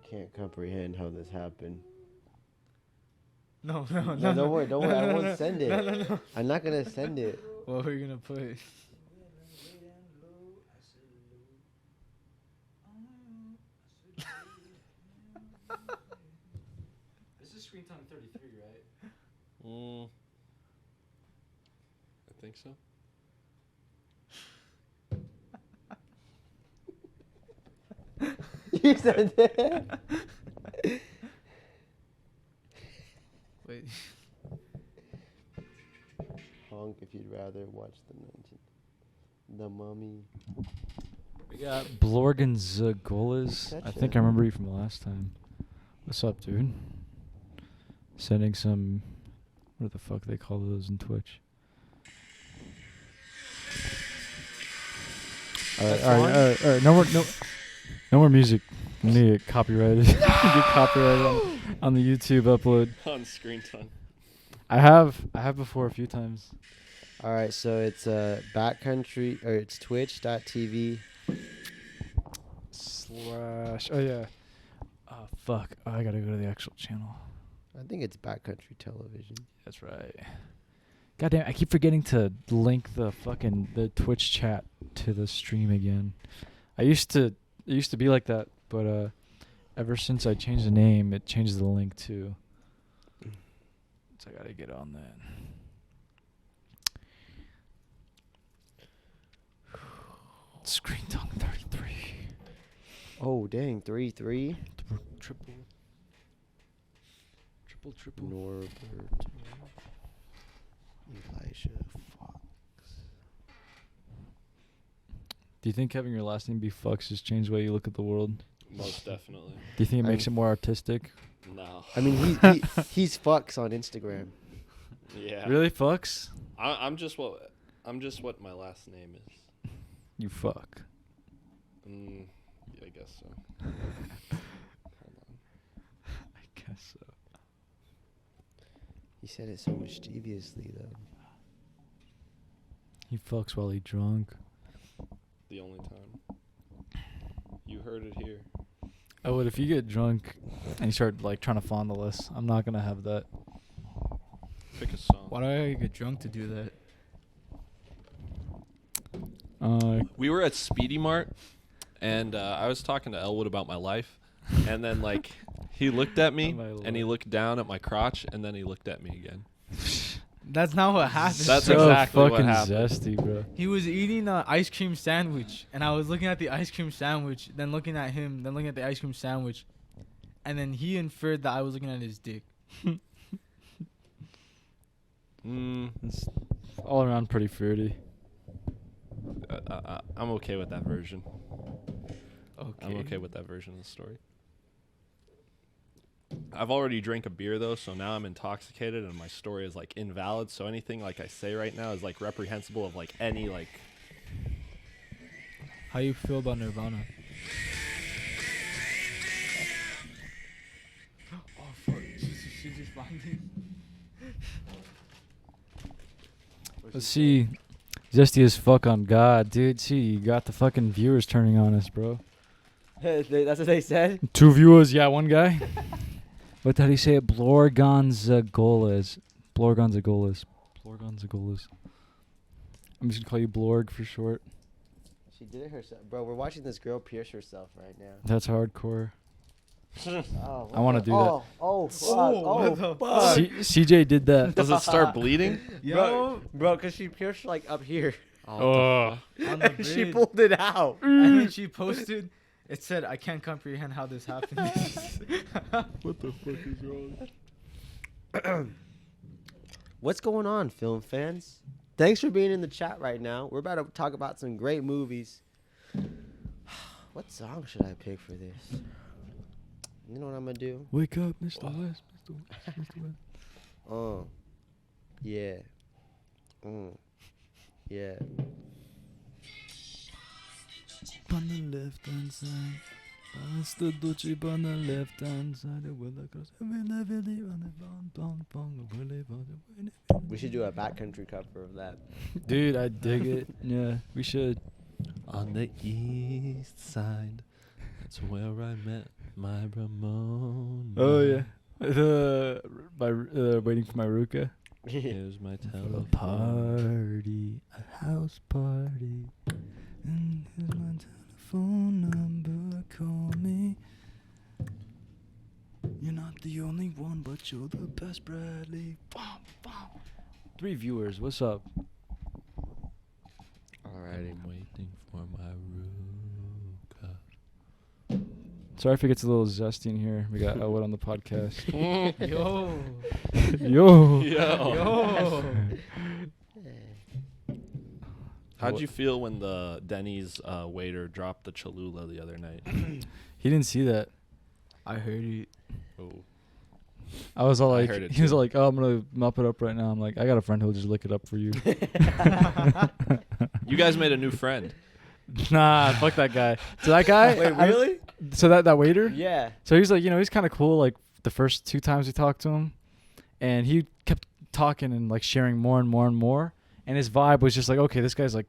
can't comprehend how this happened. No, Don't worry. I won't send it. No. I'm not gonna send it. What were you gonna put? This is screen time 33, right? I think so. You said that. Wait. Honk if you'd rather watch the Mummy. We got Blorganzagolas. I think I remember you from the last time. What's up, dude? Sending some... What the fuck they call those in Twitch? Alright. No more music. We need it copyrighted. Get copyrighted on the YouTube upload. On screen time. I have before a few times. All right, so it's backcountry or it's twitch.tv / oh yeah. Oh fuck. Oh, I gotta go to the actual channel. I think it's Backcountry Television. That's right. Goddamn, I keep forgetting to link the Twitch chat to the stream again. It used to be like that, but ever since I changed the name, it changes the link too. So I gotta get on that. Screen Tongue 33. Oh dang, 3-3. Triple. Norbert. Elijah Fox. Do you think having your last name be Fox has changed the way you look at the world? Most definitely. Do you think it makes it more artistic? No. I mean, he's Fox on Instagram. Yeah. Really, Fox? I'm just what my last name is. You fuck. Yeah, I guess so. Hold on. I guess so. He said it so mischievously though. He fucks while he drunk. The only time. You heard it here. Oh, but if you get drunk and you start like trying to fondle us, I'm not gonna have that. Pick a song. Why do I get drunk to do that? We were at Speedy Mart, and I was talking to Elwood about my life, and then like he looked at me, and he looked down at my crotch, and then he looked at me again. That's not what happened. That's so exactly what fucking happened. zesty, bro. He was eating an ice cream sandwich, and I was looking at the ice cream sandwich, then looking at him, then looking at the ice cream sandwich, and then he inferred that I was looking at his dick. It's all around pretty fruity. I'm okay with that version. Okay. I'm okay with that version of the story. I've already drank a beer though, so now I'm intoxicated and my story is like invalid. So anything like I say right now is like reprehensible of like any like. How you feel about Nirvana? Oh fuck! She just bonded. Let's see. Zesty as fuck on God, dude. See, you got the fucking viewers turning on us, bro. That's what they said? 2 viewers, yeah, 1 guy. What did he say? Blorganzagolas. Blorganzagolas. Blorganzagolas. I'm just gonna call you Blorg for short. She did it herself. Bro, we're watching this girl pierce herself right now. That's hardcore. Oh, I want to do that. Oh, fuck. what the fuck. CJ did that. Does it start bleeding? Bro, because she pierced like up here. Oh. On the She bridge. pulled it out. And then she posted. It said, "I can't comprehend how this happened." What the fuck is wrong? What's going on, film fans? Thanks for being in the chat right now. We're about to talk about some great movies. What song should I pick for this? You know what I'm going to do? Wake up, Mr. West. Mr. West. Mr. West. Yeah. Yeah. On the left hand side. That's the Ducci on the left hand side. We should do a backcountry cover of that. Dude, I dig it. Yeah, we should. On the east side, that's where I met my Ramona. Oh yeah. Waiting for my Ruka. Here's my telephone. Party, a house party. And here's my telephone number. Call me. You're not the only one, but you're the best, Bradley. 3 viewers. What's up? Alrighty. I'm waiting for my Ruka. Sorry if it gets a little zesty in here. We got Elwood on the podcast. Yo. Yo. Yo. How'd you feel when the Denny's waiter dropped the Cholula the other night? He didn't see that. I heard it. Oh. I was all I like, heard it he was too. like, oh, I'm going to mop it up right now. I'm like, I got a friend who'll just lick it up for you. You guys made a new friend. Nah, fuck that guy. So that guy. Wait, really? So that waiter? Yeah. So he's like, he's kind of cool. Like the first 2 times we talked to him, and he kept talking and like sharing more and more and more. And his vibe was just like, okay, this guy's like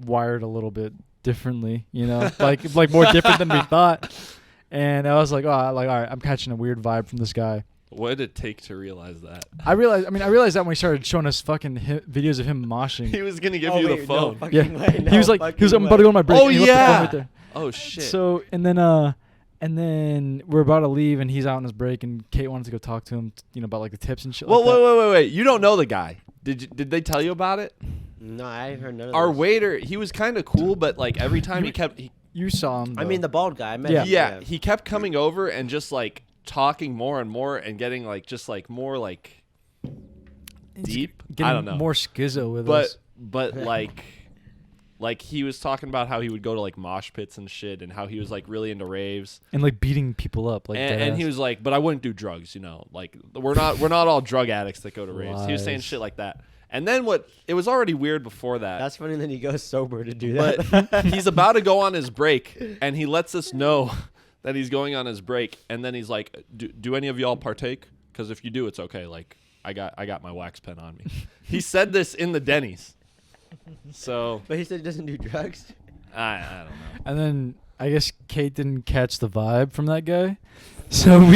wired a little bit differently, like more different than we thought. And I was like, all right, I'm catching a weird vibe from this guy. What did it take to realize that? I realized that when he started showing us fucking videos of him moshing. He was gonna give you the phone. Yeah. He was like, I'm about to go on my break. Oh, and he left the phone yeah. right there. Oh shit. So and then we're about to leave, and he's out on his break, and Kate wanted to go talk to him, about like the tips and shit. Well, like that. wait. You don't know the guy. Did they tell you about it? No, I ain't heard none of Our this. waiter, he was kind of cool, but like every time You saw him. I mean, the bald guy. I met Yeah. him. yeah, he kept coming over and just like talking more and more and getting like just like more like deep. Getting I don't know. more schizo with us. But like he was talking about how he would go to like mosh pits and shit, and how he was like really into raves, And like beating people up, like and he was like, but I wouldn't do drugs, like we're not all drug addicts that go to raves. He was saying Lies. shit like that. And then it was already weird before that. That's funny that he goes sober to do that. But he's about to go on his break, and he lets us know that he's going on his break, and then he's like, do any of y'all partake? Because if you do, it's okay. Like I got my wax pen on me. He said this in the Denny's. So But he said he doesn't do drugs. I don't know. And then I guess Kate didn't catch the vibe from that guy. So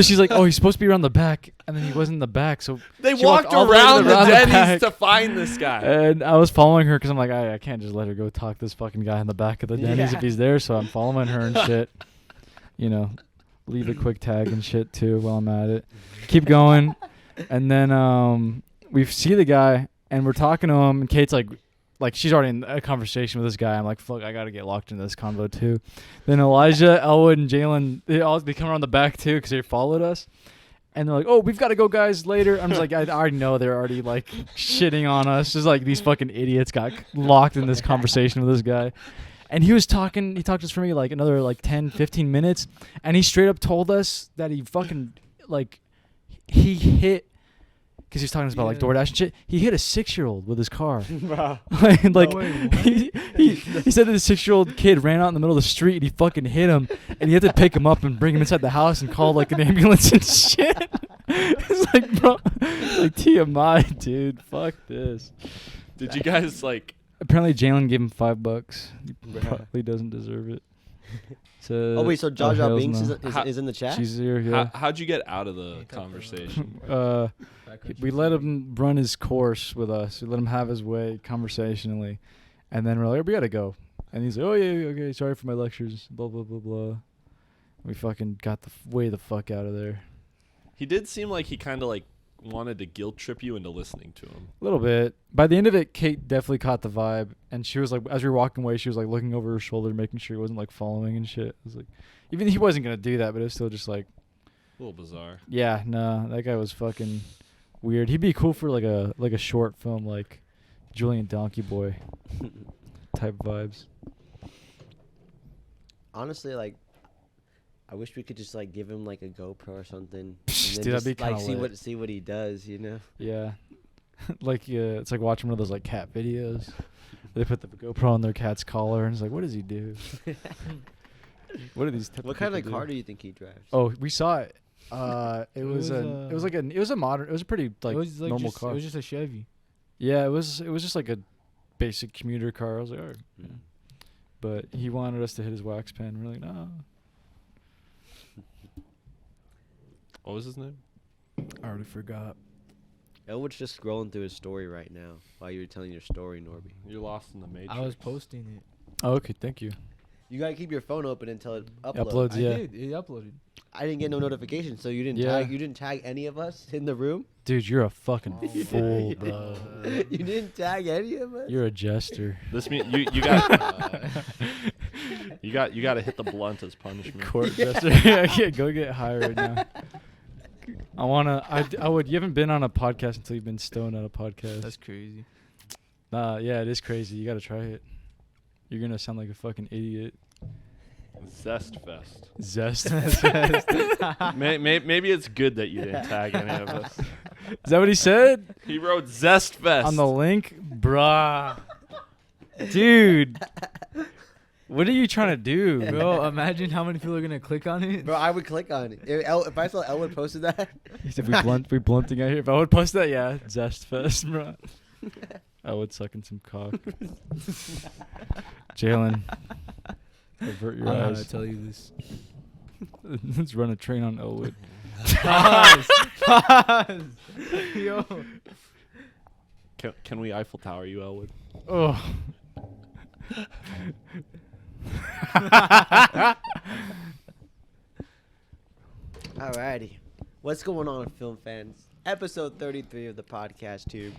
she's like, oh, he's supposed to be around the back, and then he wasn't in the back. So They she walked all the way around the back. Denny's to find this guy. And I was following her because I'm like, I can't just let her go talk to this fucking guy in the back of the Denny's Yeah. if he's there. So I'm following her and shit. Leave a quick tag and shit too while I'm at it. Keep going. And then we see the guy, and we're talking to him, and Kate's like she's already in a conversation with this guy. I'm like, fuck, I gotta get locked into this convo too. Then Elijah, Elwood, and Jalen, they come around the back too because they followed us. And they're like, oh, we've got to go, guys, later. I'm just like, I already know they're already like shitting on us. Just like these fucking idiots got locked in this conversation with this guy. And he talked to us for me like another like 10, 15 minutes. And he straight up told us that he fucking he hit, because he was talking to us about like DoorDash and shit. He hit a 6-year-old with his car. Bro. He said that the 6-year-old kid ran out in the middle of the street and he fucking hit him, and he had to pick him up and bring him inside the house and call like an ambulance and shit. It's like, bro, like TMI, dude. Fuck this. Did you guys like? Apparently Jalen gave him $5. He probably doesn't deserve it. So, Oh wait, so Jar Jar hells Binks no. is in the chat? She's here, yeah. How'd you get out of the conversation? We let him run his course with us. We let him have his way conversationally. And then we're like, we got to go. And he's like, oh, yeah, okay, sorry for my lectures, blah, blah, blah, blah. We fucking got way the fuck out of there. He did seem like he kind of like wanted to guilt trip you into listening to him. A little bit. By the end of it, Kate definitely caught the vibe. And she was like, as we were walking away, she was like looking over her shoulder, making sure he wasn't like following and shit. It was like, even he wasn't going to do that, but it was still just like, A little bizarre. yeah, no, that guy was fucking weird. He'd be cool for like a short film, like Julian Donkey Boy type vibes. Honestly, like, I wish we could just like give him like a GoPro or something, and Dude, then that'd just be like kinda see what he does, you know? Yeah. It's like watching one of those like cat videos. They put the GoPro on their cat's collar and it's like, what does he do? What are these? What kind of car do you think he drives? Oh, we saw it. It was a pretty like, it was like normal just, car. It was just a Chevy. Yeah, it was just like a basic commuter car. I was like, all right. Mm. But he wanted us to hit his wax pen. We're like, no. What was his name? I already forgot. Elwood's just scrolling through his story right now while you were telling your story, Norby. You're lost in the matrix. I was posting it. Oh, okay, thank you. You gotta keep your phone open until it uploads. Uploads, yeah. I did. It uploaded. I didn't get no notification, so you didn't Yeah. tag any of us in the room. Dude, you're a fucking fool, bro. You didn't tag any of us. You're a jester. This mean you got you got to hit the blunt as punishment. Court jester. I can't go get high right now. I would. You haven't been on a podcast until you've been stoned on a podcast. That's crazy. Yeah, it is crazy. You gotta try it. You're gonna sound like a fucking idiot. Zest fest. Zest. Maybe it's good that you didn't tag any of us. Is that what he said? He wrote Zest Fest On the link? Bruh. Dude. What are you trying to do? Bro, imagine how many people are gonna click on it. Bro, I would click on it. If I saw Elwood posted that. He said we blunting out here. If I would post that, yeah. Zest Fest, bro. I would suck in some cock. Jalen. Avert your I don't know how eyes. to tell you this. Let's run a train on Elwood. Pause. Pause. Yo. Can we Eiffel Tower you, Elwood? Oh. Alrighty. What's going on, film fans? Episode 33 of the podcast tube.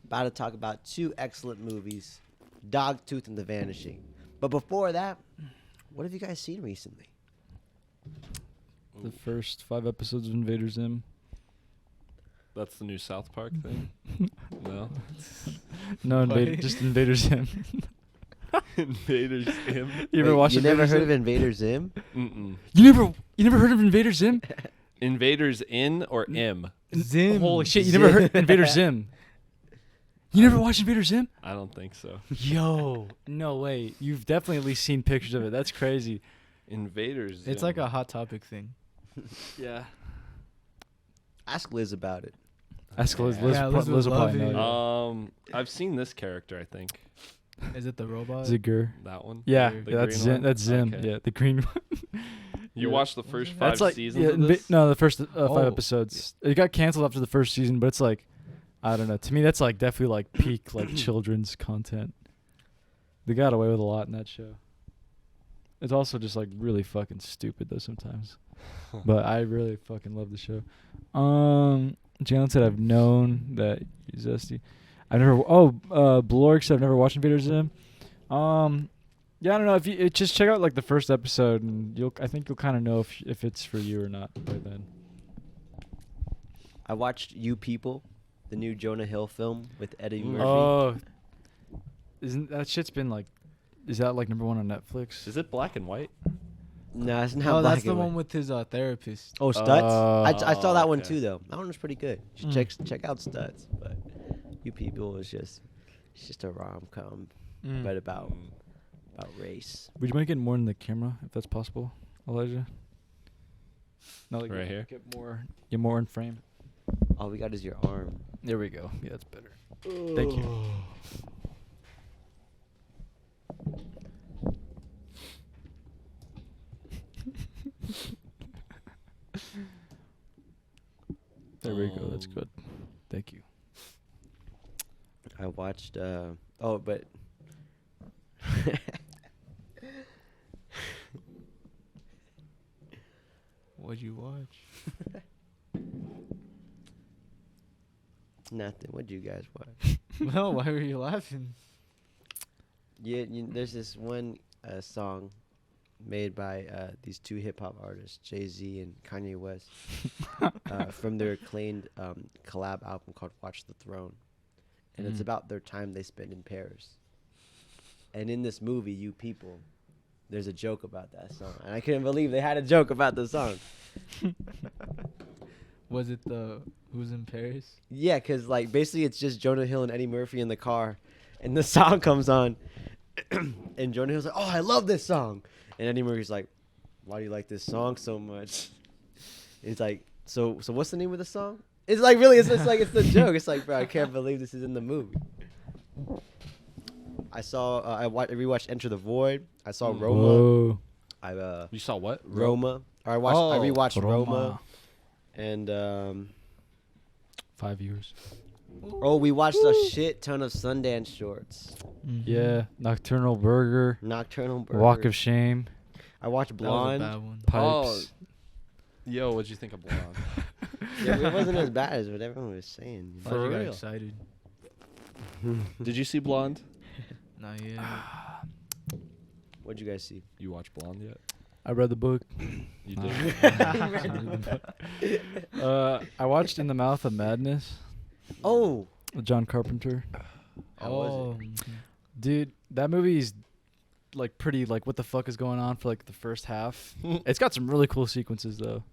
About to talk about two excellent movies, Dogtooth and The Vanishing. But before that, what have you guys seen recently? The first 5 episodes of Invader Zim. That's the new South Park thing? No. No, What? just Invader Zim. Invaders Zim? You ever Wait, watched you never Invader heard of Zim? Invader Zim? Mm-mm. You never heard of Invader Zim? Invaders in or M? Zim. Holy shit, you never heard Invader Zim? You never watched Invader Zim? I don't think so. Yo, no way. You've definitely at least seen pictures of it. That's crazy. Invaders Zim. It's like a Hot Topic thing. Yeah. Ask Liz about it. Ask Liz. Yeah, Liz, Liz Liz would will probably love know. it. I've seen this character, I think. Is it the robot? Zigger. That one? Yeah, The that's green Zim. one? That's Zim. Okay. Yeah, the green one. You Yeah. watched the first 5 That's like seasons yeah, of this? no, the first 5 Oh. episodes. It got canceled after the first season, but it's like, I don't know. To me, that's like definitely like peak like children's content. They got away with a lot in that show. It's also just like really fucking stupid though sometimes, but I really fucking love the show. Jalen said I've known that he's zesty. I never. Blorg said I've never watched Invader Zim. Yeah, I don't know if you just check out like the first episode and I think you'll kind of know if it's for you or not by then. I watched You People, the new Jonah Hill film with Eddie Murphy. Oh, isn't that shit's been like? Is that like number 1 on Netflix? Is it black and white? No, it's not. Oh, black that's the and one white. with his therapist. Oh, Stutz. I saw that one okay. too, though. That one was pretty good. You should check out Stutz. But You People is it's just a rom-com, but about race. Would you mind getting more in the camera if that's possible, Elijah? No, like Right here? Get more in frame. All we got is your arm. There we go. Yeah, that's better. Thank you. There we go. That's good. Thank you. I watched. But What'd you watch? nothing. What'd you guys watch? No, why were you laughing? Yeah, there's this one song made by these 2 hip hop artists, Jay-Z and Kanye West, from their acclaimed collab album called "Watch the Throne," and it's about their time they spent in Paris. And in this movie, You People, there's a joke about that song, and I couldn't believe they had a joke about the song. Was it the Who's in Paris? Yeah, because like basically it's just Jonah Hill and Eddie Murphy in the car, and the song comes on, and Jonah Hill's like, "Oh, I love this song," and Eddie Murphy's like, "Why do you like this song so much?" And he's like, "So what's the name of the song?" It's like really, it's just like it's the joke. It's like, bro, I can't believe this is in the movie. I saw, I rewatched Enter the Void. I saw Roma. Whoa. I You saw what? Roma. Or I rewatched Roma. And 5 years. we watched a shit ton of Sundance shorts. Yeah, Nocturnal Burger, Nocturnal Burger. Walk of Shame, I watched That was a Blonde. bad one. Pipes. Yo, what'd you think of Blonde? Yeah, it wasn't as bad as what everyone was saying. You know? Glad you got real? excited. Did you see Blonde? Not yet. What'd you guys see? You watched Blonde yet? I read the book. You Nah. did. I watched In the Mouth of Madness, Oh, with John Carpenter. How was Dude, that movie's like pretty like what the fuck is going on for like the first half. It's got some really cool sequences though.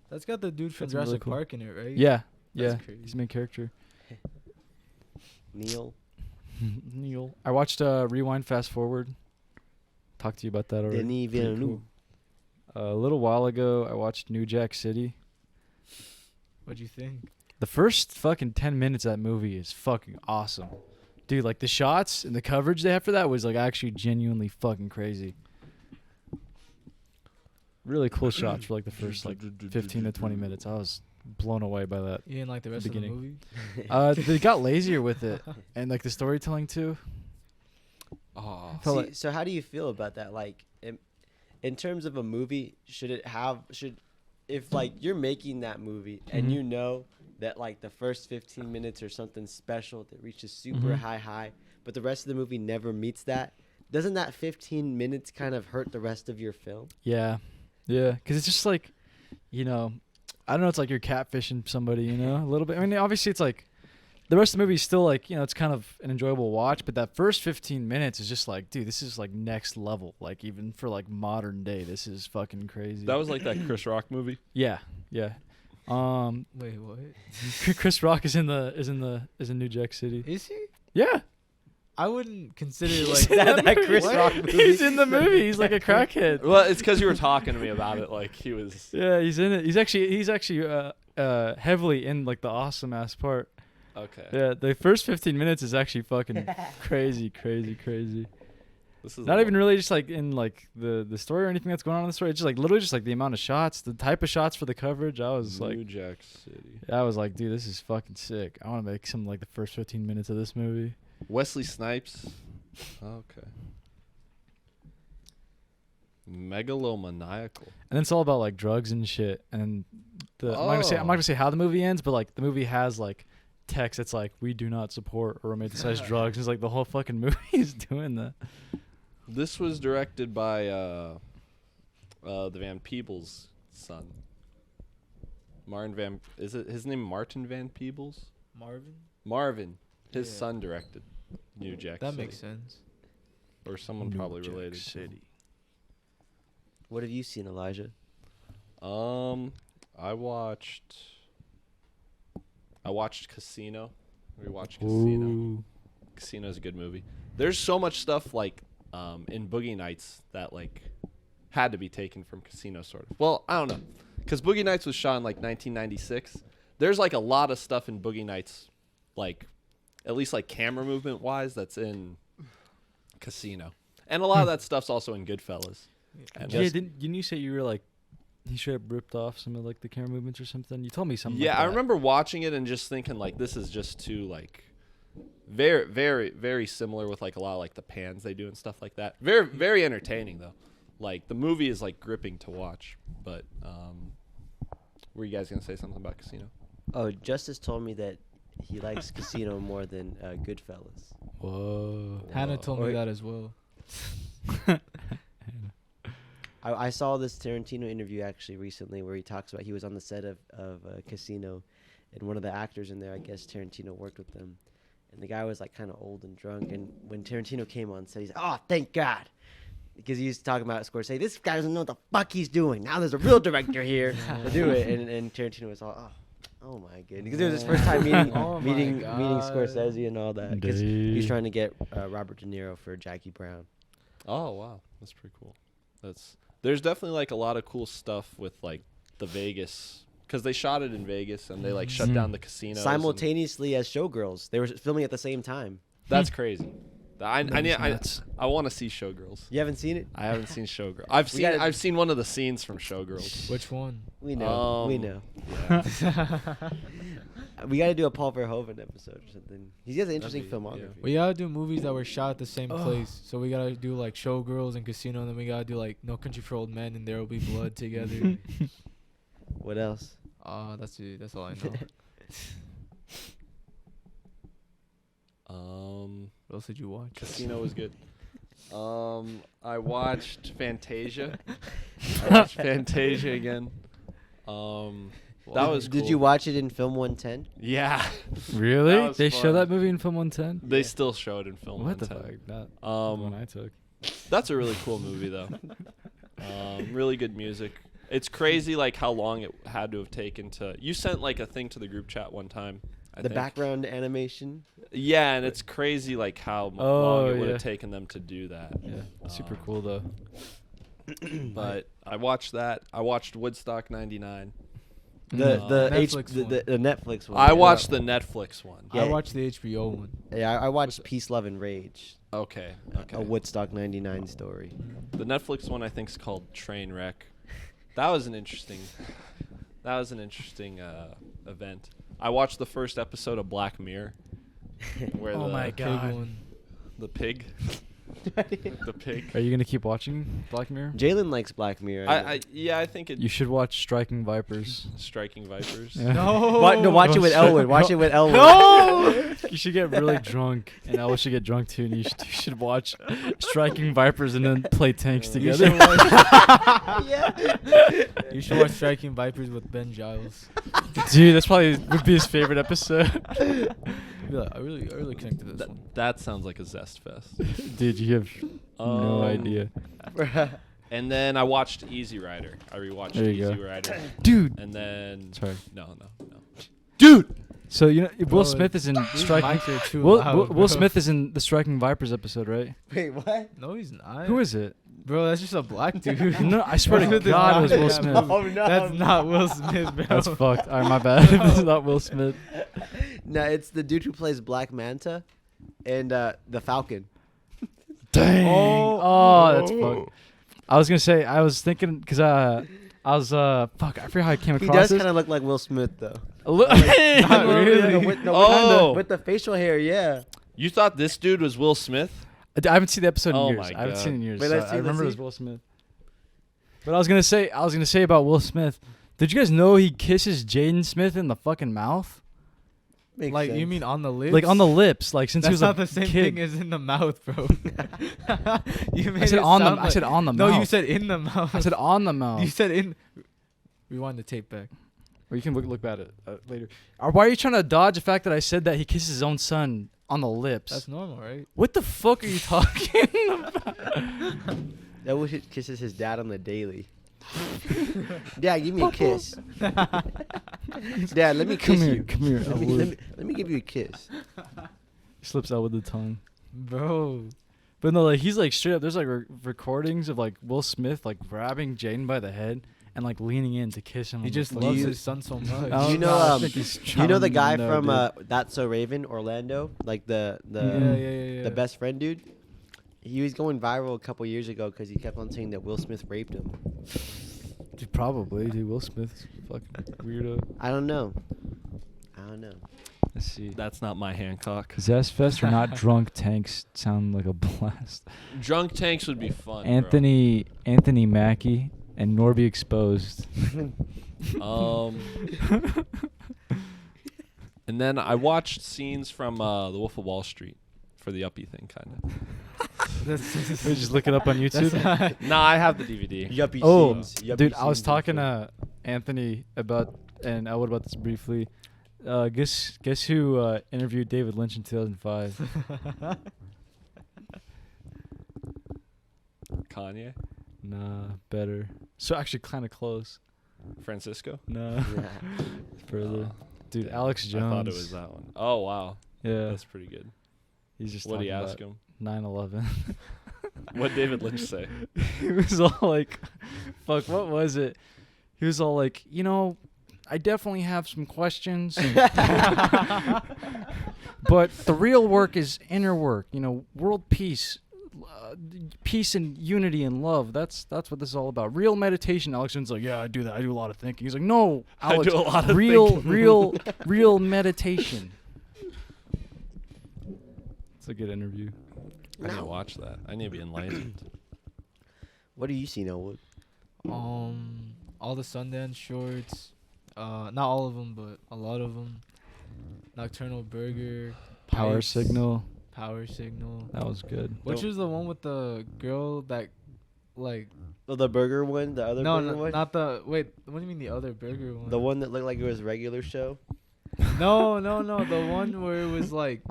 That's got the dude from That's really Jurassic cool. Park in it, right? Yeah, That's yeah, crazy. he's the main character. Neil. Neil. I watched Rewind Fast Forward. Talked to you about that already. Denis Pretty Villeneuve. cool. A little while ago, I watched New Jack City. What'd you think? The first fucking 10 minutes of that movie is fucking awesome. Dude, like the shots and the coverage they have for that was like actually genuinely fucking crazy. Really cool shots for like the first like 15 to 20 minutes. I was blown away by that. You didn't like the rest Beginning. of the movie? They got lazier with it and like the storytelling too. Oh, Felt See, like- so how do you feel about that? Like, in terms of a movie, if like you're making that movie and Mhm. you know that like the first 15 minutes or something special that reaches super Mhm. high, but the rest of the movie never meets that, doesn't that 15 minutes kind of hurt the rest of your film? Yeah. Yeah. Because it's just like, you know, I don't know. It's like you're catfishing somebody, you know, a little bit. I mean, obviously, it's like the rest of the movie is still like, you know, it's kind of an enjoyable watch. But that first 15 minutes is just like, dude, this is like next level. Like, even for like modern day, this is fucking crazy. that was like that Chris Rock movie. Yeah. Yeah. Wait, what? Chris Rock is in New Jack City. Is he? Yeah. I wouldn't consider He's like in that Chris What? Rock movie. He's in the movie. He's like a crackhead. Well, it's because you were talking to me about it. Like he was. Yeah, he's in it. He's actually heavily in like the awesome ass part. Okay. Yeah, the first 15 minutes is actually fucking crazy. This is Not even really just like in like the story or anything that's going on in the story. It's just like literally just like the amount of shots, the type of shots for the coverage. I was New like, Jack City. I was like, dude, this is fucking sick. I want to make some like the first 15 minutes of this movie. Wesley Snipes. Okay. Megalomaniacal. And then it's all about like drugs and shit. And I'm not gonna say how the movie ends, but like the movie has like text that's like, we do not support or romanticize drugs. It's like the whole fucking movie is doing that. This was directed by the Van Peebles' son. Is it his name Martin Van Peebles? Marvin. His Yeah. son directed New Jack that City. makes sense. Or someone New probably Jack related. City. What have you seen, Elijah? I watched Casino. We watched Casino. Ooh. Casino's a good movie. There's so much stuff like in Boogie Nights that like had to be taken from Casino, sort of. Well, I don't know, because Boogie Nights was shot in like 1996. There's like a lot of stuff in Boogie Nights, like at least like camera movement wise, that's in Casino, and a lot of that stuff's also in Goodfellas. And Yeah, didn't you say you were like, he straight up ripped off some of like the camera movements or something? You told me something. Yeah, like I that. remember watching it and just thinking like this is just too like very, very, very similar with like a lot of like the pans they do and stuff like that. Very, very entertaining though. Like the movie is like gripping to watch. But were you guys gonna say something about Casino? Oh, Justice told me that he likes Casino more than Goodfellas. Whoa. Hannah told Or- me that as well. I saw this Tarantino interview actually recently where he talks about he was on the set of Casino, and one of the actors in there, I guess Tarantino worked with them, and the guy was like kind of old and drunk, and when Tarantino came on set, he's like, "Oh, thank God," because he used to talk about Scorsese. This guy doesn't know what the fuck he's doing. Now there's a real director here to do it, and Tarantino was all, oh my goodness, because it was his first time meeting Oh my meeting God. Scorsese and all that, because he's Dude. trying to get Robert De Niro for Jackie Brown. Oh wow, that's pretty cool. There's definitely like a lot of cool stuff with like the Vegas, because they shot it in Vegas and they like shut Mhm. down the casinos. and- Simultaneously as Showgirls, they were filming at the same time. That's crazy. I nuts. want to see Showgirls. You haven't seen it? I haven't seen Showgirls. We gotta- I've seen one of the scenes from Showgirls. Which one? We know. We Um, know. Yeah. We got to do a Paul Verhoeven episode or something. He's got an interesting That'd be- filmography. We gotta do movies that were shot at the same place. So we gotta do like Showgirls and Casino, and then we gotta do like No Country for Old Men and There Will Be Blood together. What else? That's it. That's all I know. What else did you watch? Casino was good. I watched Fantasia. I watched Fantasia again. That was cool. Did you watch it in Film 110? Yeah. Really? That was They show fun. that movie in Film 110? They still show it in film. What the 110. fuck? Not the one Um, I took. that's a really cool movie though. Really good music. It's crazy like how long it had to have taken to. You sent like a thing to the group chat one time. I The think. background animation. Yeah, and it's crazy like how long Oh, it would yeah. have taken them to do that. Yeah, super cool though. But I watched that. I watched Woodstock '99. The Netflix one. the Netflix one. I yeah. watched the Netflix one. Yeah. I watched the HBO one. Yeah, I watched Peace, Love, and Rage. Okay. Okay. A Woodstock '99 story. The Netflix one I think is called Trainwreck. That was an interesting. Event. I watched the first episode of Black Mirror, where Oh my Pig God. one. the pig, the pig. Are you gonna keep watching Black Mirror? Jalen likes Black Mirror. I think it. You should watch Striking Vipers. Striking Vipers. Yeah. No. Watch it with Elwood. Watch it with Elwood. No! You should get really drunk, and Elwood should get drunk too, and you should watch Striking Vipers and then play tanks You together. should watch, Yeah. you should watch Striking Vipers with Ben Giles. Dude, that's probably would be his favorite episode. Be like, I really connected to this one. That sounds like a zest fest. Dude, you have no idea. And then I watched Easy Rider. I rewatched There you Easy go. Rider. Dude. And then Sorry. No. Dude. So you know Will Bro, Smith is in These Striking. mics are too Will, loud, Will, bro. Will Smith is in the Striking Vipers episode, right? Wait, what? No, he's not. Who is it? Bro, that's just a black dude. No, I swear Will to Smith is God, not it was in Will that Smith. movie. No. That's not Will Smith, bro. That's fucked. All right, my bad. This is not Will Smith. No, it's the dude who plays Black Manta and the Falcon. Dang. Oh. That's fucked. I was gonna say, I was thinking, because I was, fuck, I forget how I came He across does this. kind of look like Will Smith, though. Not really. With the facial hair, yeah. You thought this dude was Will Smith? I haven't seen the episode in Oh years. my I haven't God. seen it in years. Wait, so let's see, I remember it let's was Will Smith. But I was gonna say about Will Smith. Did you guys know he kisses Jaden Smith in the fucking mouth? Makes Like, you sense. mean on the lips? Like on the lips, like since That's he was not a the same kid. thing as in the mouth, bro. You made I said it on the. sound I like- said on the No, mouth. you said in the mouth. I said on the mouth. You said in. Rewind the tape back. Or you can look at it later. Why are you trying to dodge the fact that I said that he kisses his own son on the lips? That's normal, right? What the fuck are you talking about? That wish it kisses his dad on the daily. Dad, give me a kiss. Dad, let me Come kiss here, you. come here. Let me give you a kiss. He slips out with the tongue. Bro. But no, like he's like straight up. There's like recordings of like Will Smith like grabbing Jaden by the head and like leaning in to kiss him. He on just the loves face. his son so much. Oh, You know, no, I think he's You know the trying guy to know, from dude. That's So Raven, Orlando, like the Yeah. the best friend dude. He was going viral a couple years ago because he kept on saying that Will Smith raped him. Dude, probably. Dude, Will Smith's fucking weirdo. I don't know. Let's see. That's not my Hancock. Zest Fest or not drunk tanks sound like a blast. Drunk tanks would be fun. Anthony Mackie and Norby Exposed. Bro. And then I watched scenes from The Wolf of Wall Street for the uppy thing, kind of. We just look it up on YouTube. Nah, I have the DVD. Yuppie Oh, scenes. Yuppie dude, I was scenes talking are to Anthony about, and Elwood about this briefly. Guess who interviewed David Lynch in 2005? Kanye, Nah, better. So actually, kind of close. Francisco. Nah, fun. further. Oh, Dude, damn. Alex Jones. I thought it was that one. Oh wow, Yeah, that's pretty good. he's just. What'd he talking ask about him? 9/11. What'd David Lynch say? He was all like, "Fuck, what was it?" He was all like, I definitely have some questions. But the real work is inner work. You know, world peace, peace and unity and love. That's what this is all about. Real meditation. Alex Jones like, yeah, I do that. I do a lot of thinking. He's like, no, Alex, I do a lot of real, thinking. real meditation. It's a good interview. I need to watch that. I need to be enlightened. What do you see, Elwood? All the Sundance shorts. Not all of them, but a lot of them. Nocturnal Burger. Power Pipes, Signal. Power Signal. That was good. Which is the one with the girl that, like... Oh, the burger one? The other burger one? not the... Wait, what do you mean the other burger one? The one that looked like it was a regular show? No. The one where it was, like,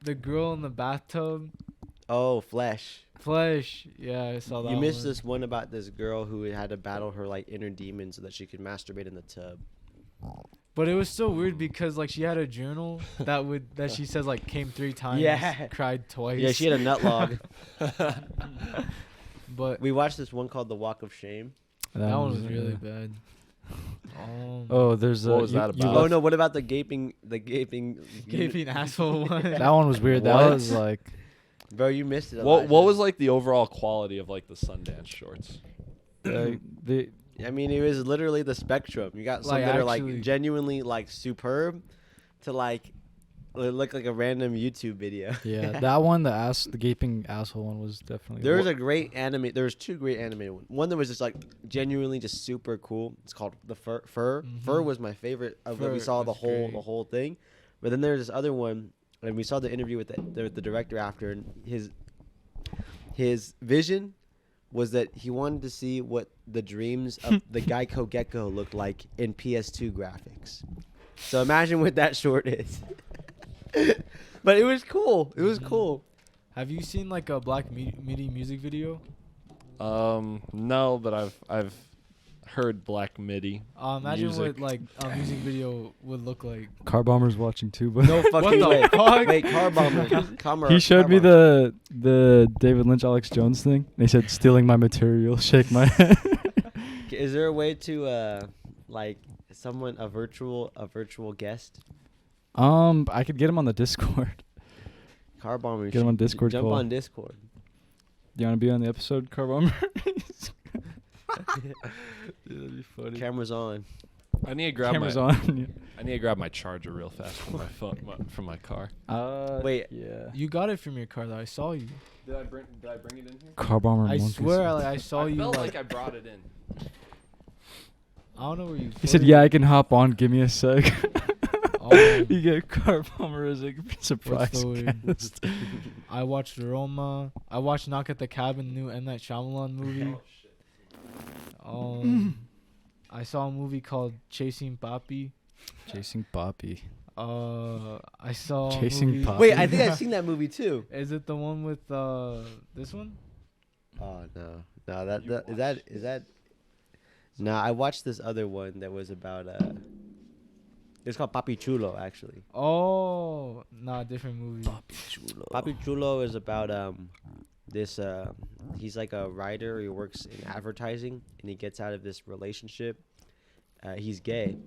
the girl in the bathtub. Oh, Flesh. Flesh. Yeah, I saw that You missed one. this one about this girl who had to battle her, like, inner demon so that she could masturbate in the tub. But it was so weird because, like, she had a journal that she says, like, came 3 times. Yeah. Cried twice. Yeah, she had a nut log. But We watched this one called The Walk of Shame. that one was really bad. Oh, there's What was that about? Oh, no, what about the gaping... Gaping asshole one. That one was weird. That What? was like, Bro, you missed it. What Elijah. was like the overall quality of like the Sundance shorts? the I mean, it was literally the spectrum. You got some Like, that are actually- like genuinely like superb, to like it look like a random YouTube video. yeah, that one, the gaping asshole one was definitely. There was a great anime. There was 2 great animated ones. One that was just like genuinely just super cool. It's called the Fur. Mhm. Fur was my favorite of that we Fur saw the was whole great. thing. But then there's this other one, and we saw the interview with the director after, and his vision was that he wanted to see what the dreams of the Geico Gecko looked like in PS2 graphics. So imagine what that short is. But it was cool. It was cool. Have you seen, like, a Black Midi music video? No, but I've heard Black Midi. Imagine Music. what, like, a music video would look like. Car Bomber's watching too, but No fucking the way. fuck? Wait, Car Bomber. he showed me the David Lynch Alex Jones thing. And he said, "Stealing my material." Shake my head. Is there a way to like a virtual guest? I could get him on the Discord. Car Bomber. Get him on should Discord Jump call. on Discord. Do you want to be on the episode, Car Bomber? Dude, that'd be funny. Cameras on. I need to grab Camera's my on. I need to grab my charger real fast from my phone from my car. Wait. Yeah. You got it from your car, though. I saw you. Did I bring it in here? Car Bomber. I monkeys. swear, I saw you. felt Like, like I brought it in. I don't know where you. He said, put it. "Yeah, I can hop on. Give me a sec." Oh. You get Car Bomber as a surprise What's the word? guest. I watched Roma. I watched Knock at the Cabin, the new M. Night Shyamalan movie. I saw a movie called Chasing Papi. Chasing Poppy. I saw a Chasing movie- Papi. Wait, I think I've seen that movie too. Is it the one with this one? Oh no, is that? No, I watched this other one that was about It's called Papi Chulo actually. Oh, nah, different movie. Papi Chulo is about this he's like a writer. He works in advertising and he gets out of this relationship. He's gay,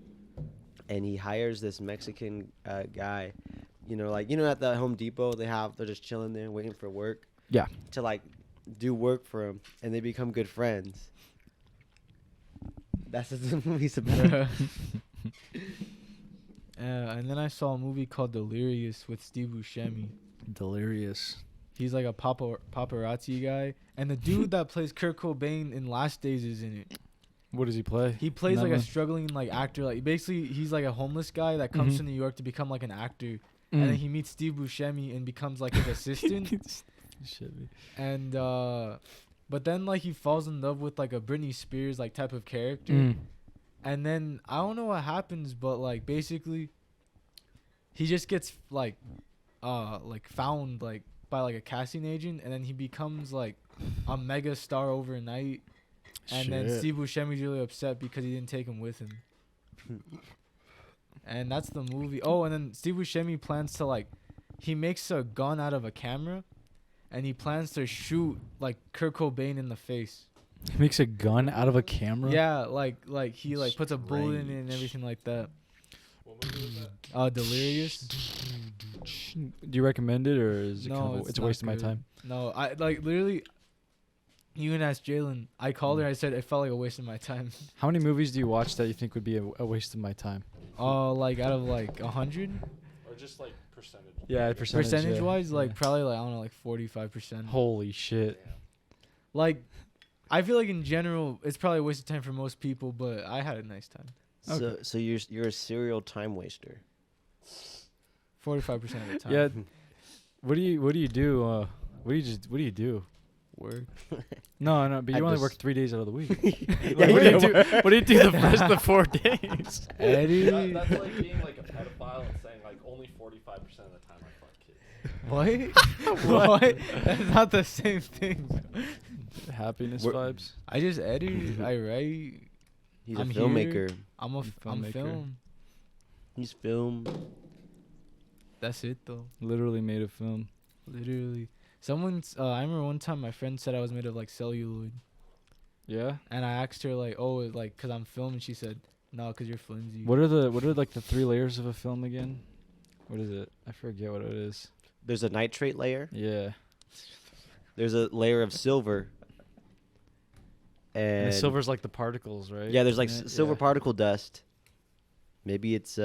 and he hires this Mexican guy. At the Home Depot they're just chilling there waiting for work. Yeah. To like do work for him, and they become good friends. That's what the movie's about. And then I saw a movie called Delirious with Steve Buscemi. Delirious. He's like a paparazzi guy, and the dude that plays Kurt Cobain in Last Days is in it. What does he play? He plays That like a one? struggling like actor. Like basically, he's like a homeless guy that comes Mhm. to New York to become like an actor, and then he meets Steve Buscemi and becomes like his assistant. And but then like he falls in love with like a Britney Spears like type of character. And then I don't know what happens, but like basically he just gets like found like by like a casting agent, and then he becomes like a mega star overnight. And then Shit. Steve Buscemi's really upset because he didn't take him with him. And that's the movie. Oh, and then Steve Buscemi plans to like he makes a gun out of a camera, and he plans to shoot like Kurt Cobain in the face. He makes a gun out of a camera. Yeah, like he like puts a bullet in it and everything like that. What movie was that? Delirious. Do you recommend it, or is it No, kind of it's it's a not waste of my good. time? No, I like literally. You and asked Jalen. I called her. I said it felt like a waste of my time. How many movies do you watch that you think would be a waste of my time? Like out of like 100 Or just like percentage? Yeah, percentage wise, like yeah. probably like I don't know, like 45%. Holy shit. Like, I feel like in general it's probably a waste of time for most people, but I had a nice time. So you're a serial time waster. 45% of the time. Yeah. What do you do? What do you do? Work. No, but I you only just- work 3 days out of the week. Yeah, What do you yeah. do? What do you do the rest of the 4 days? Eddie. That's like being like a pedophile and saying like only 45% of the time I fuck kids. What? What? That's not the same thing. Happiness We're- vibes. I just edit. I write. He's I'm a here. filmmaker. I'm filmmaker. film. He's film. That's it though. Literally made a film. Literally. Someone's. I remember one time my friend said I was made of like celluloid, Yeah. and I asked her like, "Oh, like, cause I'm film," and she said, "No, cause you're flimsy." What are like the 3 layers of a film again? What is it? I forget what it is. There's a nitrate layer. Yeah. There's a layer of silver. And And the silver's like the particles, right? yeah, there's like in it? silver Yeah. particle dust. Maybe it's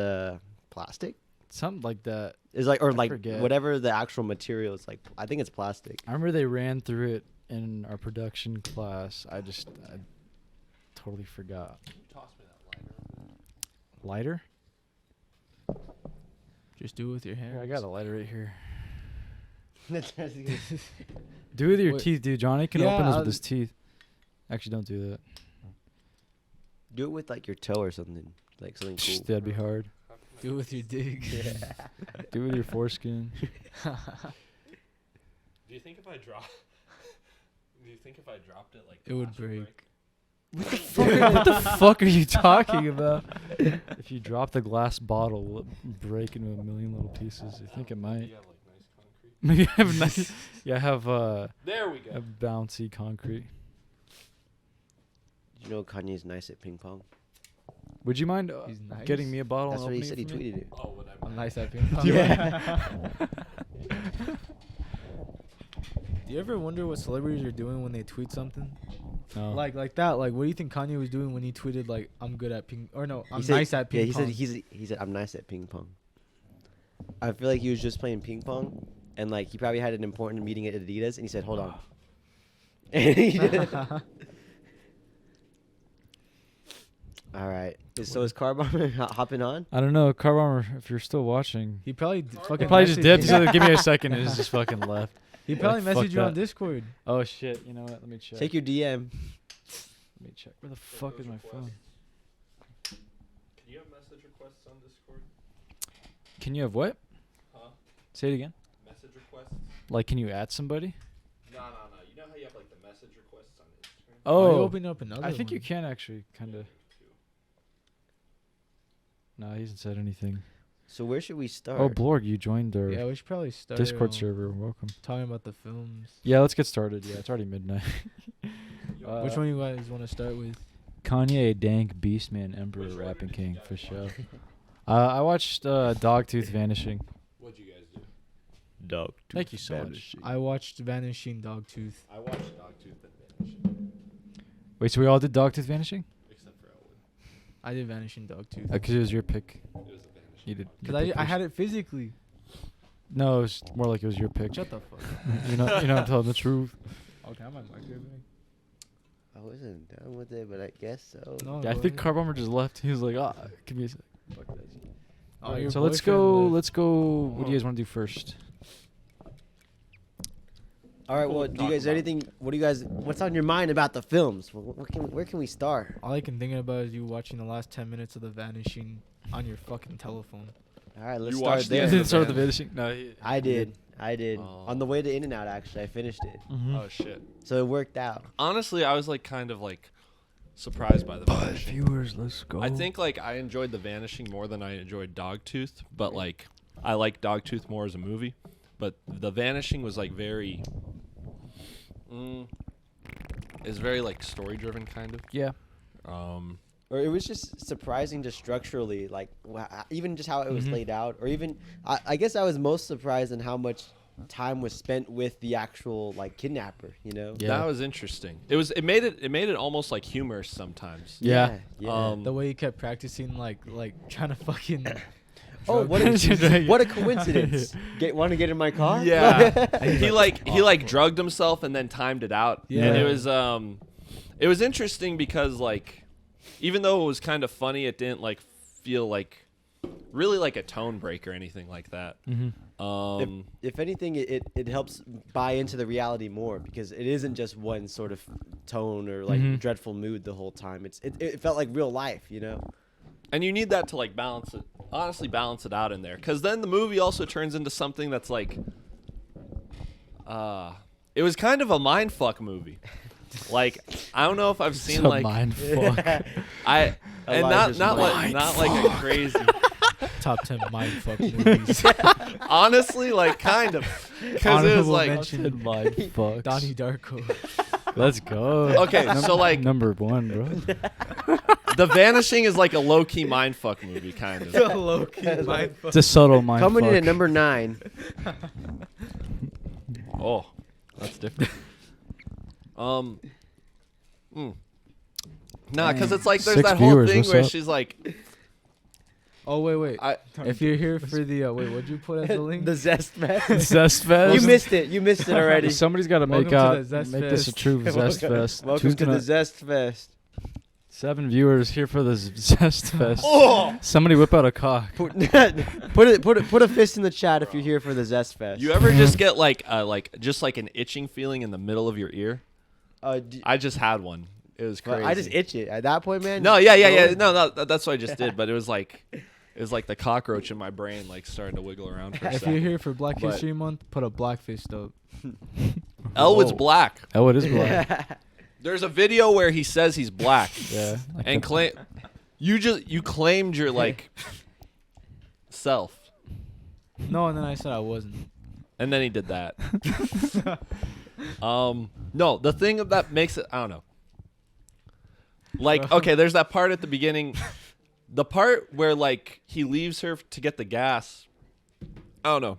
plastic. Something like that. Is like or I like forget. whatever the actual material is like. I think it's plastic. I remember they ran through it in our production class. I totally forgot. Can you toss me that lighter? Lighter? Just do it with your hands. Here, I got a lighter right here. Do Do it with your Wait. teeth, dude. Johnny can Yeah, open this I'll- with his teeth. Actually, don't do that. it with like your toe or something. Like something cool. That'd be hard. Do it with your dick. Do it with your foreskin. Do you think if I drop? Do you think if I dropped it like It would glass break. What the fuck are you talking about? If you drop the glass bottle, will it break into a million little pieces? I think it Do might. you have like nice concrete? Maybe I have nice. Yeah, I have There we go. a bouncy concrete. You know Kanye's nice at ping pong. Would you mind He's nice. getting me a bottle? That's and what he opening said. He it for me? tweeted it. Oh, whatever. I'm nice at ping pong. Yeah. Do you ever wonder what celebrities are doing when they tweet something? No. Like that. Like, what do you think Kanye was doing when he tweeted like, "I'm good at ping," or no, He "I'm said- nice at ping Yeah, he pong." said he said I'm nice at ping pong. I feel like he was just playing ping pong, and like he probably had an important meeting at Adidas, and he said, "Hold on." And he did. All right. So is Car Bomber hopping on? I don't know, Car Bomber. If you're still watching, He probably he fucking. probably just messaged dipped. He you. said, "Give me a second," and just fucking left. He probably Like, fuck messaged you on that. Discord. Oh shit! You know what? Let me check. Take your DM. Let me check. Where the fuck is my phone? Can you have message requests on Discord? Can you have what? Huh? Say it again. Message requests? Like, can you add somebody? No. You know how you have like the message requests on Instagram? Why you Oh, open up another I think you one? can actually kind of. No, he hasn't said anything. So where should we start? Oh, Blorg, you joined our Yeah, we should probably start. Discord server. Welcome. Talking about the films. Yeah, let's get started. Yeah, it's already midnight. Which one you guys want to start with? Kanye, Dank, Beastman, Emperor, Which one Rapping did you King, guys for sure. watch? I watched Dogtooth Vanishing. What'd you guys do? Dog. Thank you so much. I watched Vanishing Dogtooth. I watched Dogtooth and Vanishing, Wait, so we all did Dogtooth Vanishing? except for Elwood. I did Vanishing Dogtooth. Because it was your pick. It was a Vanishing. You did. Cause your pick I had first. it physically. No, it was more like it was your pick. Shut the fuck. You're not telling the truth. Okay, I'm microwave. I wasn't done with it, but I guess so. No, Yeah, I go think ahead. Car Bomber just left. He was like, give me a sec. Fuck this. Oh, Alright, your so let's boyfriend go. left. Let's go. What do you guys want to do first? All right. Cool Well, to do you talk guys about. anything? What do you guys? What's on your mind about the films? Where can we start? All I can think about is you watching the last 10 minutes of The Vanishing on your fucking telephone. All right. Let's You start watched the there. end Didn't of start the Van- Vanishing. No, I did. Oh. On the way to In-N-Out, actually, I finished it. Mm-hmm. Oh shit. So it worked out. Honestly, I was like kind of like surprised by the Vanishing. Viewers, let's go. I think like I enjoyed The Vanishing more than I enjoyed Dogtooth, but like I like Dogtooth more as a movie. But The Vanishing was like very. is very like story driven kind of. Yeah. Or it was just surprising just structurally, like even just how it was laid out, or even I guess I was most surprised in how much time was spent with the actual like kidnapper, you know? Yeah. That was interesting. It made it almost like humorous sometimes. Yeah. Yeah. The way he kept practicing, like trying to fucking. Oh, what a coincidence! Want to get in my car? Yeah. he like drugged himself and then timed it out. Yeah. And it was interesting because like even though it was kind of funny, it didn't like feel like really like a tone break or anything like that. If anything, it helps buy into the reality more because it isn't just one sort of tone or like dreadful mood the whole time. It felt like real life, you know. And you need that to like balance it out in there, because then the movie also turns into something that's like, it was kind of a mindfuck movie. Like I don't know if I've seen like mindfuck. not like a crazy. Top 10 mindfuck movies. Honestly, like kind of, because it was like mindfuck. Donnie Darko. Let's go. Okay, so like number 1, bro. The Vanishing is like a low key mindfuck movie, kind of. Low key mindfuck. It's a subtle mindfuck. Coming in at number 9. Oh, that's different. Nah, because it's like there's 6 that whole viewers, thing what's where up? she's like, Oh wait. If you're here for the what'd you put as the link? The Zest Fest. Zest Fest. You missed it already. Somebody's got to make Welcome to the Zest this a Fest. true Zest Fest. Welcome Who's to gonna- the Zest Fest. 7 viewers here for the Zest Fest. oh, Somebody whip out a cock. Put a fist in the chat if you're here for the Zest Fest. you ever just get like just like an itching feeling in the middle of your ear? I just had one. It was crazy. I just itch it at that point, man. No, yeah. No, that's what I just did. But it was like the cockroach in my brain, like starting to wiggle around for a If second. you're here for Black But- History Month, put a black fist up. Elwood's Whoa. black. Oh, it is black. There's a video where he says he's black. Yeah. Like And you claimed your like self, No, and then I said I wasn't. and then he did that. No, the thing that makes it, I don't know. Like, okay, there's that part at the beginning, the part where like he leaves her to get the gas. I don't know.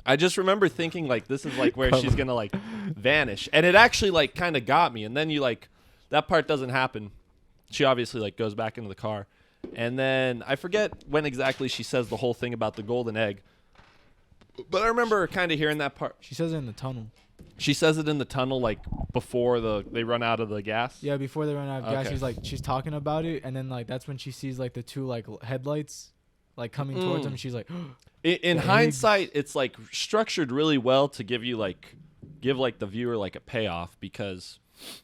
I just remember thinking like this is like where she's gonna like vanish, and it actually like kind of got me. And then you like that part doesn't happen. She obviously like goes back into the car, and then I forget when exactly she says the whole thing about the golden egg. But I remember kind of hearing that part. She says it in the tunnel. She says it in the tunnel like before they run out of the gas. Yeah, before they run out of gas, Okay. she's talking about it, and then like that's when she sees like the 2 like headlights like coming towards them. And she's like, In The hindsight, it's like structured really well to give the viewer like a payoff, because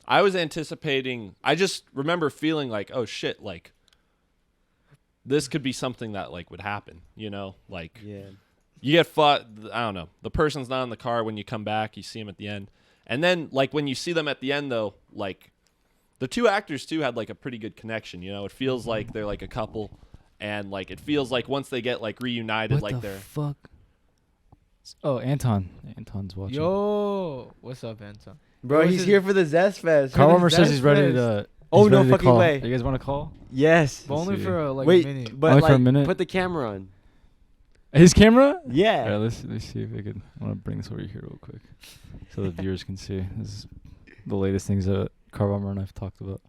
I was anticipating. I just remember feeling like, oh shit, like this could be something that like would happen, you know, like Yeah. you get fought. I don't know. The person's not in the car when you come back. You see him at the end, and then like when you see them at the end though, like the 2 actors too had like a pretty good connection. You know, it feels like they're like a couple. And like it feels like once they get like reunited, what like the they're fuck? Oh, Anton's watching. yo, what's up, Anton? Bro, What's he's his- here for the Zest Fest. Carl the Armour says Zest he's ready Fest. to. Oh, he's no ready to fucking call. way. You guys want to call? Yes. But only see. for like Wait, a minute. but Only for like, a minute? put the camera on. His camera? Yeah. All right, let's see if I could. I want to bring this over here real quick, so the viewers can see. This is the latest things that Carl Armour and I've talked about.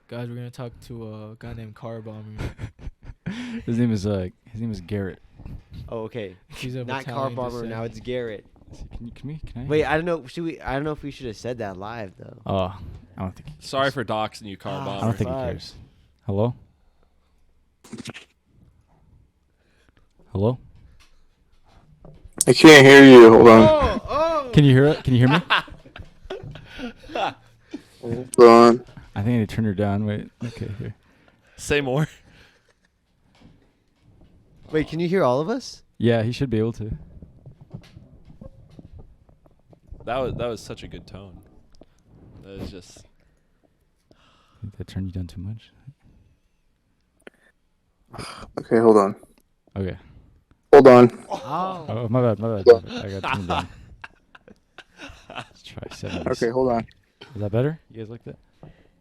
Guys, we're gonna talk to a guy named Car Bomber. His name is Garrett. Oh, okay. He's of Not Car Italian Barber. descent. Now it's Garrett. Can I? Wait, I don't know. I don't know if we should have said that live though. Oh, I don't think. sorry for doxing you, Car Ah, I Bomber. don't think he Fuck. cares. Hello. Hello. I can't hear you. Hold on. Oh. Can you hear it? Can you hear me? Hold on. I think I need to turn her down. Wait. Okay. Here. Say more. Wait, can you hear all of us? Yeah, he should be able to. That was such a good tone. That was just. Did that turn you down too much? Okay, hold on. Okay. Hold on. Oh. Oh, my bad. I got turned down. Let's try 70. Okay, hold on. Is that better? You guys like that?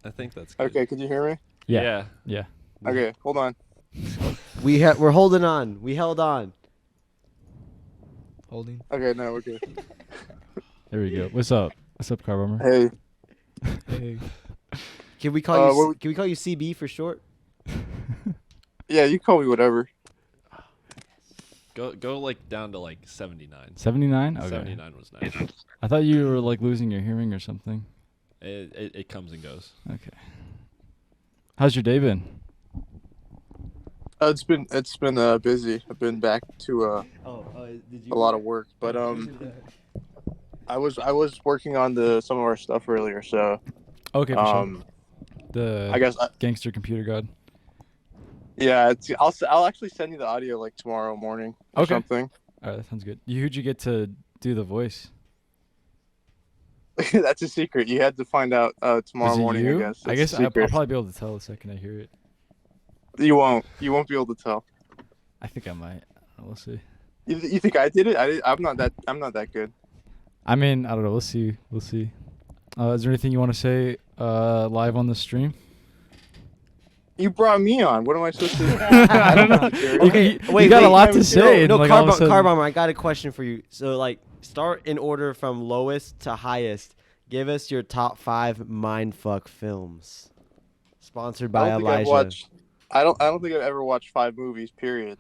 I think that's good. Okay, could you hear me? Yeah. Okay, hold on. We're holding on. We held on. Holding. Okay, no, we're good. There we go. What's up? What's up, Car Bomber? Hey, Hey. Can we call you? what Can we call you CB for short? yeah, you call me whatever. Go like down to like 79. 79? Okay. 79 was nice. I thought you were like losing your hearing or something. It comes and goes. Okay. How's your day been? It's been busy. I've been back to Did you? a lot of work, but I was working on some of our stuff earlier, so Okay, for sure. The I guess gangster computer god. yeah, I'll actually send you the audio like tomorrow morning or Okay. something. All right, that sounds good. Who'd you get to do the voice? That's a secret. You had to find out tomorrow Was it morning. you? I guess. I It's guess a I'll secret. probably be able to tell the second I hear it. You won't be able to tell. I think I might. We'll see. You think I did it? I'm not that good. I mean, I don't know. We'll see. Is there anything you want to say live on the stream? You brought me on. What am I supposed to? I don't know. Okay, you wait, got a wait, lot to say. No, and, like, all of a Car sudden- Bomber, I got a question for you. So, like, start in order from lowest to highest. Give us your top 5 mindfuck films. Sponsored by Elijah. I don't think I've ever watched 5 movies. Period.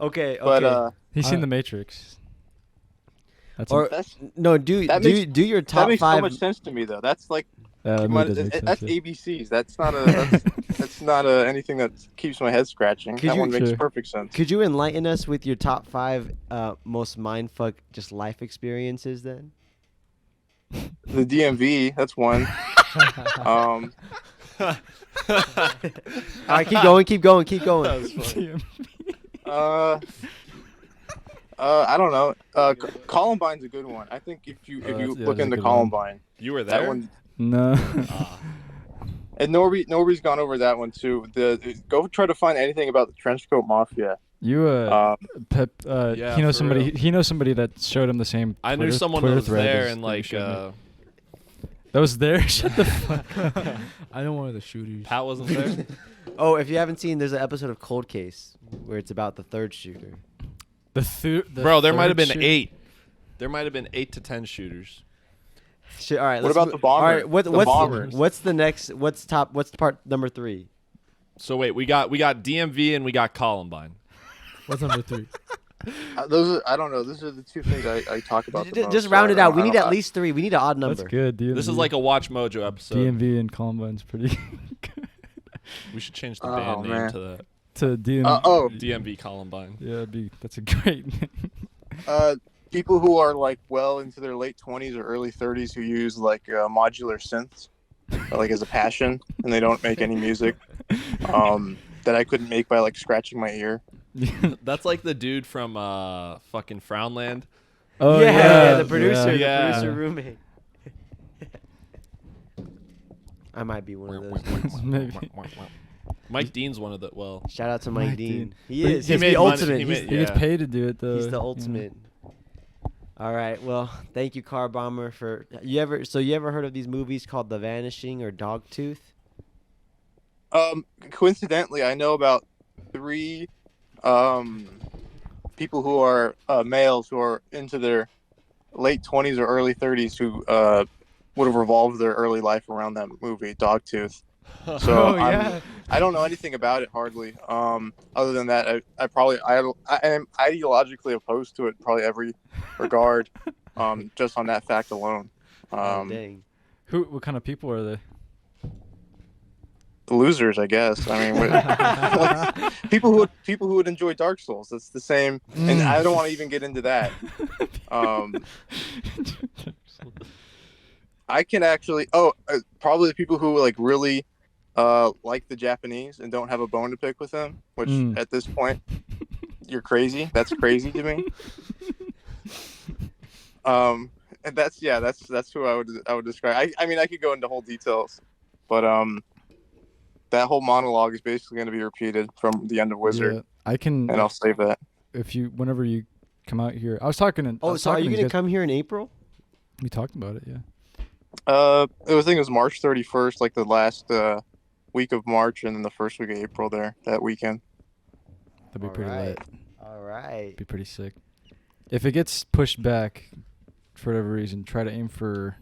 Okay, But He's seen The Matrix. That's or that's no, do your that top makes 5. so much sense to me though. That's like that movie does make sense, that's yeah. ABCs. That's not anything that keeps my head scratching. Could That you- one makes Sure. perfect sense. Could you enlighten us with your top 5 most mindfuck just life experiences then? The DMV. That's one. All right, keep going. That was funny. I don't know. Columbine's a good one. I think if you that's- yeah, look that's a into good Columbine, You were that there? one. No. And Norby's gone over that one too. Go try to find anything about the Trenchcoat Mafia. You Pep Yeah, he knows for somebody real. he knows somebody that showed him the same I knew Twitter- someone Twitter that was thread there as and they like showed me. That was there. Shut the fuck up. I know one of the shooters. Pat wasn't there. Oh, if you haven't seen, there's an episode of Cold Case where it's about the third shooter. Bro, there might have been third 8. There might have been 8 to 10 shooters. Shit, all right. What let's about move- the bomber? All right, The bombers. what's the next? What's part number 3? So wait, we got DMV and we got Columbine. What's number 3? Those are, I don't know. Those are the 2 things I talk about. The most, Just so round I it don't- out. We I need don't- at least 3. We need an odd number. That's good, dude. This is like a Watch Mojo episode. DMV and Columbine's pretty good. We should change the Oh, band name man. to that. To DMV. DMV Columbine. Yeah, that's a great name. People who are like well into their late 20s or early 30s who use like modular synths, like as a passion, and they don't make any music. That I couldn't make by like scratching my ear. That's like the dude from fucking Frownland. Oh yeah, the producer, Yeah. the producer roommate. I might be one of those. Maybe. Mike Dean's one of the Shout out to Mike, Mike Dean. Dean. He But is. he He's made the money- ultimate. he He's, made- He gets Yeah. paid to do it though. he's the you know. ultimate. All right. Well, thank you, Car Bomber, for you ever heard of these movies called The Vanishing or Dogtooth? Coincidentally, I know about 3 people who are males who are into their late 20s or early 30s who would have revolved their early life around that movie, Dogtooth. So Oh, yeah. I don't know anything about it hardly. Other than that, I am ideologically opposed to it in probably every regard. Just on that fact alone. Oh, dang. What kind of people are they? The losers, I guess. I mean, people who would enjoy Dark Souls. That's the same, and I don't want to even get into that. I can actually. Probably the people who like really like the Japanese and don't have a bone to pick with them. Which at this point, you're crazy. That's crazy to me. And that's who I would describe. I mean, I could go into whole details, but that whole monologue is basically going to be repeated from the end of Wizard, Yeah, I can. and I'll save that. Whenever you come out here. I was talking. So are you gonna come here in April? We talked about it. Yeah. I think it was March 31st, like the last week of March, and then the first week of April that weekend. That'd be pretty lit. All right. Be pretty sick. If it gets pushed back for whatever reason, try to aim for,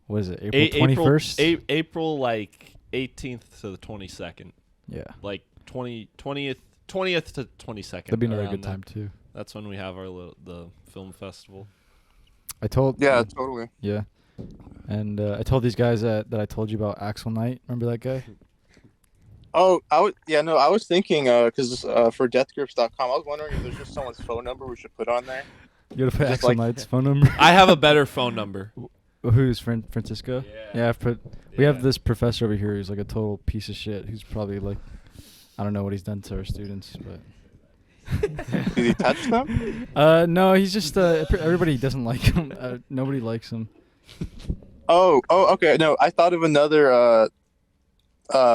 what is it, April 21st? April like 18th to the 22nd. Yeah. Like 20th to 22nd. That'd be another around good there. time too. That's when we have the film festival. Yeah, totally. Yeah. And I told these guys that I told you about Axel Knight. Remember that guy? Oh, I was thinking because for deathgrips.com, I was wondering if there's just someone's phone number we should put on there. You gotta put Just Axel like- Knight's phone number. I have a better phone number. Who's Francisco? Yeah. I've put. We have this professor over here who's like a total piece of shit. Who's probably like, I don't know what he's done to our students, but. Did he touch them? No, he's just everybody doesn't like him. Nobody likes him. Oh, okay. No, I thought of another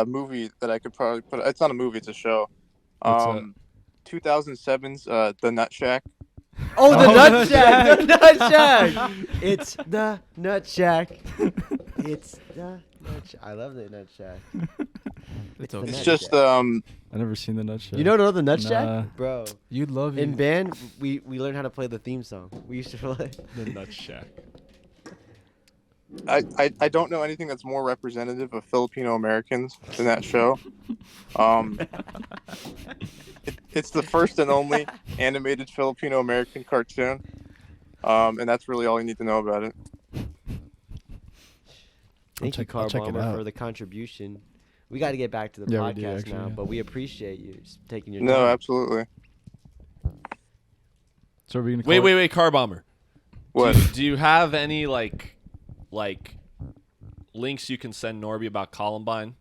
movie that I could probably put. It's not a movie; it's a show. What's that? 2007's The Nut Shack. Oh, the Oh, Nut the Shack! The Nut Shack! It's the Nut Shack. It's the Nut Shack. I love the Nut Shack. It's the okay. It's Nut just Shack. I never seen the Nut Shack. You don't know the Nut Nah. Shack? Bro. You'd love it. In band, we learned how to play the theme song. We used to play. The Nut Shack. I don't know anything that's more representative of Filipino Americans than that show. It's the first and only animated Filipino American cartoon, and that's really all you need to know about it. Thank you, I'll check it Bomber, out. for the contribution. We got to get back to the Yeah, we do, podcast actually, now, yeah. but we appreciate you just taking your No, time. absolutely. So are we gonna Wait, Car Bomber. What? Do you have any like links you can send Norby about Columbine?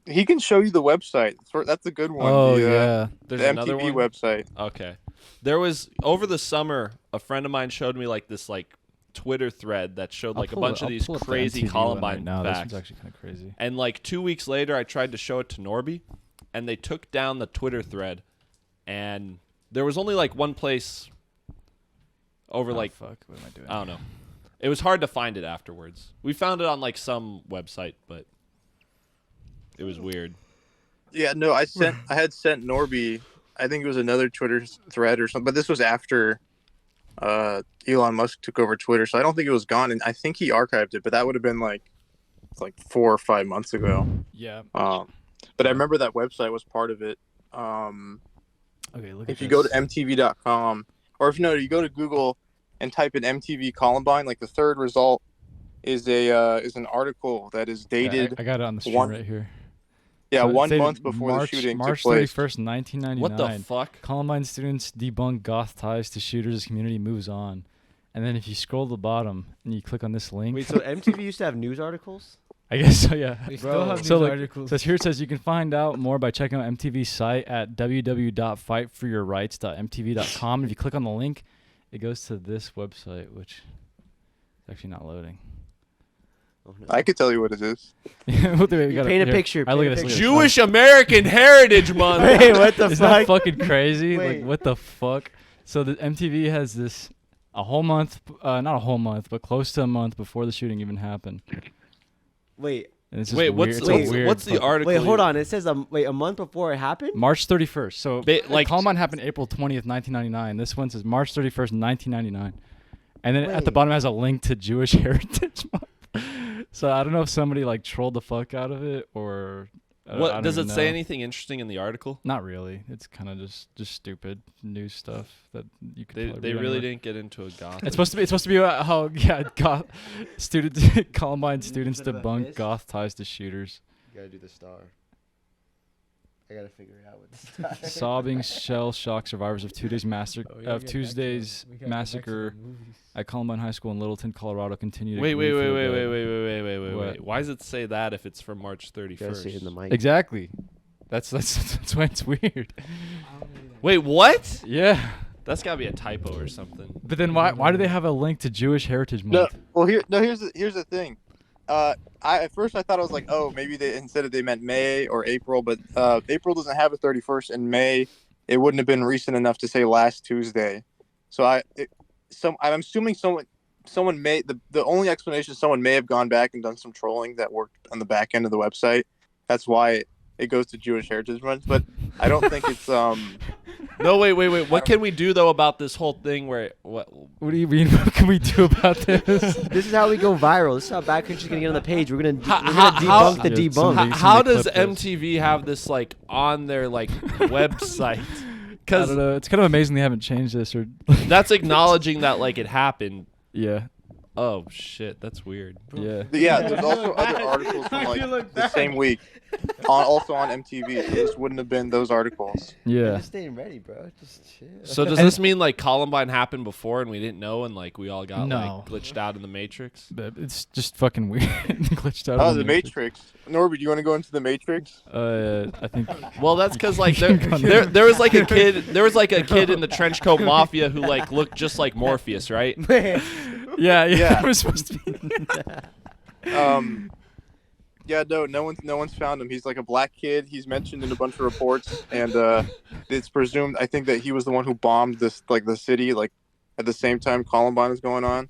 He can show you the website. That's a good one. Oh the, yeah. There's the another MTV one. website. Okay. There was over the summer, a friend of mine showed me like this Twitter thread that showed like a bunch of these crazy Columbine now. This facts. one's actually kind of crazy. And like 2 weeks later, I tried to show it to Norby, and they took down the Twitter thread, and there was only like one place over Fuck. What am I doing? I don't know. It was hard to find it afterwards. We found it on like some website, but it was weird. Yeah, no, I had sent Norby. I think it was another Twitter thread or something, but this was after Elon Musk took over Twitter, so I don't think it was gone, and I think he archived it, but that would have been like 4 or 5 months ago. Yeah. But I remember that website was part of it. Okay. Look. If you go to mtv.com, or if you go to Google and type in MTV Columbine, like the third result is an article that is dated. I got it on the stream right here. Yeah, So it's 1 dated month before March, the shooting March took place. 31st, 1999. What the fuck? Columbine students debunk goth ties to shooters as community moves on. And then if you scroll to the bottom and you click on this link. Wait, so MTV used to have news articles? I guess so, yeah. We Bro. still have So, news like, articles. So here it says you can find out more by checking out MTV's site at www.fightforyourrights.mtv.com. If you click on the link, it goes to this website, which is actually not loading. Oh, no. I could tell you what it is. We'll do it. We You got paint a here. picture, I look paint at a this. picture. Jewish American Heritage Month. Wait, what the Isn't that fuck? fucking crazy? Wait. Like, what the fuck? So the MTV has this a whole month, not a whole month, but close to a month before the shooting even happened. Wait, And it's just Wait, weird. what's It's a wait, weird what's the fucking- article? wait, hold on. It says a month before it happened? March 31st. So Like Columbine happened April 20th, 1999. This one says March 31st, 1999. And then at the Wait. bottom it has a link to Jewish Heritage Month. So I don't know if somebody like trolled the fuck out of it or I what don't does it even say know. anything interesting in the article? Not really. It's kind of just stupid news stuff that you could. They probably read really anywhere. didn't get into a goth. It's supposed to be about how Columbine students Instead of a debunk fist? goth ties to shooters. You gotta do the star. I gotta figure it out with the star. Sobbing shell shock survivors of Tuesday's Oh, we gotta get back to Tuesday's we gotta get back to the massacre movies. at Columbine High School in Littleton, Colorado continue to Wait. grieve for the dead. Wait. Why does it say that if it's from March You gotta say it in the 31st? mic. Exactly. That's why it's weird. Wait, what? Yeah. That's got to be a typo or something. But then why do they have a link to Jewish Heritage No, Month? well here's the thing. At first I thought it was like, oh, maybe they meant May or April, but April doesn't have a 31st, and May it wouldn't have been recent enough to say last Tuesday. So I'm assuming someone may the only explanation is someone may have gone back and done some trolling that worked on the back end of the website. That's why it goes to Jewish Heritage Month, but I don't think it's No, wait. What can we do though about this whole thing? What do you mean? What can we do about this? This is how we go viral. This is how Backcountry's gonna get on the page. We're gonna How- debunk the Yeah, debunk. somebody- How does clip this. MTV have this like on their like website? I Because don't know. It's kind of amazing they haven't changed this or. that's acknowledging that like it happened. Yeah. Oh shit, that's weird. Yeah. yeah. There's also other articles from like the same week, also on MTV. So this wouldn't have been those articles. Yeah. Just staying ready, bro. Just chill. So does this mean like Columbine happened before and we didn't know and like we all got No. like glitched out in the Matrix? But it's just fucking weird. Glitched out. Oh, on the Matrix. Norbert, you want to go into the Matrix? I think. Well, that's because like there was like a kid in the trench coat mafia who like looked just like Morpheus, right? Yeah. Yeah. It was supposed to be. Yeah, no one's found him. He's like a black kid. He's mentioned in a bunch of reports, and it's presumed. I think that he was the one who bombed this like the city like at the same time Columbine was going on,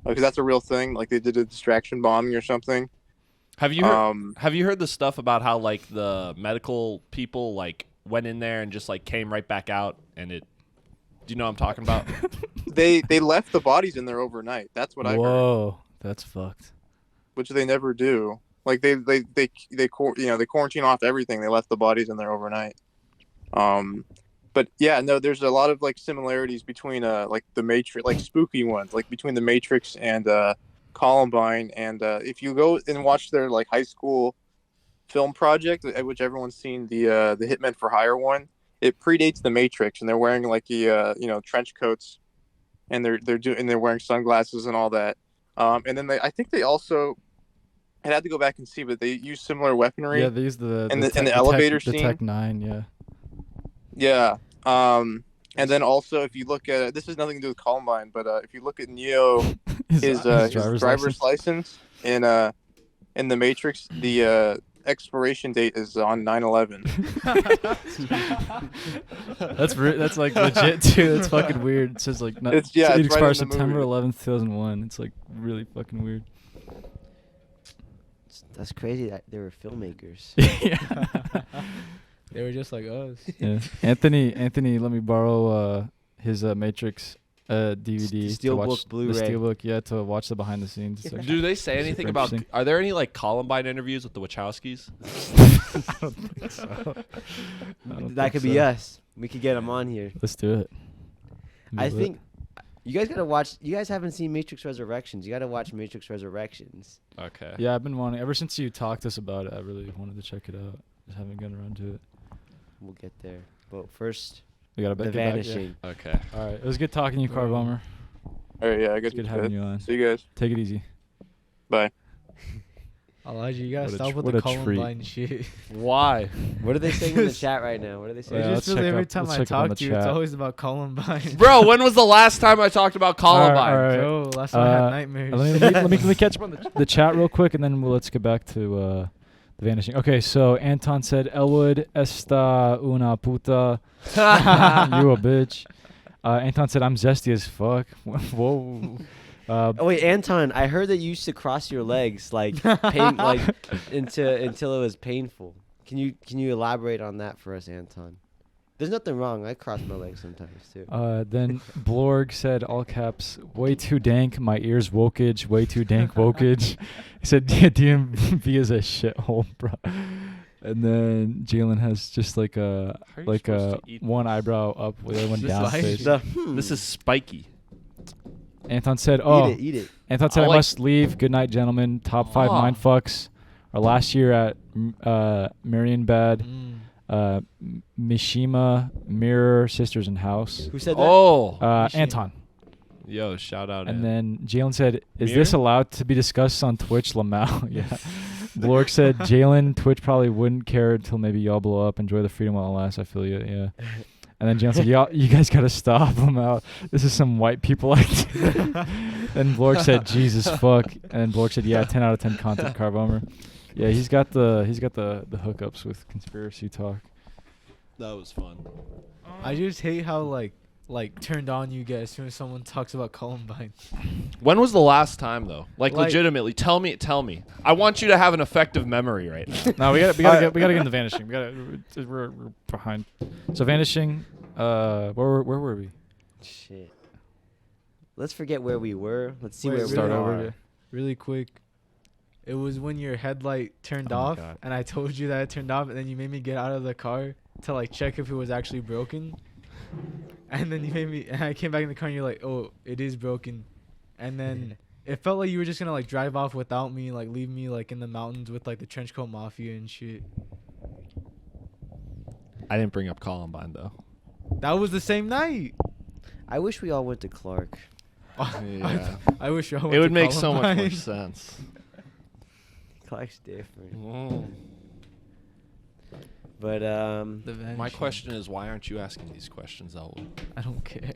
because that's a real thing. Like they did a distraction bombing or something. Have you heard the stuff about how like the medical people like went in there and just like came right back out and it? Do you know what I'm talking about? They left the bodies in there overnight. That's what I heard, Whoa, that's fucked. which they never do. Like they quarantine off everything. They left the bodies in there overnight. But yeah, no, there's a lot of like similarities between like the Matrix, like spooky ones, like between the Matrix and Columbine. And if you go and watch their like high school film project, at which everyone's seen the Hitmen for Hire one, it predates the Matrix, and they're wearing like the trench coats, and they're wearing sunglasses and all that. And then I think they also. I had to go back and see, but they use similar weaponry. Yeah, they used the elevator the scene. Tech 9. Yeah. Yeah. And then also, if you look at this has nothing to do with Columbine, but if you look at Neo, his driver's license in the Matrix, the expiration date is on 9/11. That's like legit too. That's fucking weird. It says like It's it right expires in the September movie. 11th, 2001. It's like really fucking weird. That's crazy that they were filmmakers. Yeah. They were just like us. Yeah. Anthony, let me borrow his Matrix DVD. The to Steelbook watch Blu-ray. The Steelbook, yeah, to watch the behind the scenes. It's Do they say Super anything about? interesting. Are there any like Columbine interviews with the Wachowskis? I don't think so. I don't That think could be so. us. We could get them on here. Let's do it. I Do it. think you guys gotta watch. You guys haven't seen Matrix Resurrections. You gotta watch Matrix Resurrections. Okay. Yeah, I've been wanting ever since you talked to us about it. I really wanted to check it out. Just haven't gotten around to it. We'll get there. But first, We gotta The get back, yeah. Vanishing. Okay. All right, it was good talking to you, Car Bomber. All right, yeah, I guess It's good having you on. See you guys. Take it easy. Bye. Elijah, you gotta What a stop tr- with what the a treat. Columbine shit. Why? What are they saying in the chat right now? What are they saying? Yeah, It's let's just really check every up- time let's I check up on talk the to you, it's chat. always about Columbine. Bro, when was the last time I talked about Columbine? All right. Bro, last time I had Uh, nightmares. let me catch up on the chat real quick, and then let's get back to the Vanishing. Okay, so Anton said, Elwood esta una puta. You a bitch. Anton said, I'm zesty as fuck. Whoa. Oh wait, Anton, I heard that you used to cross your legs like until it was painful. Can you elaborate on that for us, Anton? There's nothing wrong. I cross my legs sometimes too. Then Blorg said, all caps, way too dank, my ears wokage, way too dank wokage. He said, DMV is a shithole, bro. And then Jalen has just like How are you supposed to eat one this? eyebrow up with the other one Just down. like- face. This is spiky. Anton said, "Oh, Eat it. Anton said I I like- must leave. Good night, gentlemen. Top 5 Oh. mind fucks. Our last year at Marienbad, Mishima, Mirror, Sisters and House. Who said that? Oh. Anton. Yo, shout out. And Ed. then Jalen said, "Is Mirror? this allowed to be discussed on Twitch?" Lamau, yeah. Blork said, "Jalen, Twitch probably wouldn't care until maybe y'all blow up. Enjoy the freedom while it lasts. I feel you, yeah." And then Jalen said, "Y'all, you guys gotta stop Lamau. This is some white people activity." And Blork said, "Jesus fuck." And Blork said, "Yeah, 10 out of 10 content, Car Bomber." Yeah, he's got the hookups with conspiracy talk. That was fun. I just hate how like turned on you get as soon as someone talks about Columbine. When was the last time though? Like Like- legitimately, tell me. I want you to have an effective memory right now. No, we gotta get into Vanishing. We're behind. So Vanishing. Where were we? Shit. Let's forget where we were. Let's see Wait, where start we over. are. Really quick. It was when your headlight turned Oh my off, God. and I told you that it turned off, and then you made me get out of the car to like check if it was actually broken. And then and I came back in the car, and you're like, "Oh, it is broken." And then it felt like you were just gonna like drive off without me, like leave me like in the mountains with like the trenchcoat mafia and shit. I didn't bring up Columbine though. That was the same night. I wish we all went to Clark. Yeah. I wish I went It would to make so much more Columbine. sense. Clark's different. Mm. But The My Vanishing. question is, why aren't you asking these questions, Elwood? I don't care.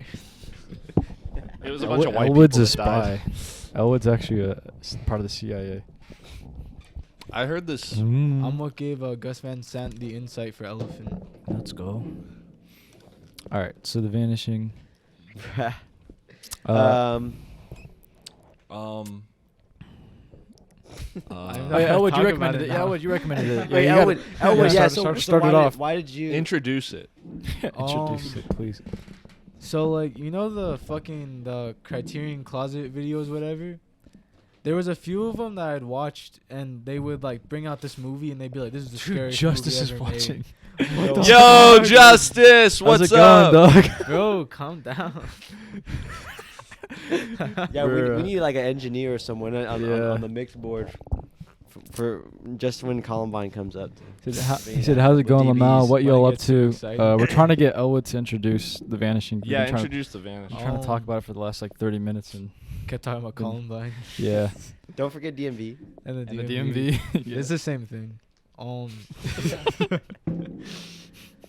It was a bunch of white Elwood's people a that died. spy. Elwood's actually part of the CIA. I heard this. I'm what gave Gus Van Sant the insight for Elephant. Let's go. All right, so the Vanishing. um, Um. I'm Oh, yeah, Elwood, Talk you about recommended it it. Yeah, now. Elwood, you recommended it. wait, you gotta- Elwood, yeah, yeah. start So it off. why did you? Introduce it. Introduce it, please. So like you know the Criterion Closet videos, whatever. There was a few of them that I'd watched, and they would like bring out this movie, and they'd be like, "This is the Dude, scariest Justice is movie ever watching. What the Yo, fuck? Justice, what's How's it up? going, dog? made." Bro, calm down. Yeah, we Bruh. need like an engineer or someone Yeah. on the mix board for just when Columbine comes up. He said, "How's it With going, Lamau? DBs. What When y'all I up get too to? excited. We're trying to get Elwood to introduce the Vanishing. We've Yeah, been trying to- introduce the Vanish. I'm trying to talk Oh. about it for the last like 30 minutes, and Kept talking about Good. Columbine yeah, Don't forget DMV. and the and the DMV. DMV. Yeah. It's the same thing.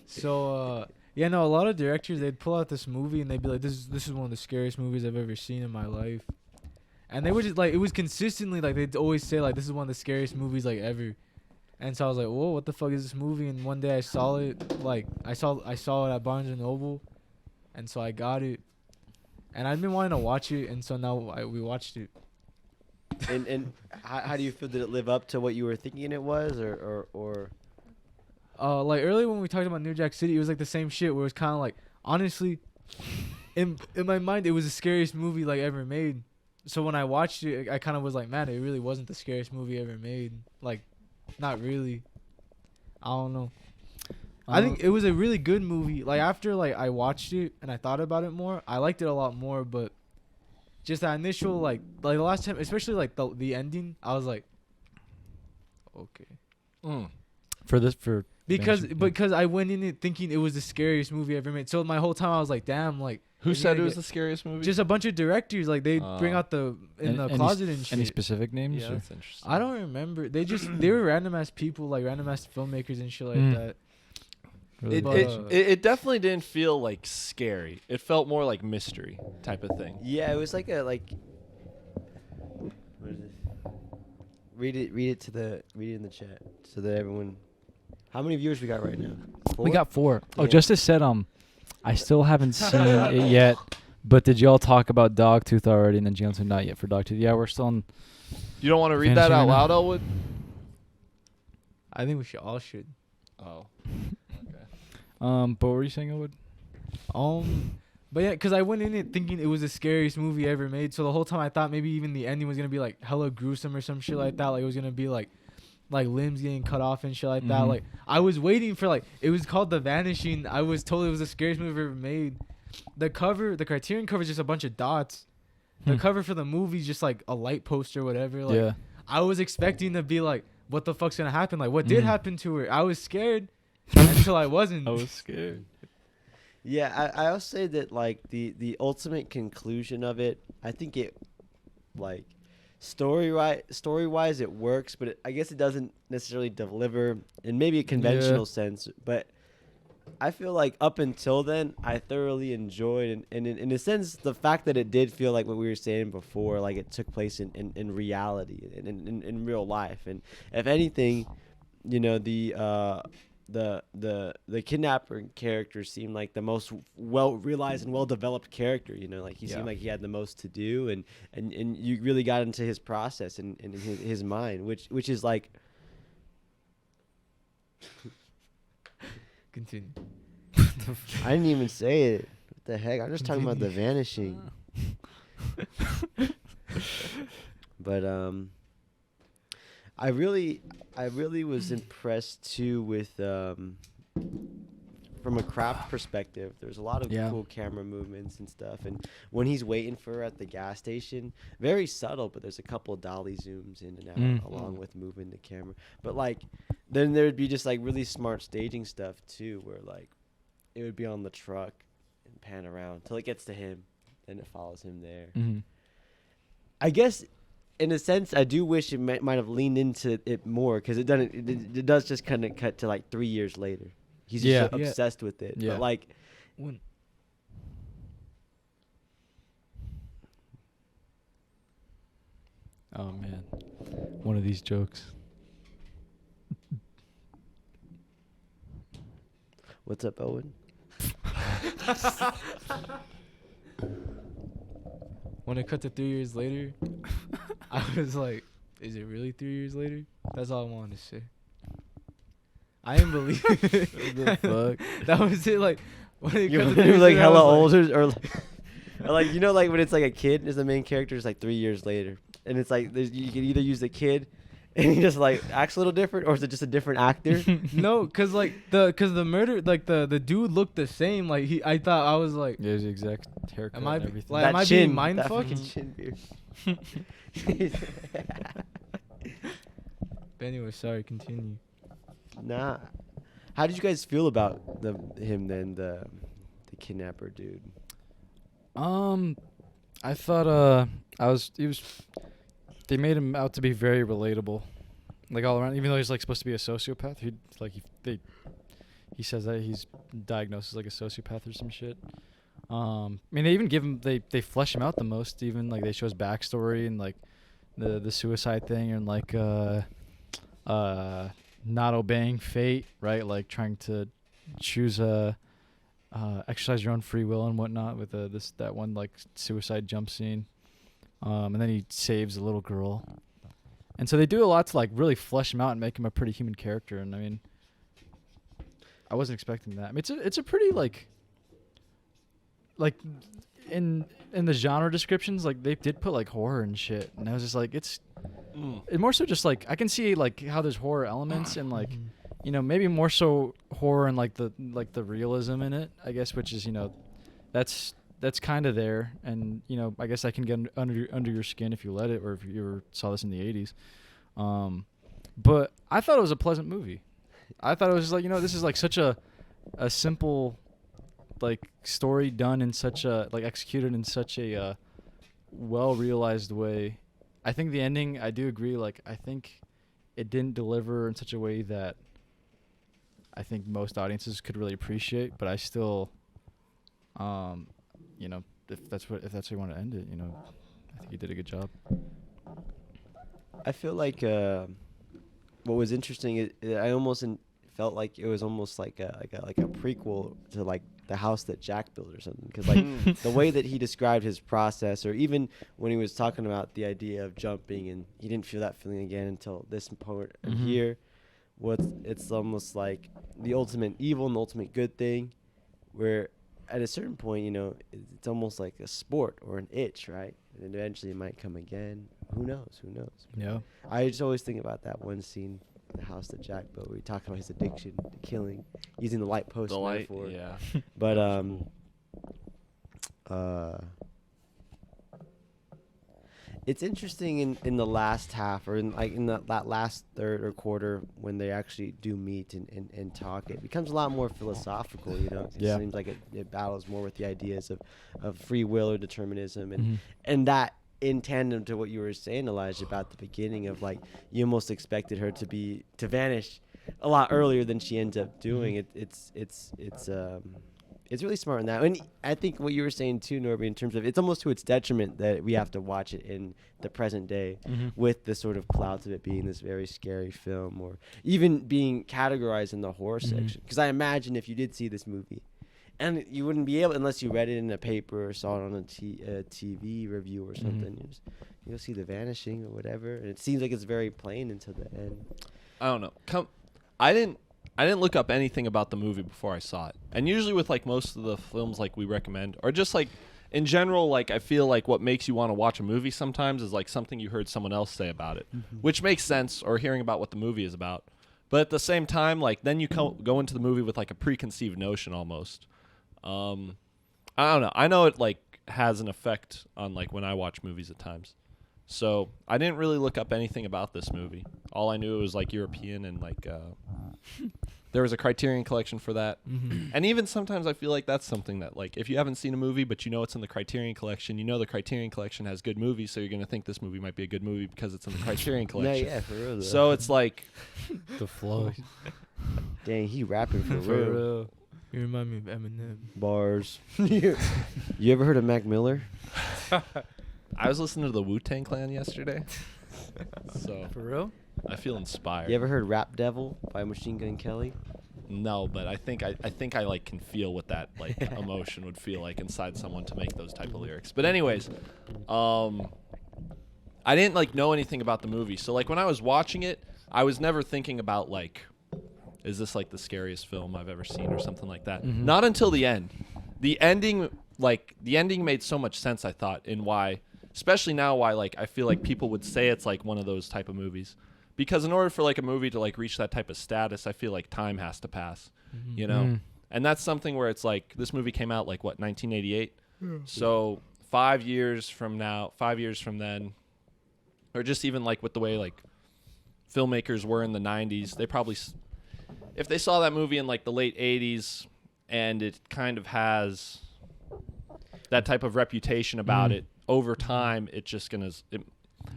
So yeah, no, a lot of directors they'd pull out this movie and they'd be like, "This is one of the scariest movies I've ever seen in my life," and they would just like it was consistently like they'd always say like, "This is one of the scariest movies like ever," and so I was like, "Whoa, what the fuck is this movie?" And one day I saw it, like I saw it at Barnes and Noble, and so I got it, and I'd been wanting to watch it, and so now we watched it. And how do you feel? Did it live up to what you were thinking it was, or? Like earlier when we talked about New Jack City, it was like the same shit where it was kind of like, honestly, in my mind, it was the scariest movie like ever made. So when I watched it, I kind of was like, man, it really wasn't the scariest movie ever made. Like, not really. I don't know. I think it was a really good movie. Like after like I watched it and I thought about it more, I liked it a lot more. But just that initial like the last time, especially like the ending, I was like, okay. Mm. for Because Vanishing, yeah. because I went in it thinking it was the scariest movie ever made. So my whole time I was like, damn, like Who if you said gotta it was get- the scariest movie? just a bunch of directors like they bring Oh. out the in the Any- closet and Any shit. specific names? yeah, or- that's interesting. I don't remember. They were random ass people, like random ass filmmakers and shit like Mm. that. Really? It, But, it definitely didn't feel like scary. It felt more like mystery type of thing. Yeah, it was like a like. What is this? Read it in the chat so that everyone. How many viewers we got right now? We 4? got 4. Oh, Yeah. Justice said I still haven't seen it yet. But did y'all talk about Dogtooth already? And then Jansen, not yet for Dogtooth. Yeah, we're still on. You don't want to read that Vanishing out right now? loud, Elwood? I think we should. Oh. But what were you saying, Elwood? But yeah, because I went in it thinking it was the scariest movie ever made. So the whole time I thought maybe even the ending was gonna be like hella gruesome or some shit like that. Like it was gonna be like limbs getting cut off and shit like that. Mhm. Like I was waiting for like it was called The Vanishing. I was told it was the scariest movie ever made. The Criterion cover is just a bunch of dots. The Hmm. cover for the movie is just like a light poster or whatever. Like Yeah. I was expecting to be like, what the fuck's gonna happen? Like what did Mhm. happen to her? I was scared until I wasn't. scared. Yeah, I'll say that like the ultimate conclusion of it, I think it like story wise it works, but I guess it doesn't necessarily deliver in maybe a conventional sense. But I feel like up until then, I thoroughly enjoyed, and in a sense, the fact that it did feel like what we were saying before, like it took place in reality, in real life. And if anything, you know, the kidnapper character seemed like the most well realized and well developed character. You know, like he seemed like he had the most to do, and you really got into his process and his mind, which is like. Continue. I didn't even say it. What the heck? I'm just talking about the Vanishing. But I really was impressed too with from a craft perspective. There's a lot of cool camera movements and stuff. And when he's waiting for her at the gas station, very subtle, but there's a couple of dolly zooms in and out along with moving the camera. But like then there'd be just like really smart staging stuff too, where like it would be on the truck and pan around till it gets to him, then it follows him there. Mm-hmm. I guess, in a sense, I do wish it might have leaned into it more, because it doesn't. It does just kind of cut to like 3 years later. He's just obsessed with it. Yeah. But like, oh man, one of these jokes. what's up, Owen? When it cut to 3 years later, I was like, is it really 3 years later? That's all I wanted to say. I didn't believe it. The fuck? That was it. Like, when it You're cut to 3 years like later, I hella was old, or like you know, like when it's like a kid is the main character, it's like 3 years later, and it's like you can either use the kid, and he just like acts a little different, or is it just a different actor? No, cause the murder, like the dude looked the same. Like I thought I was like, Yeah, his exact haircut and everything. like, am I being mind fucked? fucking chin beard. But anyway, sorry. Continue. Nah. How did you guys feel about him then, the kidnapper dude? I thought they made him out to be very relatable, like all around. Even though he's like supposed to be a sociopath, he says that he's diagnosed as like a sociopath or some shit. I mean, they even give him they flesh him out the most. Even like they show his backstory and like the suicide thing and like not obeying fate, right? Like trying to choose exercise your own free will and whatnot with that one like suicide jump scene. And then he saves a little girl. And so they do a lot to like really flesh him out and make him a pretty human character. And I mean, I wasn't expecting that. I mean, it's a pretty like in the genre descriptions, like they did put like horror and shit. And I was just like, it's more so just like I can see like how there's horror elements and like, you know, maybe more so horror and like the realism in it, I guess, which is, you know, that's kind of there. And, you know, I guess I can get under your skin if you let it, or if you ever saw this in the 80s. But I thought it was a pleasant movie. I thought it was just like, you know, this is like such a simple like story done in such a like executed in such a well realized way. I think the ending, I do agree, like I think it didn't deliver in such a way that I think most audiences could really appreciate, but I still you know, if that's how you want to end it, you know, I think he did a good job. I feel like what was interesting is I almost felt like it was almost like a prequel to like The House That Jack Built or something, because like the way that he described his process, or even when he was talking about the idea of jumping and he didn't feel that feeling again until this point here, it's almost like the ultimate evil and the ultimate good thing, where at a certain point, you know, it's almost like a sport or an itch, right? And eventually it might come again. Who knows? Yeah. I just always think about that one scene, The House That Jack Built, where he talked about his addiction to killing, using the light post metaphor. Yeah. But it's interesting in the last half, or in that last third or quarter, when they actually do meet and talk. It becomes a lot more philosophical, you know. It seems like it battles more with the ideas of free will or determinism, and that in tandem to what you were saying, Elijah, about the beginning of like you almost expected her to vanish a lot earlier than she ends up doing. It's It's really smart in that. And I think what you were saying too, Norby, in terms of it's almost to its detriment that we have to watch it in the present day with the sort of clouds of it being this very scary film, or even being categorized in the horror section. Because I imagine if you did see this movie, and you wouldn't be able, unless you read it in a paper or saw it on a TV review or something, you'll see The Vanishing or whatever, and it seems like it's very plain until the end. I don't know. I didn't look up anything about the movie before I saw it. And usually with like most of the films like we recommend, or just like in general, like I feel like what makes you want to watch a movie sometimes is like something you heard someone else say about it, which makes sense, or hearing about what the movie is about. But at the same time, like then you go into the movie with like a preconceived notion almost. I don't know. I know it like has an effect on like when I watch movies at times. So I didn't really look up anything about this movie. All I knew it was like European, and like there was a Criterion Collection for that. And even sometimes I feel like that's something that like if you haven't seen a movie but you know it's in the Criterion Collection, you know the Criterion Collection has good movies, so you're going to think this movie might be a good movie because it's in the Criterion Collection. Yeah, for real. Though. So it's like The flow. Dang, he rapping for real. You remind me of Eminem. Bars. You ever heard of Mac Miller? I was listening to the Wu-Tang Clan yesterday. So For real? I feel inspired. You ever heard Rap Devil by Machine Gun Kelly? No, but I think I like can feel what that like emotion would feel like inside someone to make those type of lyrics. But anyways, I didn't like know anything about the movie. So like when I was watching it, I was never thinking about like, is this like the scariest film I've ever seen or something like that? Not until the end. The ending made so much sense, I thought, in why, especially now, why like I feel like people would say it's like one of those type of movies. Because in order for like a movie to like reach that type of status, I feel like time has to pass, you know? And that's something where it's like this movie came out like what, 1988? So 5 years from then, or just even like with the way like filmmakers were in the 90s, they probably if they saw that movie in like the late 80s and it kind of has that type of reputation about it, over time it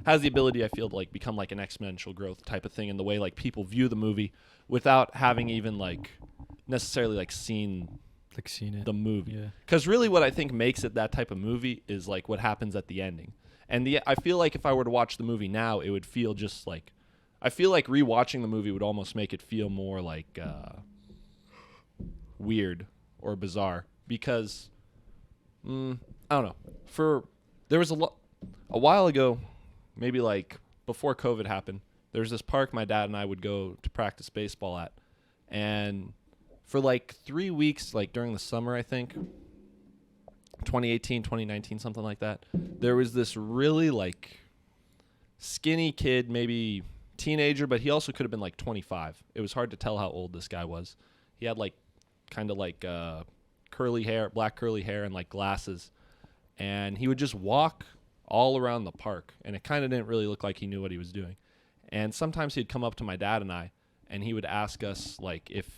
has the ability, I feel, to like become like an exponential growth type of thing in the way like people view the movie without having even like necessarily like seen it. the movie. Yeah. Because really what I think makes it that type of movie is like what happens at the ending. And I feel like if I were to watch the movie now, it would feel just like, I feel like rewatching the movie would almost make it feel more like weird or bizarre because I don't know. There was a while ago, maybe like before COVID happened, there was this park my dad and I would go to practice baseball at, and for like 3 weeks, like during the summer, I think 2018, 2019, something like that, there was this really like skinny kid, maybe teenager, but he also could have been like 25. It was hard to tell how old this guy was. He had like kind of like curly hair, black curly hair, and like glasses, and he would just walk all around the park, and it kind of didn't really look like he knew what he was doing. And sometimes he'd come up to my dad and I, and he would ask us like if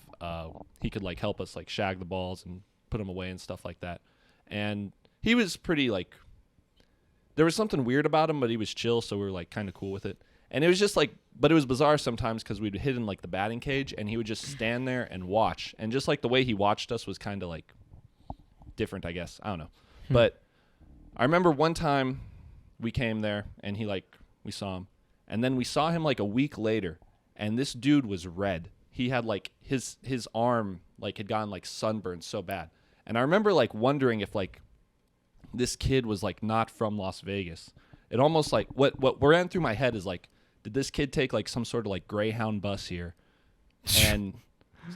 he could like help us like shag the balls and put them away and stuff like that. And he was pretty like, there was something weird about him, but he was chill, so we were like kind of cool with it. And it was just like, but it was bizarre sometimes because we'd hit in like the batting cage and he would just stand there and watch. And just like the way he watched us was kind of like different, I guess. I don't know. But I remember one time we came there and we saw him. And then we saw him like a week later, and this dude was red. He had like his arm like had gotten like sunburned so bad. And I remember like wondering if like this kid was like not from Las Vegas. It almost like what ran through my head is like, did this kid take like some sort of like Greyhound bus here? And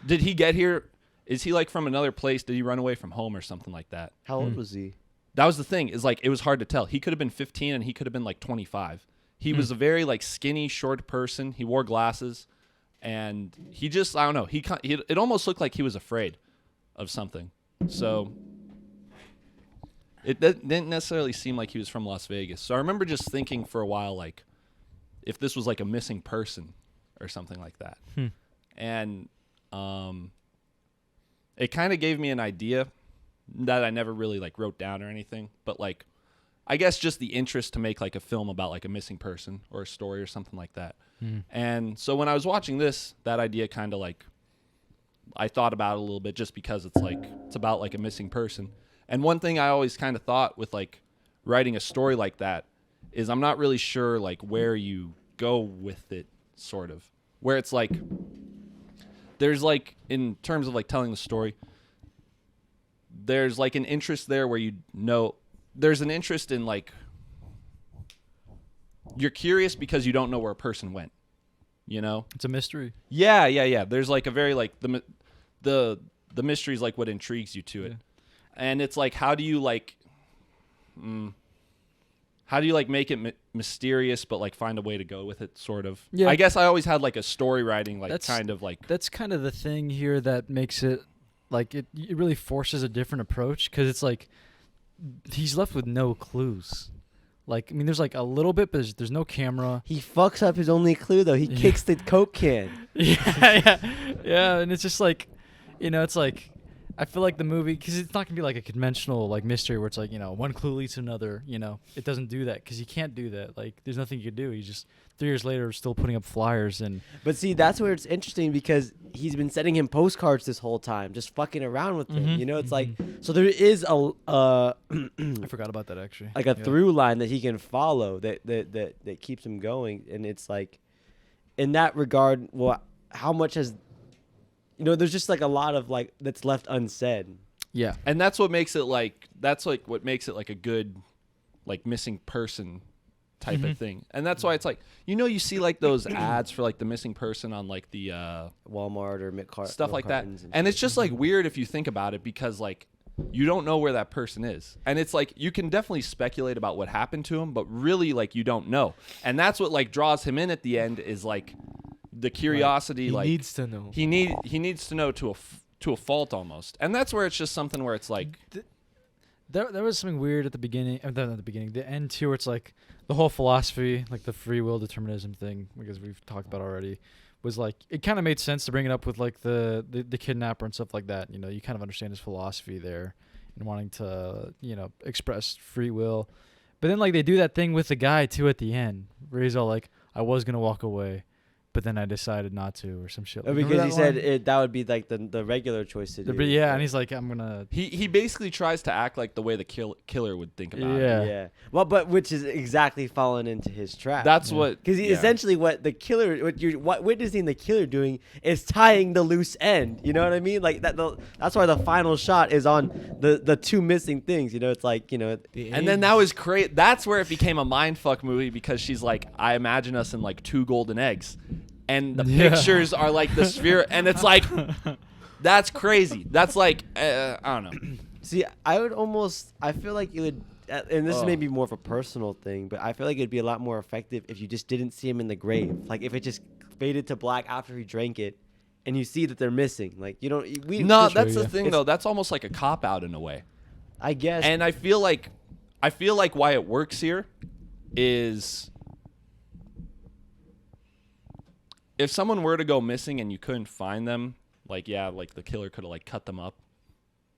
did he get here? Is he like from another place? Did he run away from home or something like that? How old was he? That was the thing, is like it was hard to tell. He could have been 15 and he could have been like 25. He was a very like skinny, short person. He wore glasses, and he just, I don't know. It almost looked like he was afraid of something. So it didn't necessarily seem like he was from Las Vegas. So I remember just thinking for a while, like, if this was like a missing person or something like that. And it kind of gave me an idea that I never really like wrote down or anything, but like, I guess just the interest to make like a film about like a missing person or a story or something like that. And so when I was watching this, that idea kind of like, I thought about it a little bit just because it's about like a missing person. And one thing I always kind of thought with like writing a story like that is I'm not really sure like where you go with it, sort of. Where it's like there's like, in terms of like telling the story, there's like an interest there where there's an interest in like, you're curious because you don't know where a person went, you know? It's a mystery. Yeah. There's like a very like the mystery is like what intrigues you to it. Yeah. And it's like, how do you like make it mysterious but like find a way to go with it, sort of? Yeah. I guess I always had like a story writing like That's kind of the thing here that makes it like it really forces a different approach, because it's like he's left with no clues. Like, I mean, there's like a little bit, but there's no camera. He fucks up his only clue though. He kicks the Coke can. Yeah, and it's just like, it's like, I feel like the movie, because it's not gonna be like a conventional like mystery where it's like, one clue leads to another. It doesn't do that, because you can't do that. Like, there's nothing you can do. He's just 3 years later still putting up flyers and. But see, that's where it's interesting, because he's been sending him postcards this whole time, just fucking around with him. It's like, so there is I forgot about that actually. like a through line that he can follow that keeps him going, and it's like, in that regard, well, how much has. There's just like a lot of like that's left unsaid. Yeah. And that's what makes it like a good like missing person type of thing. And that's why it's like, you see like those ads for like the missing person on like the Walmart or stuff like that. And it's just like weird if you think about it, because like you don't know where that person is. And it's like you can definitely speculate about what happened to him, but really like you don't know. And that's what like draws him in at the end, is like the curiosity. He needs to know. He needs to know to a fault almost. And that's where it's just something where it's like there was something weird at the beginning, not the beginning, the end too, where it's like the whole philosophy, like the free will determinism thing, because we've talked about already, was like, it kind of made sense to bring it up with like the kidnapper and stuff like that. You kind of understand his philosophy there and wanting to, express free will. But then like they do that thing with the guy too at the end, where he's all like, I was going to walk away, but then I decided not to, or some shit. Because he said that would be like the regular choice to do. But yeah, and he's like, I'm gonna. He basically tries to act like the way the killer would think about it. Yeah. Well, but which is exactly falling into his trap. That's what. Because essentially, what you're witnessing the killer doing is tying the loose end. You know what I mean? Like that. That's why the final shot is on the two missing things. It's like And then that was crazy. That's where it became a mindfuck movie, because she's like, I imagine us in like 2 golden eggs. And the pictures are like the sphere, and it's like, that's crazy. That's like, I don't know. See, I feel like it would, and this is maybe more of a personal thing, but I feel like it'd be a lot more effective if you just didn't see him in the grave. Like if it just faded to black after he drank it, and you see that they're missing. Like you don't. That's the thing though. That's almost like a cop out in a way. I guess. And I feel like why it works here is, if someone were to go missing and you couldn't find them, like the killer could have like cut them up.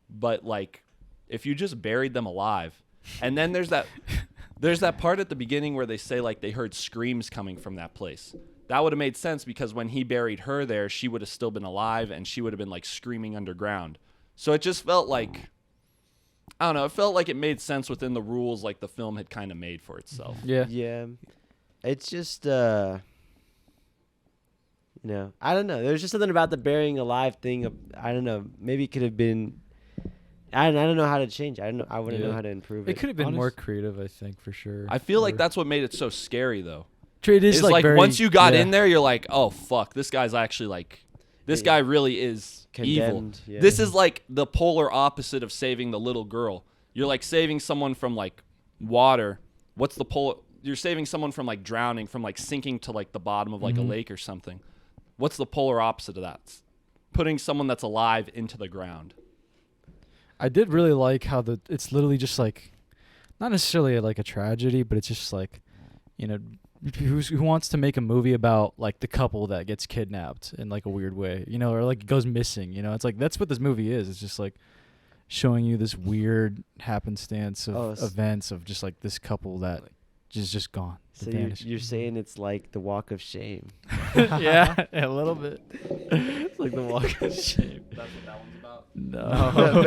But like if you just buried them alive, and then there's that part at the beginning where they say like they heard screams coming from that place. That would have made sense, because when he buried her there, she would have still been alive and she would have been like screaming underground. So it just felt like, I don't know, it felt like it made sense within the rules like the film had kind of made for itself. Yeah. Yeah. It's just I don't know. There's just something about the burying alive thing. I don't know. Maybe it could have been. I don't know how to change. I wouldn't know how to improve it. It could have been more creative, I think, for sure. I feel like that's what made it so scary, though. It is like very, once you got in there, you're like, oh fuck, this guy's actually like, this guy really is condemned, evil. yeah. This is like the polar opposite of saving the little girl. You're like saving someone from like water. What's the polar? You're saving someone from like drowning, from like sinking to like the bottom of like a lake or something. What's the polar opposite of that? Putting someone that's alive into the ground. I did really like how it's literally just like, not necessarily like a tragedy, but it's just like, who wants to make a movie about like the couple that gets kidnapped in like a weird way, or like goes missing, it's like, that's what this movie is. It's just like showing you this weird happenstance of events of just like this couple that is just gone. So you're saying it's like the walk of shame. Yeah, a little bit. It's like the walk of shame. That's what that one's about.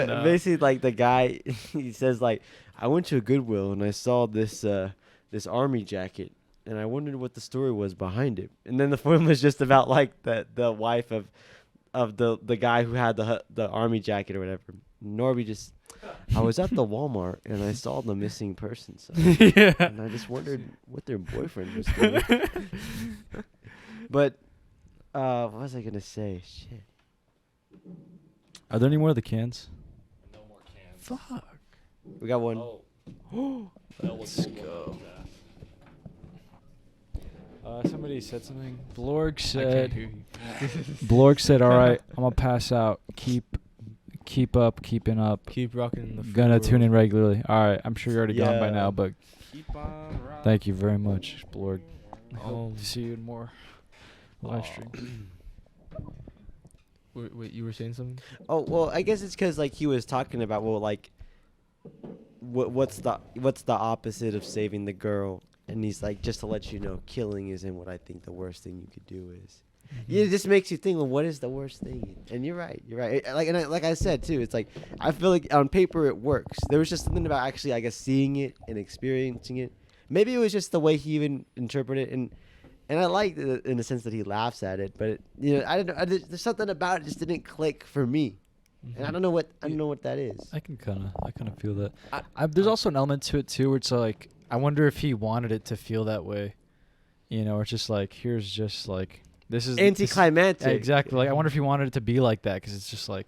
No. Basically, like the guy, he says like, I went to a Goodwill and I saw this this army jacket, and I wondered what the story was behind it. And then the film was just about like the wife of the guy who had the army jacket or whatever. Norby just, I was at the Walmart and I saw the missing person sign. Yeah. And I just wondered what their boyfriend was doing. But what was I gonna say? Shit. Are there any more of the cans? No more cans. Fuck. We got one. Oh. Let's go. Somebody said something. Blorg I can't said. hear you. Blorg said, "All right, I'm gonna pass out. Keeping up. Keep rocking the. Gonna tune in regularly. All right, I'm sure you're already gone by Yeah. now, but Keep on rocking. thank you very much, Blorg. Hope Um, to see you in more live stream. Wait, you were saying something? Oh well, I guess it's because like he was talking about like what's the opposite of saving the girl, and he's like, just to let you know, killing isn't what I think the worst thing you could do is. Yeah, it just makes you think, well, what is the worst thing? And you're right. Like I said too, it's like I feel like on paper it works. There was just something about actually, I guess, seeing it and experiencing it. Maybe it was just the way he even interpreted it, and I like it in the sense that he laughs at it. But I don't know. There's something about it just didn't click for me, and I don't know what that is. I kind of feel that. There's also an element to it too, where it's like I wonder if he wanted it to feel that way, or it's just like here's just like. This is Anticlimactic. Yeah, exactly. Like I wonder if he wanted it to be like that because it's just like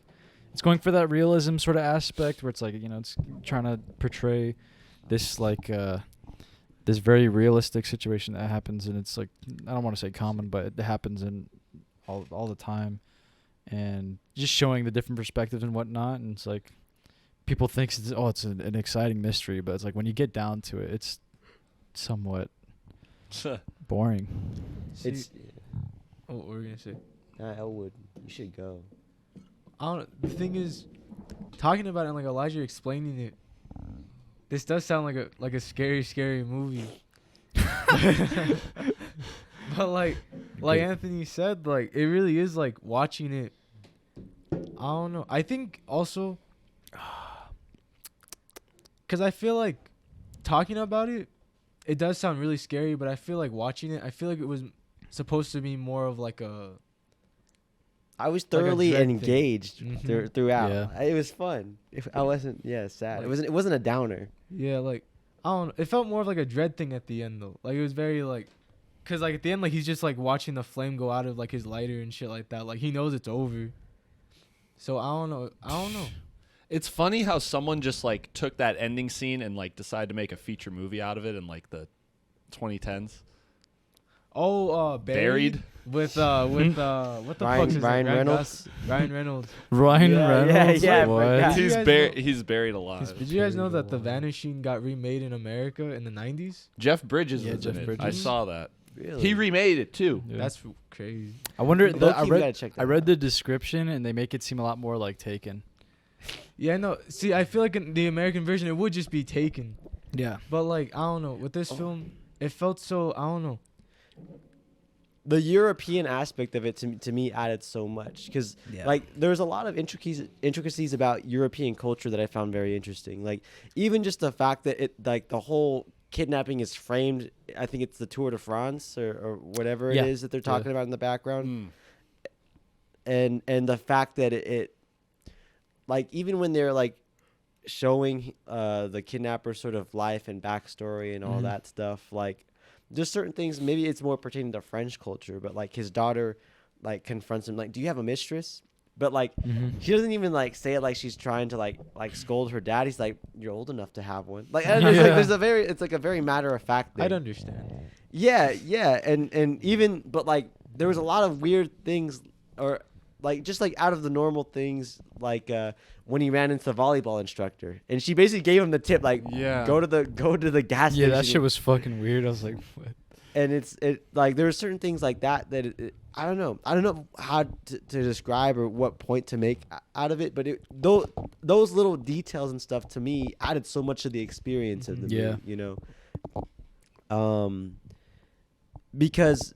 it's going for that realism sort of aspect where it's like it's trying to portray this like this very realistic situation that happens, and it's like I don't want to say common, but it happens in all the time, and just showing the different perspectives and whatnot. And it's like people think it's an exciting mystery, but it's like when you get down to it, it's somewhat boring. It's. Oh, what were you gonna say? Elwood, you should go. I don't know. The thing is, talking about it and like Elijah explaining it, this does sound like a scary movie. But like Anthony said, like it really is like watching it. I don't know. I think also, cause I feel like talking about it, it does sound really scary. But I feel like watching it, I feel like it was supposed to be more of like a. I was Like a thoroughly dread thing. engaged Mhm. throughout. Yeah. It was fun. If I wasn't, sad. Like- It wasn't a downer. Yeah, like I don't know. It felt more of like a dread thing at the end though. Like it was very like, cause like at the end like he's just like watching the flame go out of like his lighter and shit like that. Like he knows it's over. So I don't know. It's funny how someone just like took that ending scene and like decided to make a feature movie out of it in like the 2010s. Oh, Buried with what the fuck is Ryan that? Reynolds? Ryan Reynolds. Ryan Yeah, Reynolds. yeah, I What? forgot. He's you guys know- he's buried alive. Did you guys know Buried that The alive. Vanishing got remade in America in the 90s? Jeff Bridges Yeah, is Jeff in it. Bridges. I saw that. Really? He remade it too. Yeah. That's crazy. I wonder. Low-key, we gotta check that I read out. the description, and they make it seem a lot more like Taken. Yeah, no. See, I feel like in the American version it would just be Taken. Yeah. But like I don't know, with this film, it felt so I don't know. The European aspect of it to me added so much because like there's a lot of intricacies about European culture that I found very interesting. Like even just the fact that it like the whole kidnapping is framed. I think it's the Tour de France or whatever Yeah. it is that they're talking about in the background. Mm. And the fact that it like even when they're like showing the kidnapper's sort of life and backstory and all Mhm. that stuff, like just certain things, maybe it's more pertaining to French culture, but like his daughter like confronts him like, do you have a mistress? But like Mm-hmm. she doesn't even like say it like she's trying to like scold her dad. He's like, you're old enough to have one. Like, and it's like it's like a very matter of fact thing. I'd understand. Yeah, and even but like there was a lot of weird things or like just like out of the normal things like when he ran into the volleyball instructor and she basically gave him the tip like Yeah. go to the gas Yeah, station. that shit was fucking weird. I was like, what? And it like there are certain things like that I don't know how to describe or what point to make out of it, but those little details and stuff to me added so much to the experience of the Yeah. movie, because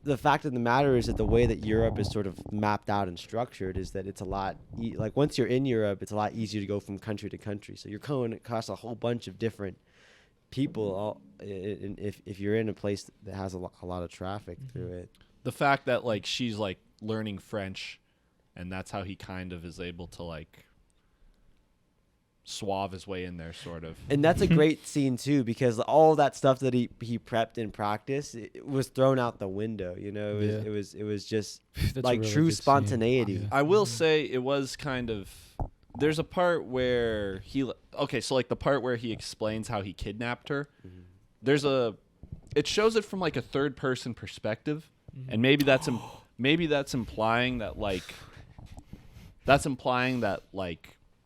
the fact of the matter is that the way that Europe is sort of mapped out and structured is that it's a lot like once you're in Europe, it's a lot easier to go from country to country. So you're going across a whole bunch of different people. If you're in a place that has a lot of traffic through it. The fact that like she's like learning French, and that's how he kind of is able to like suave his way in there, sort of. And that's a great scene too, because all that stuff that he prepped in practice, it was thrown out the window. You know, it was just That's a like really true good scene. spontaneity. Yeah. I will say it was kind of. There's a part where so like the part where he explains how he kidnapped her. Mm-hmm. It shows it from like a third person perspective, and maybe that's implying that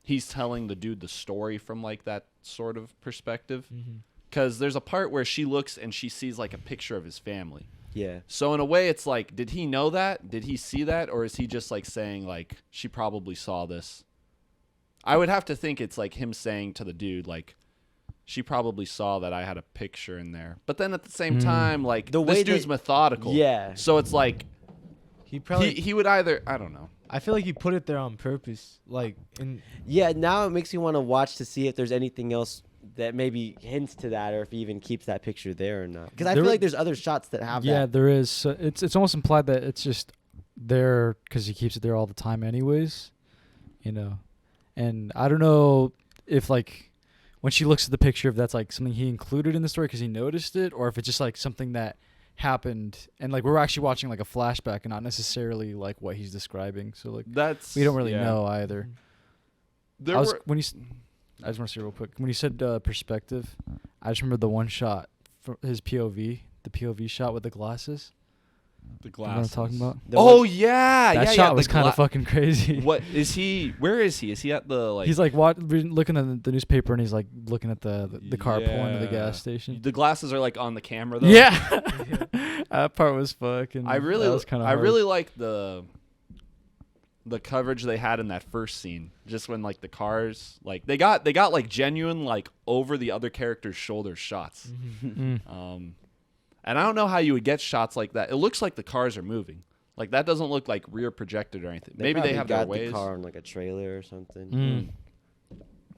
he's telling the dude the story from like that sort of perspective. Because there's a part where she looks and she sees like a picture of his family. Yeah. So in a way, it's like, did he know that? Did he see that? Or is he just like saying like, she probably saw this? I would have to think it's like him saying to the dude, like, she probably saw that I had a picture in there. But then at the same time, like, this dude's methodical. Yeah. So it's like, he would either, I don't know. I feel like he put it there on purpose. Like, Yeah, now it makes me want to watch to see if there's anything else that maybe hints to that, or if he even keeps that picture there or not. Because I feel like there's other shots that have that. Yeah, there is. So it's almost implied that it's just there because he keeps it there all the time anyways, you know. And I don't know if, like, when she looks at the picture, if that's, like, something he included in the story because he noticed it, or if it's just, like, something that happened and, like, we're actually watching, like, a flashback and not necessarily, like, what he's describing. So, like, we don't really know either. I just want to say real quick, when you said perspective, I just remember the one shot from his POV, the POV shot with the glasses. The You know what I'm talking about? That Shot was kind of fucking crazy. What is he? Where is he? Is he at the like? He's like looking at the newspaper and he's like looking at the car pulling to the gas station. The glasses are like on the camera though. Yeah, that part was fucking. I really like the coverage they had in that first scene. Just when like the cars, like they got like genuine like over the other character's shoulder shots. And I don't know how you would get shots like that. It looks like the cars are moving. Like that doesn't look like rear projected or anything. Maybe they have their ways. The car on like a trailer or something.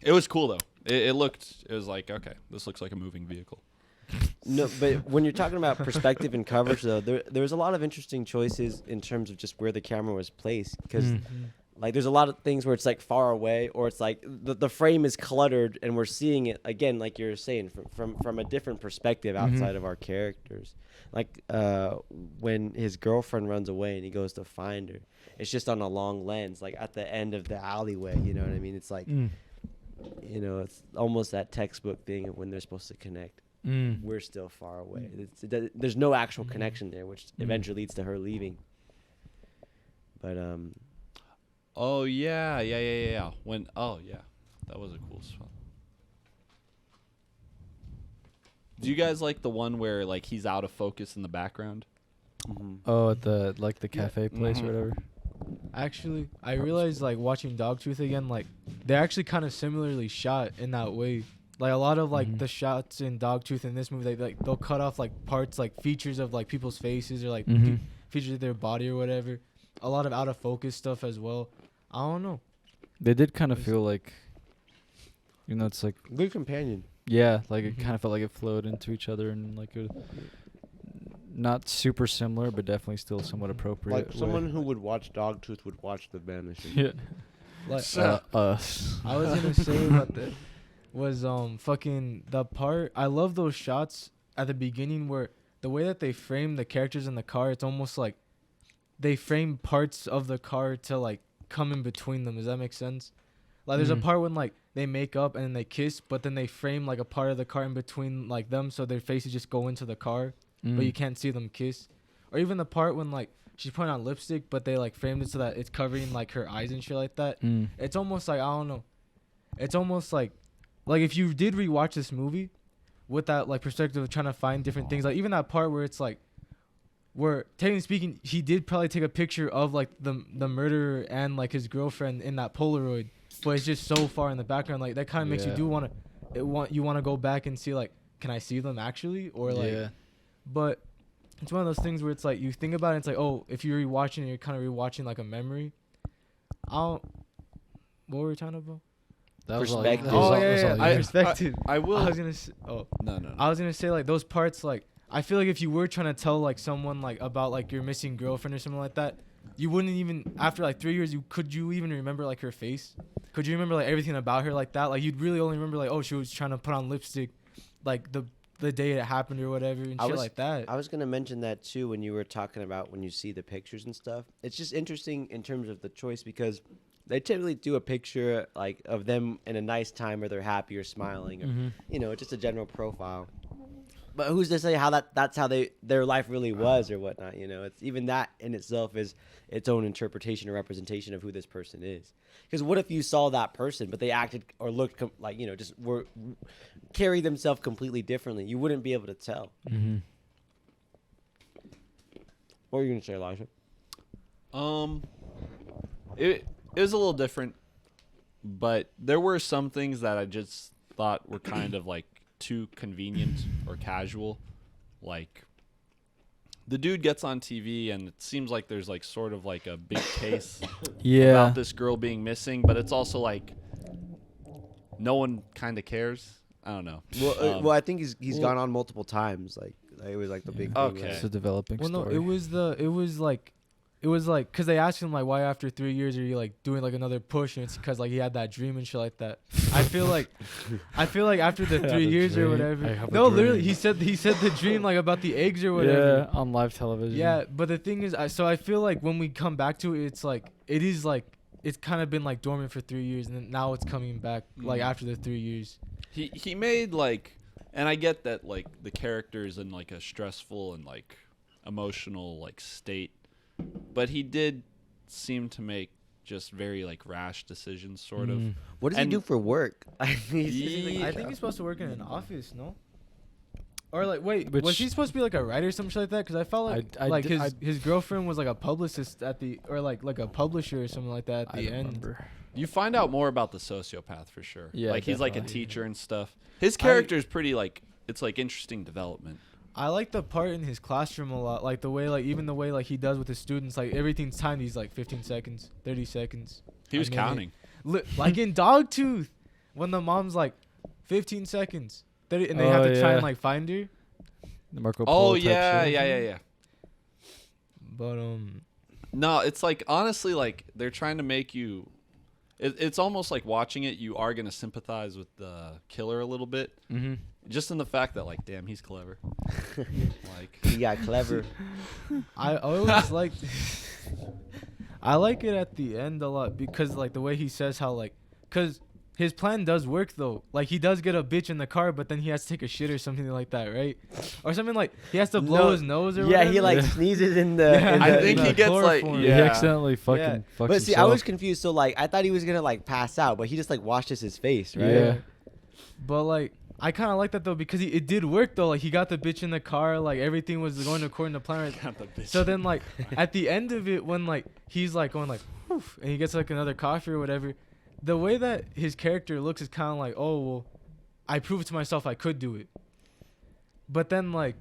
It was cool though. It was like, okay, this looks like a moving vehicle. No, but when you're talking about perspective and coverage though, there was a lot of interesting choices in terms of just where the camera was placed, because like there's a lot of things where it's like far away, or it's like the frame is cluttered and we're seeing it again, like you're saying, from a different perspective outside of our characters. Like when his girlfriend runs away and he goes to find her, it's just on a long lens, like at the end of the alleyway. You know what I mean? It's like, you know, it's almost that textbook thing of when they're supposed to connect. We're still far away. There's no actual connection there, which eventually leads to her leaving. But Oh yeah. That was a cool spot. Do you guys like the one where like he's out of focus in the background? Oh, at the cafe place or whatever. Actually, I realized like watching Dogtooth again, like they're actually kind of similarly shot in that way. Like a lot of like the shots in Dogtooth in this movie, they'll cut off like parts, like features of like people's faces or like features of their body or whatever. A lot of out of focus stuff as well. I don't know. They did kind of feel like, you know, it's like good companion. Yeah, like it kind of felt like it flowed into each other and like a not super similar, but definitely still somewhat appropriate. Like someone who would watch Dogtooth would watch The Vanishing. Yeah. Like us. I was gonna say about that was fucking the part. I love those shots at the beginning where the way that they frame the characters in the car, it's almost like they frame parts of the car to like come in between them. Does that make sense? Like there's a part when like they make up and then they kiss, but then they frame like a part of the car in between like them, so their faces just go into the car, but you can't see them kiss. Or even the part when like she's putting on lipstick, but they like framed it so that it's covering like her eyes and shit like that. It's almost like, I don't know. It's almost like if you did rewatch this movie with that like perspective of trying to find different things, like even that part where it's like, where technically speaking, he did probably take a picture of like the murderer and like his girlfriend in that Polaroid, but it's just so far in the background. Like that kind of makes you do want to go back and see like, can I see them actually, or like, but it's one of those things where it's like you think about it, it's like, oh, if you're rewatching it, you're kind of rewatching like a memory. What were we talking about? That was all- Perspective. that was Oh all- yeah, that was yeah, all yeah. you. Perspective. I will. I was gonna say, No. I was gonna say like those parts, like I feel like if you were trying to tell like someone like about like your missing girlfriend or something like that, you wouldn't even after like 3 years could you even remember like her face? Could you remember like everything about her like that? Like you'd really only remember like, oh, she was trying to put on lipstick like the day it happened or whatever and shit like that. I was gonna mention that too when you were talking about when you see the pictures and stuff. It's just interesting in terms of the choice because they typically do a picture like of them in a nice time where they're happy or smiling, or, you know, just a general profile. But who's to say how that's how their life really was or whatnot? You know, it's even that in itself is its own interpretation or representation of who this person is. Because what if you saw that person, but they acted or looked like, you know, just were carry themselves completely differently? You wouldn't be able to tell. Mm-hmm. What were you gonna say, Elijah? It was a little different, but there were some things that I just thought were kind of like too convenient or casual. Like the dude gets on TV and it seems like there's like sort of like a big case Yeah. about this girl being missing, but it's also like no one kind of cares. I don't know. Well, I think he's gone on multiple times. Like it was like the big thing. Okay. It's a developing Well, no, story. it was like, cause they asked him like, why after 3 years are you like doing like another push? And it's cause like he had that dream and shit like that. I feel like after the 3 years or whatever. No, literally, he said the dream like about the eggs or whatever. Yeah, on live television. Yeah, but the thing is, so I feel like when we come back to it, it's like it's kind of been like dormant for 3 years, and then now it's coming back like after the 3 years. He made like, and I get that like the character's in like a stressful and like emotional like state, but he did seem to make just very like rash decisions, sort of. What does he And- do for work? I mean, Yeah. I think he's supposed to work in an office, no? Or like, wait, was Which- he supposed to be like a writer or some shit like that? Because I felt like I like did- his girlfriend was like a publicist at the, or like a publisher or something like that at I the don't end. remember. You find out more about the sociopath for sure. Yeah, like he's like a definitely. teacher and stuff. His character's pretty like, it's like interesting development. I like the part in his classroom a lot, like the way, like even the way like he does with his students, like everything's timed. He's like 15 seconds, 30 seconds. He was a minute. counting. Like in Dogtooth, when the mom's like 15 seconds, 30, and they Oh, have to try yeah. and like find her. The Marco Polo Oh type yeah, shit. yeah. But No, it's like honestly like they're trying to make you. It's almost like watching it. You are gonna sympathize with the killer a little bit, Mm-hmm. just in the fact that like, damn, he's clever. Like, he got clever. I always like I like it at the end a lot because like the way he says how like, cause his plan does work though. Like he does get a bitch in the car, but then he has to take a shit or something like that, right? Or something like he has to blow No. his nose or Yeah, whatever. he like sneezes in the. Yeah. in I the- think in he the- gets like, chloroform. He yeah. accidentally fucking Yeah. fucks But see, I himself. was confused. So like, I thought he was gonna like pass out, but he just like washes his face, right? Yeah. But like I kind of like that though because it did work though. Like he got the bitch in the car, like everything was going according to plan. Right? So then like at the end of it, when like he's like going like, whew, and he gets like another coffee or whatever, the way that his character looks is kind of like, oh well, I proved to myself I could do it. But then like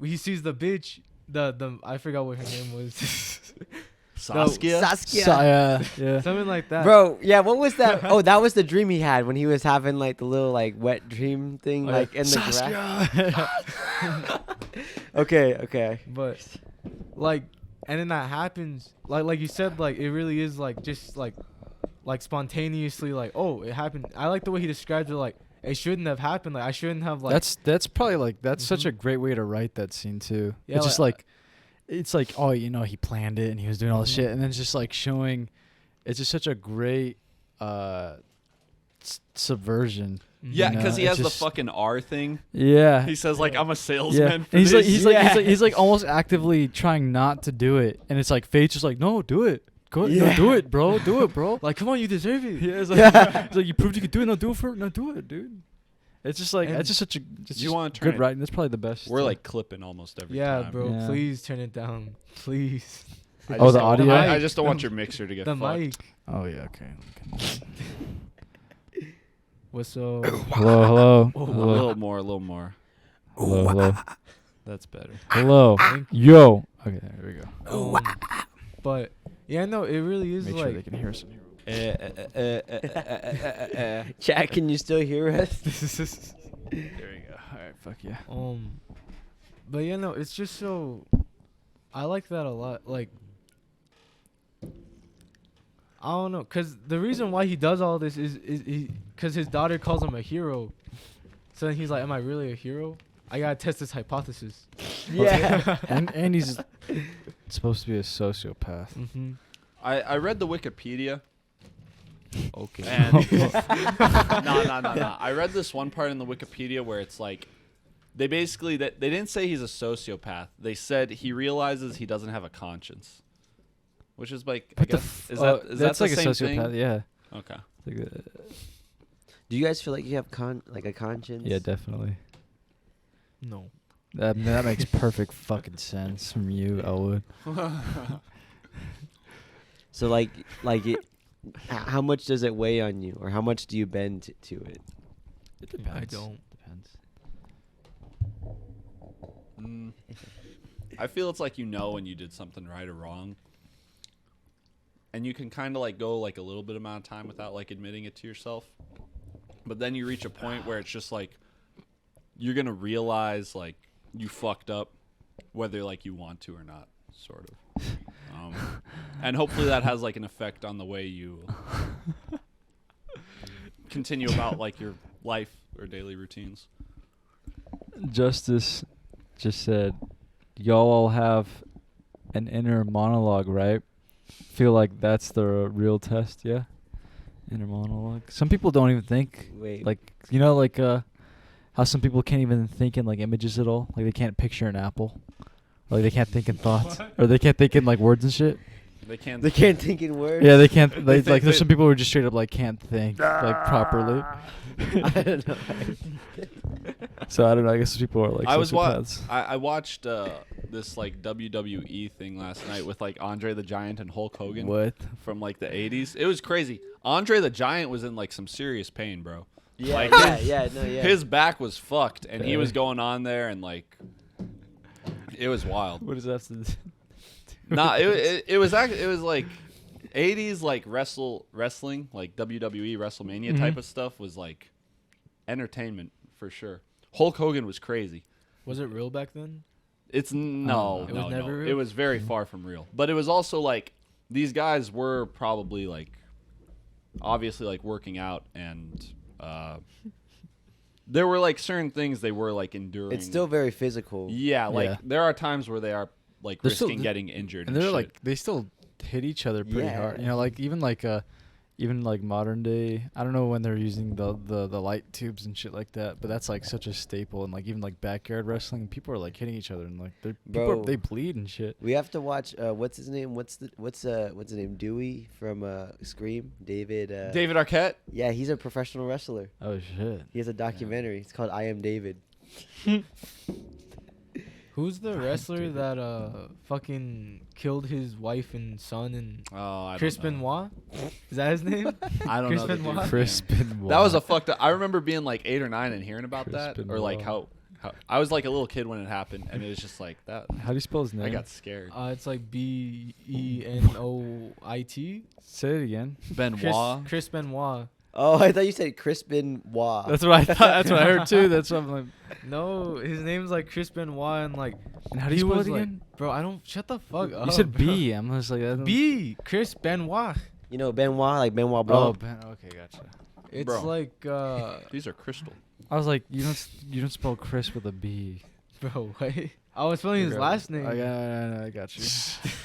he sees the bitch, the I forgot what her name was. Saskia. Saskia. Yeah. Something like that. Bro, yeah, what was that? Oh, that was the dream he had when he was having like the little like wet dream thing, like in the grass. Okay. But like, and then that happens, like you said, like it really is like just like spontaneously, like, oh, it happened. I like the way he describes it, like it shouldn't have happened. Like I shouldn't have like. That's probably like that's such a great way to write that scene too. Yeah, It's just like- like it's like, oh, you know, he planned it and he was doing all this shit, and then it's just like showing. It's just such a great subversion. Yeah, You because know, he it's has the just- fucking R thing. Yeah. He says like, I'm a Yeah, salesman. and For he's like, this. he's like almost actively trying not to do it, and it's like Fate's just like, no, do it, go, Yeah. no, do it, bro, do it, bro. Like, come on, you deserve it. Yeah, it's like, it's like you proved you could do it. No, do it, dude. It's just like And it's just such a just you wanna turn good it- writing. That's probably the best. We're like clipping almost every Yeah, time. bro. Yeah. Please turn it down, please. I Oh, just the don't- audio? I just don't want your mixer to get The fucked. mic. Oh yeah, okay. What's so? Hello. A little more. Hello. That's better. Hello. Thank Yo. Okay, there we go. But yeah, no, it really is Make sure they like. can hear us. Chat, can you still hear us? There we go. All right, fuck yeah. But yeah, no, it's just so. I like that a lot. Like, I don't know, cause the reason why he does all this is cause his daughter calls him a hero. So then he's like, "Am I really a hero? I gotta test this hypothesis." Yeah. And he's supposed to be a sociopath. Mm-hmm. I read the Wikipedia. Okay. And no. I read this one part in the Wikipedia where it's like, they basically they didn't say he's a sociopath. They said he realizes he doesn't have a conscience, which is like, I guess, is that that's the like a same sociopath? thing? Yeah. Okay. It's like Do you guys feel like you have a conscience? yeah, definitely. No. That makes perfect fucking sense from you, Elwood. So how much does it weigh on you, or how much do you bend to it? It depends. I don't. Depends. I feel it's like, when you did something right or wrong, and you can kind of like go like a little bit amount of time without like admitting it to yourself, but then you reach a point where it's just like you're gonna realize like you fucked up, whether like you want to or not, sort of. And hopefully that has like an effect on the way you continue about like your life or daily routines. Justice just said, y'all all have an inner monologue, right? Feel like that's the real test, yeah? Inner monologue. Some people don't even think. Wait. Like, how some people can't even think in, like, images at all? Like, they can't picture an apple. Or, like, they can't think in thoughts. Or they can't think in, like, words and shit. They can't think in words. Yeah, they can't. They Like, there's think some people who just straight up, like, can't think, like, properly. I don't know. So, I don't know. I guess people are, like, sociopaths. I watched this like WWE thing last night with like Andre the Giant and Hulk Hogan. What? From like the 80s. It was crazy. Andre the Giant was in like some serious pain, bro. Yeah, Like, yeah. His back was fucked, and he Yeah. was going on there, and like, it was wild. What does that have to do? Nah, it was actually, it was like 80s like wrestling, like WWE WrestleMania type of stuff was like entertainment for sure. Hulk Hogan was crazy. Was it real back then? It's no. It was never real? It was very far from real. But it was also like these guys were probably like obviously like working out, and there were like certain things they were like enduring. It's still very physical. Yeah, like Yeah. there are times where they are like They're still- risking getting injured. And And they're shit. like, they still hit each other pretty Yeah. hard. Like even like modern day, I don't know when they're using the light tubes and shit like that, but that's like such a staple. And like even like backyard wrestling, people are like hitting each other, and like Bro. they bleed and shit. We have to watch. What's his name? What's his name? Dewey from Scream. David. David Arquette. Yeah, he's a professional wrestler. Oh shit. He has a documentary. It's called I Am David. Who's the wrestler that fucking killed his wife and son and Oh, I Chris don't know. Benoit? Is that his name? I don't Chris know. the Benoit? dude's Chris name. Benoit. That was a fucked up. I remember being like 8 or 9 and hearing about Chris that, or like Benoit. how I was like a little kid when it happened, and it was just like that. How do you spell his name? I got scared. It's like Benoit. Say it again. Benoit. Chris Benoit. Oh, I thought you said Chris Benoit. That's what I thought. That's what I heard too. That's what I'm like. No, his name's like Chris Benoit, and like And how do you he spell was it like, again? bro, I don't shut the fuck up. You said bro. B. I'm just like I don't- B. Chris Benoit. You know Benoit, like Benoit Oh, Blanc. okay, gotcha. It's Bro. like These are crystal. I was like, you don't spell Chris with a B. bro, wait. I was spelling his last name. I got you.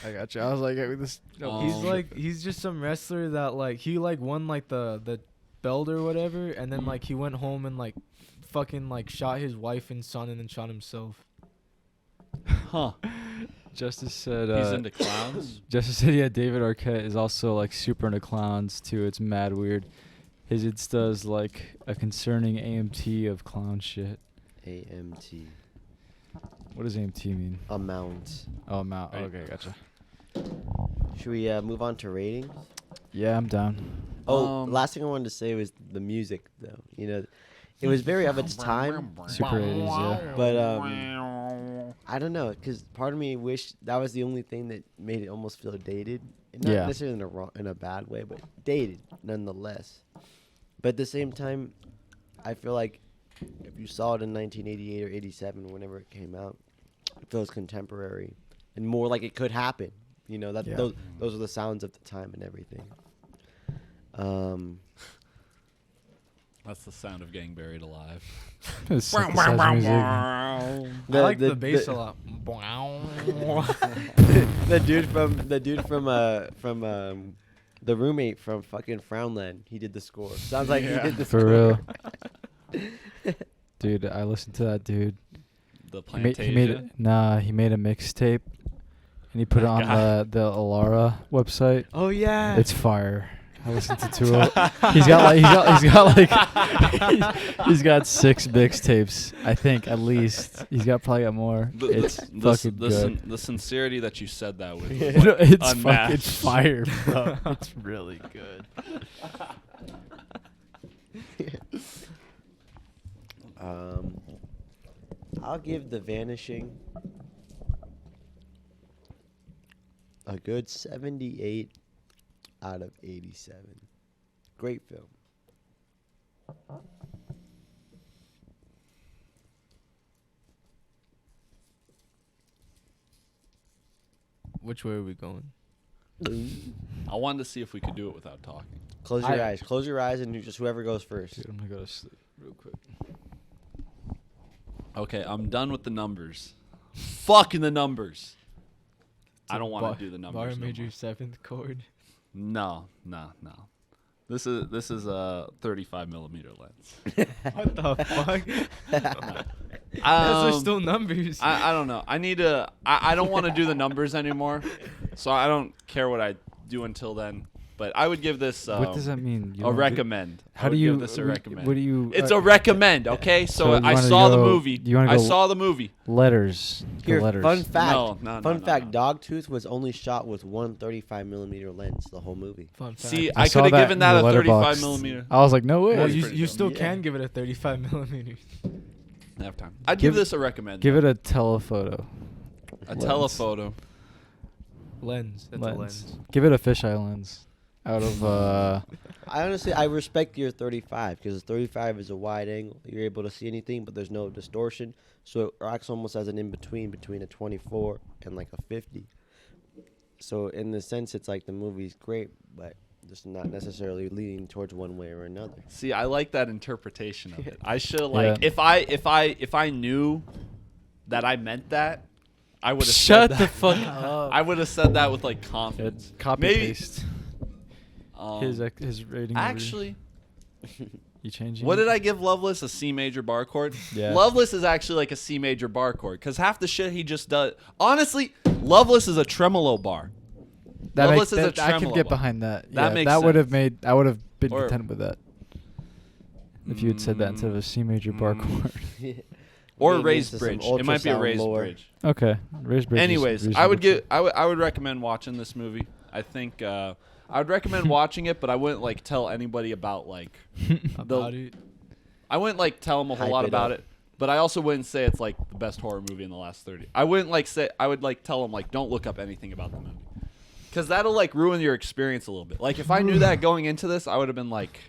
I got you. I was like, this. He's just some wrestler that like he like won like the belt or whatever, and then like he went home and like fucking like shot his wife and son and then shot himself. Huh. Justice said. He's into clowns. Justice said, yeah, David Arquette is also like super into clowns too. It's mad weird. His Insta is like a concerning AMT of clown shit. AMT. What does AMT mean? Amount. Oh, amount. Right. Okay, gotcha. Should we move on to ratings? Yeah, I'm down. Oh, last thing I wanted to say was the music, though. You know, it was very of its time, Super 80s, yeah. but I don't know, because part of me wished that was the only thing that made it almost feel dated. And not Yeah. necessarily in a bad way, but dated nonetheless. But at the same time, I feel like if you saw it in 1988 or 87, whenever it came out, it feels contemporary and more like it could happen. You know, that Yeah. those are the sounds of the time and everything. That's the sound of getting buried alive. It's synthesizer music. I like the bass a lot. the dude from the roommate from fucking Frownland, he did the score. Sounds like he did the For score. real. Dude, I listened to that dude. The He made Plantasia. he made a mixtape and he put it on the Alara website. Oh yeah. It's fire. I listened to two of he's got he's got 6 mixtapes, I think, at least. He's probably got more. It's fucking good. The sincerity that you said that with. was, You know, like, it's fucking unmatched. fire, bro. It's really good. I'll give The Vanishing a good 78 out of 87. Great film. Which way are we going? I wanted to see if we could do it without talking. Close your eyes. Close your eyes and just whoever goes first. Dude, I'm gonna go to sleep real quick. Okay, I'm done with the numbers. Fucking the numbers. I don't want to do the numbers. Bar no major more. 7th chord. No. This is a 35 millimeter lens. What the fuck? Those are Um, still numbers. I don't know. I need to. I don't want to do the numbers anymore, so I don't care what I do until then. But I would give this What does that mean? You a don't recommend. How I do would you? give this a recommend? What do you? It's a recommend, okay? So you I wanna saw the go- movie. you wanna I go- saw the movie. letters. The Here, letters. fun fact. No, Fun fact. no. Dogtooth was only shot with one 35 millimeter lens the whole movie. Fun fact. See, I I saw could have that given in that the a 35 Letterboxd. millimeter. I was like, no way. well, That's you pretty still dumb. can Yeah. give it a 35 millimeters. I have time. I'd Give- give this a recommend. Give it a telephoto. a lens. telephoto. Lens. That's a lens. Give it a fisheye lens. Out of I honestly, I respect your 35 because 35 is a wide angle. You're able to see anything, but there's no distortion. So it acts almost as an in-between between a 24 and like a 50. So in the sense, it's like the movie's great, but just not necessarily leaning towards one way or another. See, I like that interpretation of it. I should like Yeah. if I knew that I meant that, I would have shut said the that. fuck up. I would have said that with like confidence. Copy Maybe- paste Um, his rating. over. actually, You changing? what it? did I give Loveless? A C major bar chord? Yeah. Loveless is actually like a C major bar chord because half the shit he just does. Honestly, Loveless is a tremolo bar. That Loveless makes, is a that, I can tremolo get bar. behind that. That Yeah, makes that would have sense. made. I would have been Or- content with that. If you had said that instead of a C major bar chord. Or Getting raised into some bridge. It might be a ultrasound raised lore. bridge. Okay, raised bridge. is Anyways, I reasonable would too. I would recommend watching this movie. I think I would recommend watching it, but I wouldn't like tell anybody about like About it. I wouldn't like tell them a whole Hype lot it about up. it. But I also wouldn't say it's like the best horror movie in the last 30. I wouldn't like say I would like tell them like don't look up anything about the movie. Cuz that'll like ruin your experience a little bit. Like if I knew that going into this, I would have been like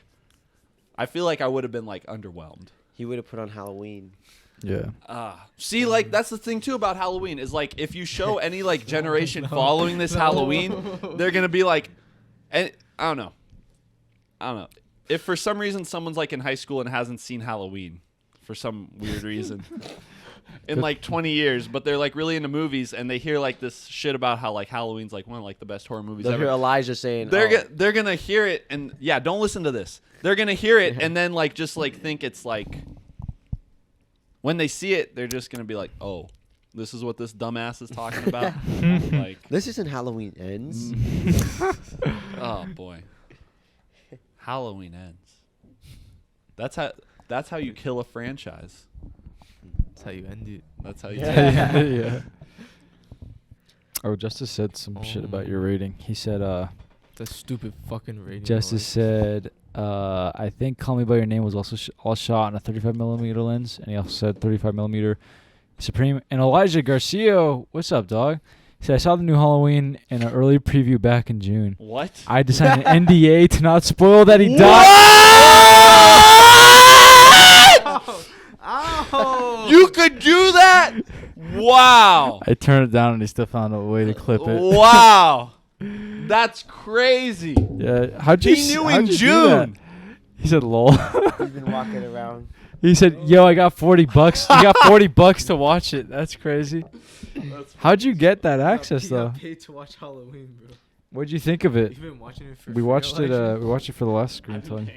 I feel like I would have been like underwhelmed. He would have put on Halloween. Yeah. See, like that's the thing too about Halloween is like if you show any like generation following this Halloween, they're gonna be like, and I don't know. If for some reason someone's like in high school and hasn't seen Halloween for some weird reason in like 20 years, but they're like really into movies and they hear like this shit about how like Halloween's like one of like the best horror movies They'll ever. hear Elijah saying, They're gonna hear it and yeah, don't listen to this. They're gonna hear it and then like just like think it's like. When they see it, they're just gonna be like, "Oh, this is what this dumbass is talking about." Like, "This isn't Halloween Ends." oh boy, Halloween ends. That's how you kill a franchise. That's how you end it. That's how you. Yeah. Oh, Justice said some shit about your rating. He said, That's a stupid fucking rating. Justice said, I think Call Me By Your Name was also all shot on a 35 millimeter lens, and he also said 35 millimeter Supreme. And Elijah Garcia, what's up, dog? He said, I saw the new Halloween in an early preview back in June. What? I had to sign an NDA to not spoil that he died. Ow! You could do that? Wow. I turned it down and he still found a way to clip it. Wow. That's crazy. Yeah, how'd you? He knew how'd in you do that? June. He said, "Lol." He's been walking around. He said, "Yo, I got $40. You got $40 to watch it. That's crazy." How'd you get that access You though? got paid to watch Halloween, bro. What'd you think of it? You've been watching it for We free, watched it. Elijah? We watched it for the last screen time.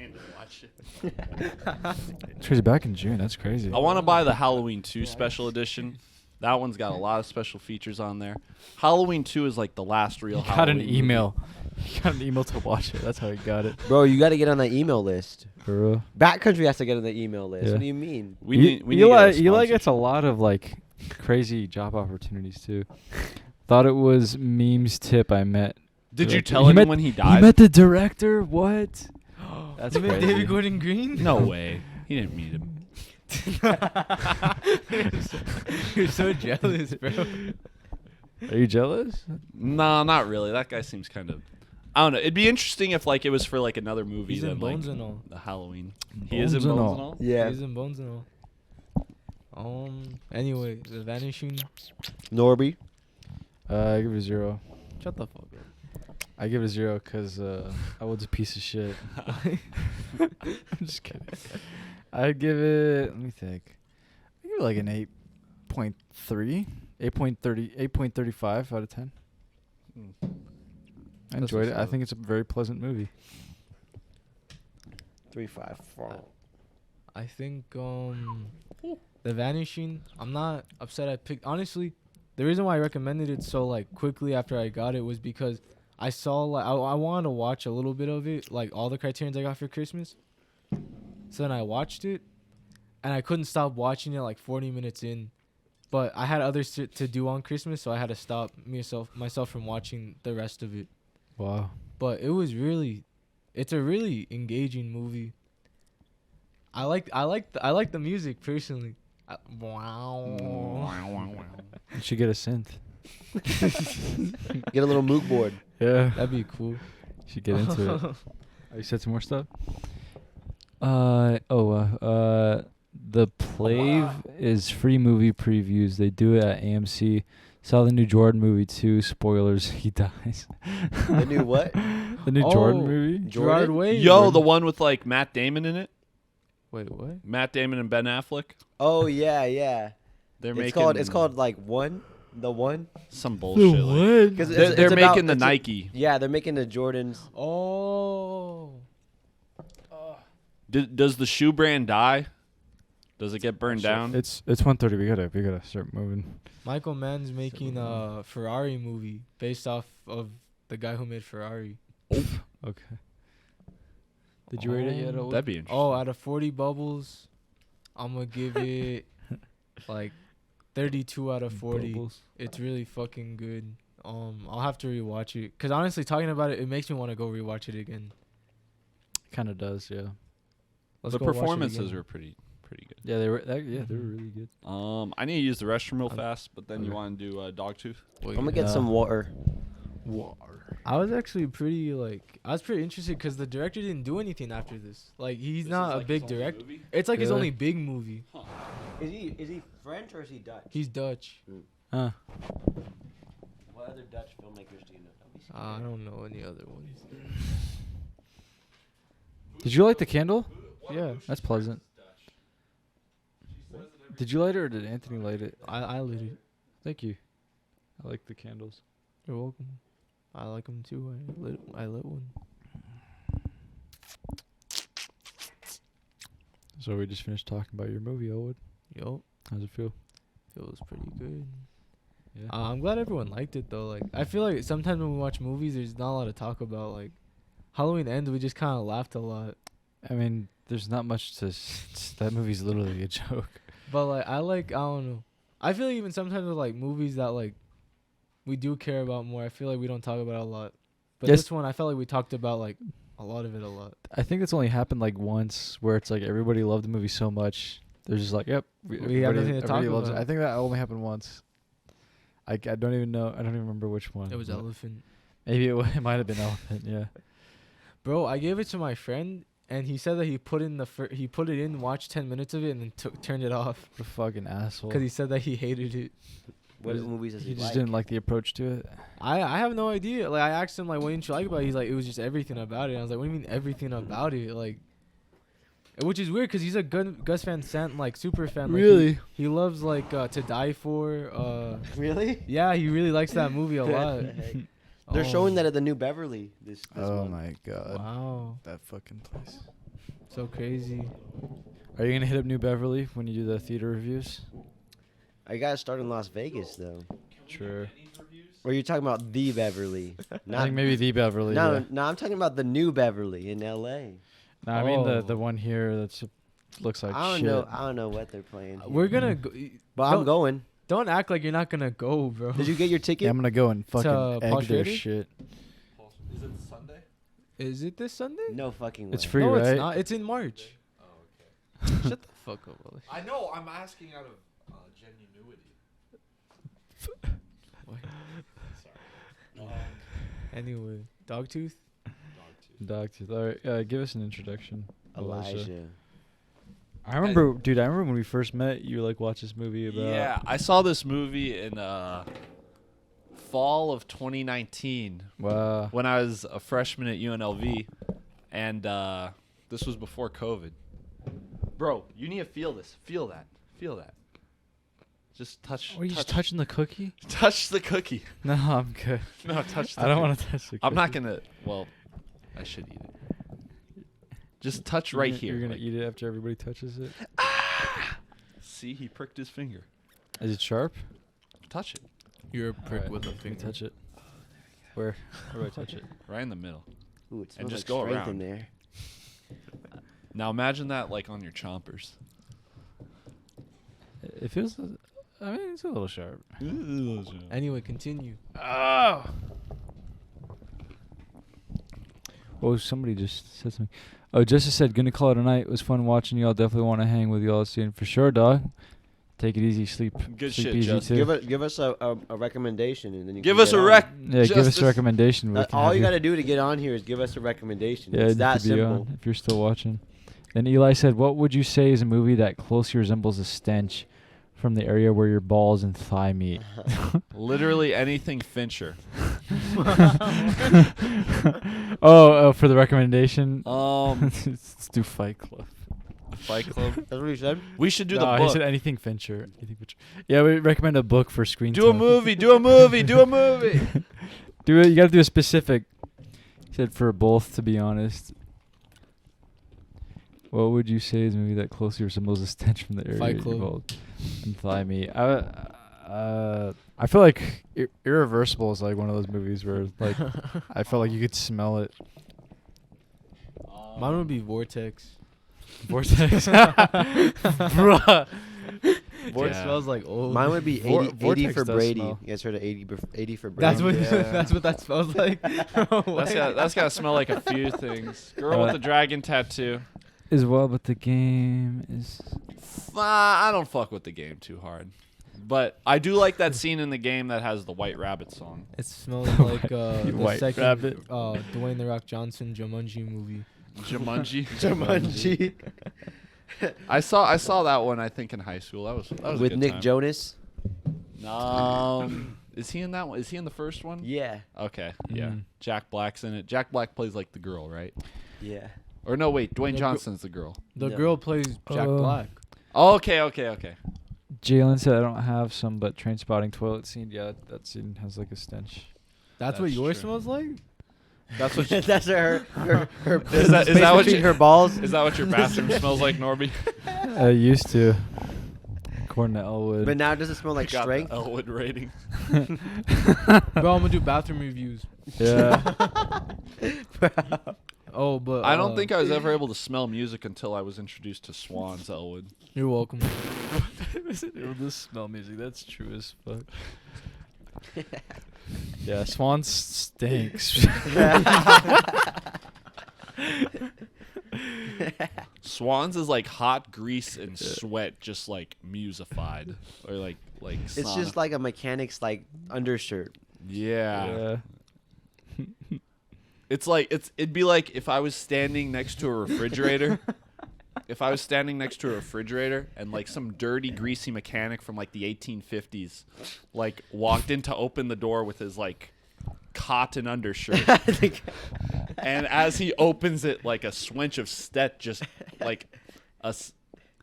It's crazy. Back in June. That's crazy. I want to buy the Halloween 2 special edition. That one's got a lot of special features on there. Halloween 2 is like the last real He got Halloween an movie. email. He got an email to watch it. That's how he got it. Bro, you got to get on that email list. For real. Backcountry has to get on the email list. Yeah. What do you mean? We need to Eli, get a Eli gets a sponsorship. lot of like crazy job opportunities too. Thought it was memes tip I met. Did you director. tell He him met- when he You died? met the director? What? That's You met crazy. David Gordon Green? No way. He didn't meet him. You're so jealous, bro. Are you jealous? No, not really. That guy seems kind of. I don't know. It'd be interesting if like it was for like another movie He's than in Bones like and All. the Halloween. He is in Bones and Bones All. and All. Yeah. He's in Bones and All. Anyway, The Vanishing. Norby. I give it a 0. Shut the fuck up. I give it a 0 because I was a piece of shit. I'm just kidding. I'd give it. Let me think. I give it like an 8.3, 8.35 out of 10. I enjoyed it. I think it's a very pleasant movie. 354. I think The Vanishing. I'm not upset I picked. Honestly, the reason why I recommended it so like quickly after I got it was because I saw like I wanted to watch a little bit of it, like all the Criterions I got for Christmas. So then I watched it, and I couldn't stop watching it like 40 minutes in. But I had other shit to do on Christmas, so I had to stop myself from watching the rest of it. Wow. But it was it's a really engaging movie. I like the music personally. Wow. You should get a synth. Get a little moot board. Yeah. That'd be cool. You should get into it. Oh, you said some more stuff? The Plave is free movie previews. They do it at AMC. Saw the new Jordan movie too. Spoilers, he dies. The new what? The new Jordan movie? Gerard Jordan? Way. Yo, the one with like Matt Damon in it. Wait, what? Matt Damon and Ben Affleck. Oh yeah, yeah. They're It's making. called like the one. some bullshit. Like, what? 'Cause they're about- making the it's Nike. Yeah, they're making the Jordans. Oh. Does the shoe brand die? Does it get burned down? It's 1:30. We gotta start moving. Michael Mann's making a Ferrari movie based off of the guy who made Ferrari. Okay. Did you rate it yet? Owen? That'd be interesting. Oh, out of 40 bubbles, I'm gonna give it like 32 out of 40. Bubbles. It's really fucking good. I'll have to rewatch it because honestly, talking about it, it makes me want to go rewatch it again. Kind of does, yeah. Let's the go watch it performances again. were pretty good. Yeah, they were. They were really good. I need to use the restroom real fast, but then you Okay. want to do Dogtooth? I'm gonna get some water. I was actually pretty interested because the director didn't do anything after this. Like he's not a big director. It's like his Yeah. only big movie. Is he French or is he Dutch? He's Dutch. Huh. What other Dutch filmmakers do you know? I don't know any other ones. Did you light the candle? Yeah, That's pleasant. Did you light it or did Anthony light it? I lit it. Thank you. I like the candles. You're welcome. I like them too. I lit one. So we just finished talking about your movie, Elwood. Yup, How's it feel? feels pretty good. Yeah. I'm glad everyone liked it though. Like I feel like sometimes when we watch movies, there's not a lot to talk about. Like Halloween Ends, we just kind of laughed a lot. I mean, there's not much to. That movie's literally a joke. But like I don't know. I feel like even sometimes with like movies that like we do care about more, I feel like we don't talk about it a lot. But Yes. this one, I felt like we talked about like a lot of it a lot. I think it's only happened like once, where it's like everybody loved the movie so much, They're just like, yep, We have nothing to talk everybody loves it. about. I think that only happened once. I don't even know. I don't even remember which one. It was but Elephant. Maybe it might have been Elephant. Yeah. Bro, I gave it to my friend, and he said that he put it in, watched 10 minutes of it, and then turned it off What a fucking asshole. because he said that he hated it. What movies does He he just like? didn't like the approach to it. I have no idea. Like, I asked him, like, what didn't you like about it? He's like, it was just everything about it. And I was like, what do you mean everything about it? Like, which is weird because he's a Gus Van Sant, like, super fan. Like, Really? He loves, like, To Die For. Really? Yeah, he really likes that movie a lot. The heck? They're Oh. showing that at the New Beverly this Oh month. my god. Wow. That fucking place. So crazy. Are you gonna hit up New Beverly when you do the theater reviews? I gotta start in Las Vegas though. Sure. Or you're talking about the Beverly? I think maybe the Beverly. No, yeah. no, I'm talking about the New Beverly in L.A. No, I mean Oh. the one here that's looks like I don't shit. know. I don't know what they're playing. here. We're gonna go. but I'm going. Don't act like you're not gonna go, bro. Did you get your ticket? Yeah, I'm gonna go and fucking egg their Posh-rated? shit. Is it Sunday? Is it this Sunday? No fucking way. It's free, No, right? it's not. It's in March. Oh, okay. Shut the fuck up, Ollie. I know. I'm asking out of genuinity. Sorry. Anyway, Dogtooth. Dogtooth. All right, give us an introduction. Elijah. I remember, dude. I remember when we first met. You were like, watch this movie about. Yeah, I saw this movie in fall of 2019 Wow. when I was a freshman at UNLV, and this was before COVID. Bro, you need to feel this. Feel that. Feel that. Just touch. Are you just touching the cookie? Touch the cookie. No, I'm good. No, touch the I don't cookie. want to touch the cookie. I'm not gonna. Well, I should eat it. Just touch right here. You're gonna like- eat it after everybody touches it. See, he pricked his finger. Is it sharp? Touch it. You're a prick Alright, with a let me finger. touch it. Where? Where do I touch it? Right in the middle. Ooh, it And smells just like go strength around. in there. Now imagine that like on your chompers. It feels. I mean, it's a little sharp. Anyway, continue. Oh. Oh, somebody just said something. Oh, Justice said, gonna call it a night. It was fun watching y'all. Definitely want to hang with y'all soon. For sure, dog. Take it easy. Sleep. Good Sleep shit, easy Justin. too. Give us a recommendation, and then you Give can us get a on. rec. Yeah, give us Justice. a recommendation. we can All have you gotta do to get on here is give us a recommendation. Yeah, It's you that could be simple. on if you're still watching. Then Eli said, what would you say is a movie that closely resembles a stench from the area where your balls and thigh meet? Literally anything Fincher. Oh, for the recommendation? Let's do Fight Club. Fight Club. That's what he said. We should do No, the he book. said anything Fincher. Anything Fincher. Yeah, we recommend a book for screen Do a time. movie. Do a movie. Do a movie. Do it. You gotta do a specific. He said for both, to be honest. What would you say is a movie that closely resembles a stench from the area Fight your Club. balls and thigh meet? I feel like Irreversible is like one of those movies where like I felt like you could smell it. Mine would be Vortex. Vortex. Bruh. Vortex Yeah. smells like old. Mine would be 80, 80 Vortex for does Brady. smell. You guys heard of 80 for Brady? That's what. Yeah. That's what that smells like. That's gotta smell like a few things. Girl with the dragon tattoo. As well, but the game is. I don't fuck with the game too hard. But I do like that scene in the game that has the White Rabbit song. It smells like the White second Rabbit. Dwayne the Rock Johnson Jumanji movie. Jumanji. Jumanji. I saw that one I think in high school. That was a With good Nick time. Jonas. Is he in that one? Is he in the first one? Yeah. Okay. Yeah. Mm. Jack Black's in it. Jack Black plays like the girl, right? Yeah. Or no, wait. Dwayne The Johnson's the girl. The No. girl plays Jack Oh. Black. Oh, okay. Jalen said I don't have some, but train spotting toilet scene. Yeah, that scene has like a stench. That's what That's yours true. smells like. That's what. That's her. Is that what between you- her balls? Is that what your bathroom smells like, Norby? I used to. According to Elwood. But now does it smell like Got strength? the Elwood rating. Bro, I'm gonna do bathroom reviews. Yeah. Oh, but I don't think I was ever able to smell music until I was introduced to Swans, Elwood. You're welcome. This smell music. That's true as fuck. Yeah, Swan stinks. Swans is like hot grease and sweat, just like musified, or like It's sauna. just like a mechanic's like undershirt. Yeah. It'd be like if I was standing next to a refrigerator. If I was standing next to a refrigerator and like some dirty, greasy mechanic from like the 1850s, like walked in to open the door with his like cotton undershirt, and as he opens it, like a swench of sweat just like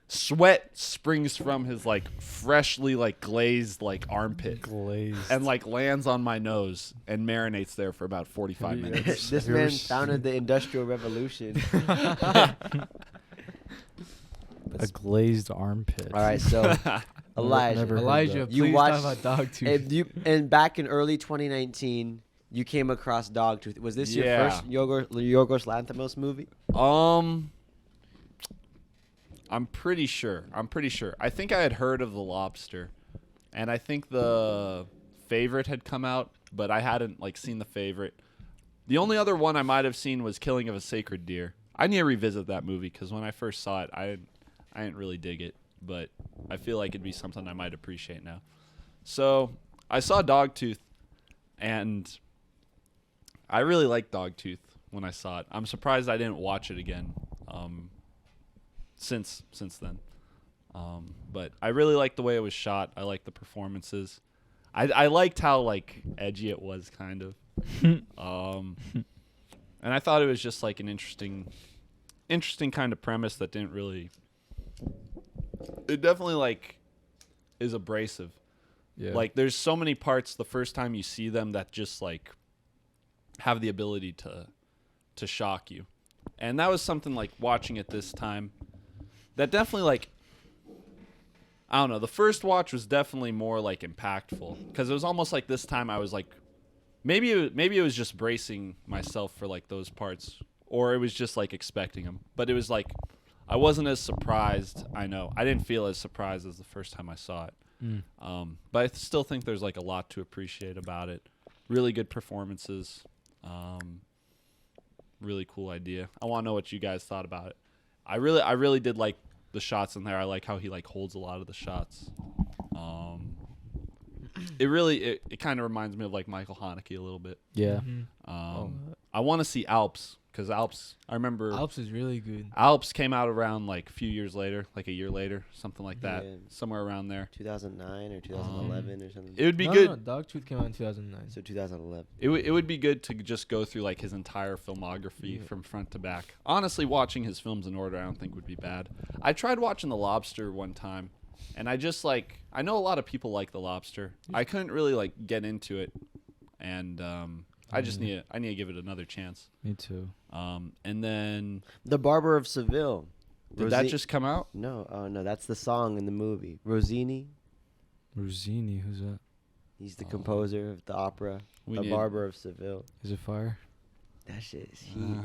sweat springs from his like freshly like glazed like armpit. Glazed. And like lands on my nose and marinates there for about 45 minutes. This man founded the Industrial Revolution. A glazed armpit. All right, so Elijah, Never heard Elijah, that. please You watched- talk about Dogtooth. and back in early 2019, you came across Dogtooth. Was this your Yeah. first Yorgos Lanthimos movie? I'm pretty sure. I think I had heard of The Lobster, and I think The Favorite had come out, but I hadn't like seen The Favorite. The only other one I might have seen was Killing of a Sacred Deer. I need to revisit that movie because when I first saw it, I didn't really dig it, but I feel like it'd be something I might appreciate now. So I saw Dogtooth, and I really liked Dogtooth when I saw it. I'm surprised I didn't watch it again since then. But I really liked the way it was shot. I liked the performances. I liked how like edgy it was, kind of. And I thought it was just like an interesting kind of premise that didn't really. It definitely like is abrasive. Yeah. Like there's so many parts the first time you see them that just like have the ability to shock you. And that was something like watching it this time that definitely like I don't know, the first watch was definitely more like impactful because it was almost like this time I was like maybe it was just bracing myself for like those parts, or it was just like expecting them. But it was like I wasn't as surprised. I know I didn't feel as surprised as the first time I saw it. But I still think there's like a lot to appreciate about it. Really good performances. Really cool idea. I want to know what you guys thought about it. I really did like the shots in there. I like how he like holds a lot of the shots. It kind of reminds me of like Michael Haneke a little bit. Yeah. I want to see Alps because Alps. I remember Alps is really good. Alps came out around like a few years later, like a year later, something like that, Yeah. somewhere around there. 2009 or 2011 or something. It would be No, good. No, Dogtooth came out in 2009. So 2011. It would be good to just go through like his entire filmography from front to back. Honestly, watching his films in order I don't think would be bad. I tried watching The Lobster one time, and I just like I know a lot of people like The Lobster. I couldn't really like get into it, and I just need to give it another chance. Me too. And then The Barber of Seville. did that just come out? No, no, that's the song in the movie. Rossini, Rossini, who's that? he's the composer of the opera. We The need- Barber of Seville. Is it fire? That shit is heat. You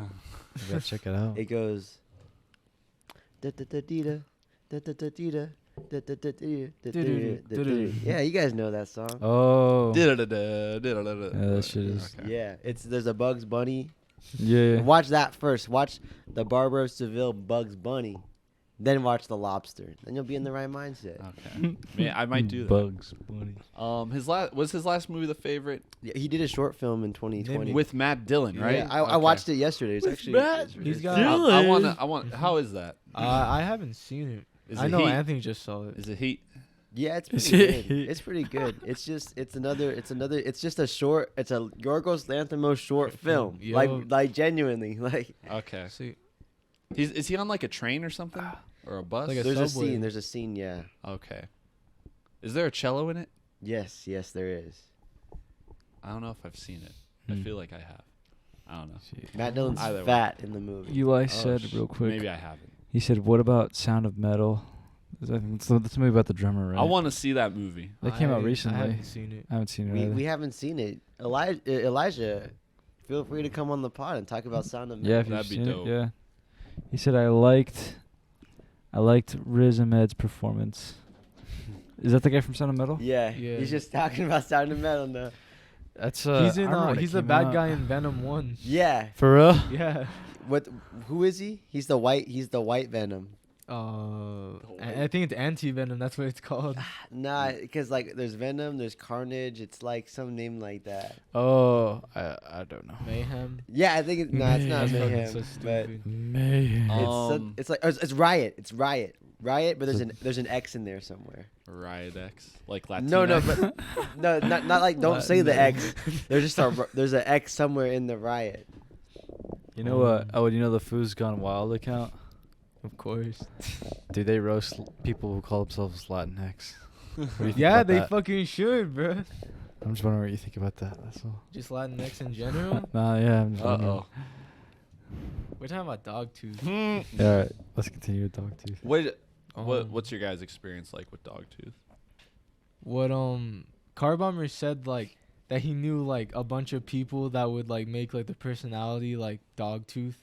gotta check it out. It goes. Da-da-da-dee-da, da-da-da-dee-da, da-da-da-dee-da. Yeah, you guys know that song. Oh. Yeah, Yeah, that shit is. Yeah, there's a Bugs Bunny. Yeah. Watch that first. Watch The Barber of Seville, Bugs Bunny. Then watch The Lobster. Then you'll be in the right mindset. Okay. Man, I might do that. Bugs Bunny. His last movie The Favorite Yeah, he did a short film in 2020. with Matt Dillon, right? Yeah, I watched it yesterday. It's actually He's got. I want. How is that? I haven't seen it. Is I it know heat? Anthony just saw it. Is it Heat? Yeah, it's pretty good. It's pretty good. It's just it's just a short. It's a Yorgos Lanthimos short film. Yo. Like genuinely like. Okay. See, Is he on like a train or something or a bus? Like a There's subway. There's a scene. Yeah. Okay. Is there a cello in it? Yes, there is. I don't know if I've seen it. I feel like I have. I don't know. Matt Dillon's Either way. fat in the movie. Eli said real quick. Maybe I haven't. He said, "What about Sound of Metal?" I think it's the movie about the drummer, right? I want to see that movie. That came out I recently. haven't seen it. I haven't seen it. We either. haven't seen it. Elijah, feel free to come on the pod and talk about Sound of Metal. Yeah, if you've That'd be seen dope. it, yeah. He said, "I liked Riz Ahmed's performance." Is that the guy from Sound of Metal? Yeah, Yeah. he's just talking about Sound of Metal now. That's He's in. I remember when it He's the came bad out. guy in Venom 1. Yeah, For real. Yeah. What? Who is he? He's the white. He's the white Venom. I think it's anti-venom. That's what it's called. Nah, because like there's Venom, there's Carnage. It's like some name like that. Oh, I don't know. Mayhem. Yeah, I think it's no, it's not Mayhem. Mayhem, So but stupid. Mayhem. it's like it's Riot. It's Riot. Riot, but there's an X in there somewhere. Riot X, like Latin. No, but no, not like don't say the X. There's just there's an X somewhere in the Riot. You know what? Oh, you know the Foos Gone Wild account? Of course. Do they roast people who call themselves Latinx? What do you think Yeah, about they that? fucking should, bro. I'm just wondering what you think about that. That's all. Just Latinx in general. Nah, yeah. I'm just wondering. Uh-oh. We're talking about Dogtooth. Yeah, all right, let's continue with Dogtooth. What's your guys' experience like with Dogtooth? What Car Bomber said like that he knew like a bunch of people that would like make like the personality like Dogtooth.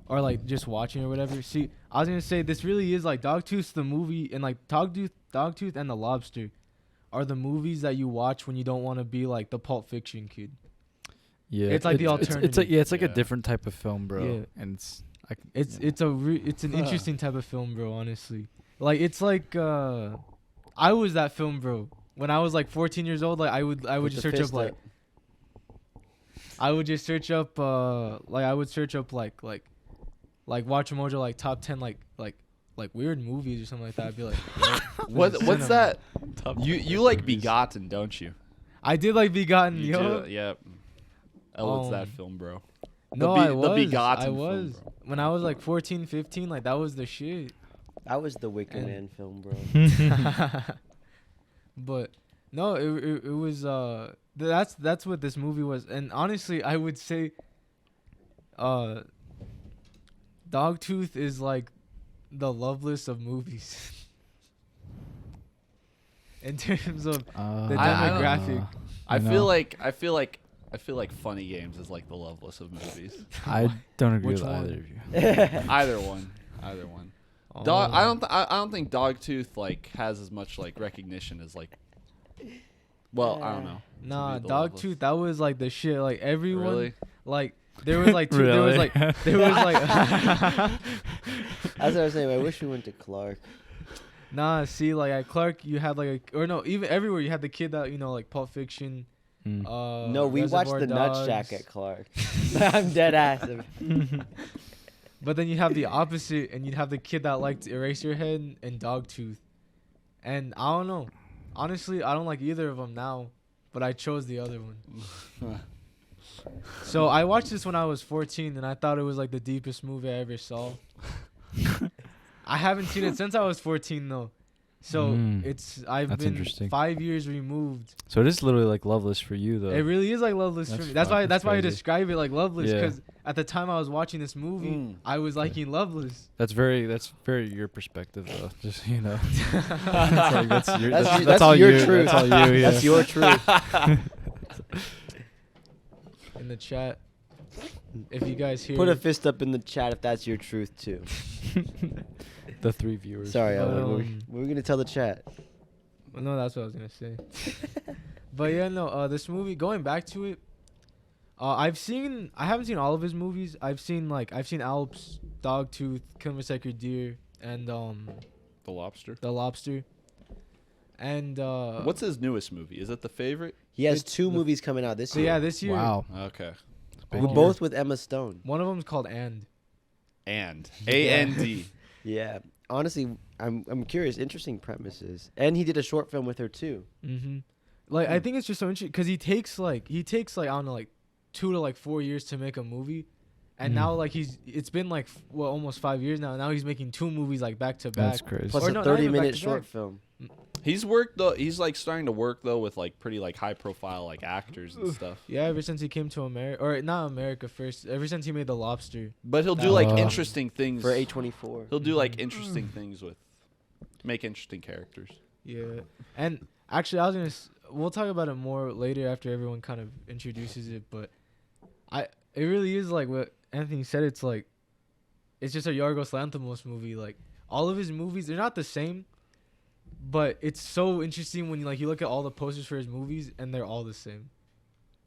Or like just watching or whatever. See, I was gonna say this really is like Dogtooth's the movie, and like Dogtooth and The Lobster are the movies that you watch when you don't want to be like the Pulp Fiction kid. Yeah, It's like the It's alternative. it's like a Yeah. different type of film, bro. Yeah. And It's an interesting type of film, bro. Honestly, like it's like I was that film, bro. When I was like 14 years old, like I would With just the search up fist like up. I would just search up I would search up like Watch Mojo like top 10 like weird movies or something like that. I'd be like, What's cinema. that? You like Begotten, don't you? I did like Begotten, You yo. do, yeah. Oh, it's that Um, film, bro. No, Be- I the was. Begotten I film, was. bro. When I was like 14, 15, like that was the shit. That was the Wicker And- Man film, bro. But no, it was that's what this movie was. And honestly, I would say Dogtooth is like the Loveless of movies. In terms of the demographic. I know. feel like Funny Games is like the Loveless of movies. I don't agree Which with one? either of you. Either one. Dog. I don't think Dogtooth like has as much like recognition as like. Well, I don't know. Nah, to be the Loveless. Dogtooth, that was like the shit. Like everyone, Really? like there was like there was like That's what I was saying. I wish we went to Clark. Nah, see, like at Clark, you had like or no, even everywhere you had the kid that like Pulp Fiction. Mm. No, we watched Reservoir the Nut Dogs. Shack at Clark. I'm dead ass. But then you have the opposite, and you'd have the kid that liked Eraserhead and Dogtooth. And I don't know. Honestly, I don't like either of them now, but I chose the other one. So I watched this when I was 14, and I thought it was like the deepest movie I ever saw. I haven't seen it since I was 14 though. So I've That's been interesting. 5 years removed. So it is literally like Loveless for you, though. It really is like Loveless for That's me. That's fuck- why that's I crazy. describe it like Loveless, Yeah. because at the time I was watching this movie, I was liking Loveless. That's very your perspective, though. Just that's your, That's that's all your you. truth. That's all you. Yeah. That's your truth. In the chat, if you guys hear, Put a fist up in the chat if that's your truth too. The 3 viewers. Sorry, But, Owen. We're gonna tell the chat. Well, no, that's what I was gonna say. But yeah, no. This movie, going back to it, I haven't seen all of his movies. I've seen Alps, Dogtooth, Kill Me Sacred Deer, and The Lobster. The Lobster. And What's his newest movie? Is it The Favorite? He has It's two the- movies coming out this so year. yeah, this year, Wow. Okay. Big We're Oh. both with Emma Stone. one of them's called And. And A-N-D. Yeah. Honestly, I'm curious. Interesting premises. And he did a short film with her too. Mm-hmm. Like I think it's just so interesting because he takes like I don't know, like 2 to 4 years to make a movie, and now like it's been like almost 5 years now. Now he's making 2 movies like back to back. That's crazy. Plus Or a no, not even 30-minute back-to-back. short film. He's worked though. He's like starting to work though with like pretty like high profile like actors and stuff. Yeah, ever since he came to America, or not America first, ever since he made The Lobster. But he'll do like Oh. interesting things For A24. He'll do like interesting things with make interesting characters. Yeah, and actually, I was gonna. We'll talk about it more later after everyone kind of introduces it. But it really is like what Anthony said. It's like, it's just a Yorgos Lanthimos movie. Like all of his movies, they're not the same, but it's so interesting when you look at all the posters for his movies and they're all the same.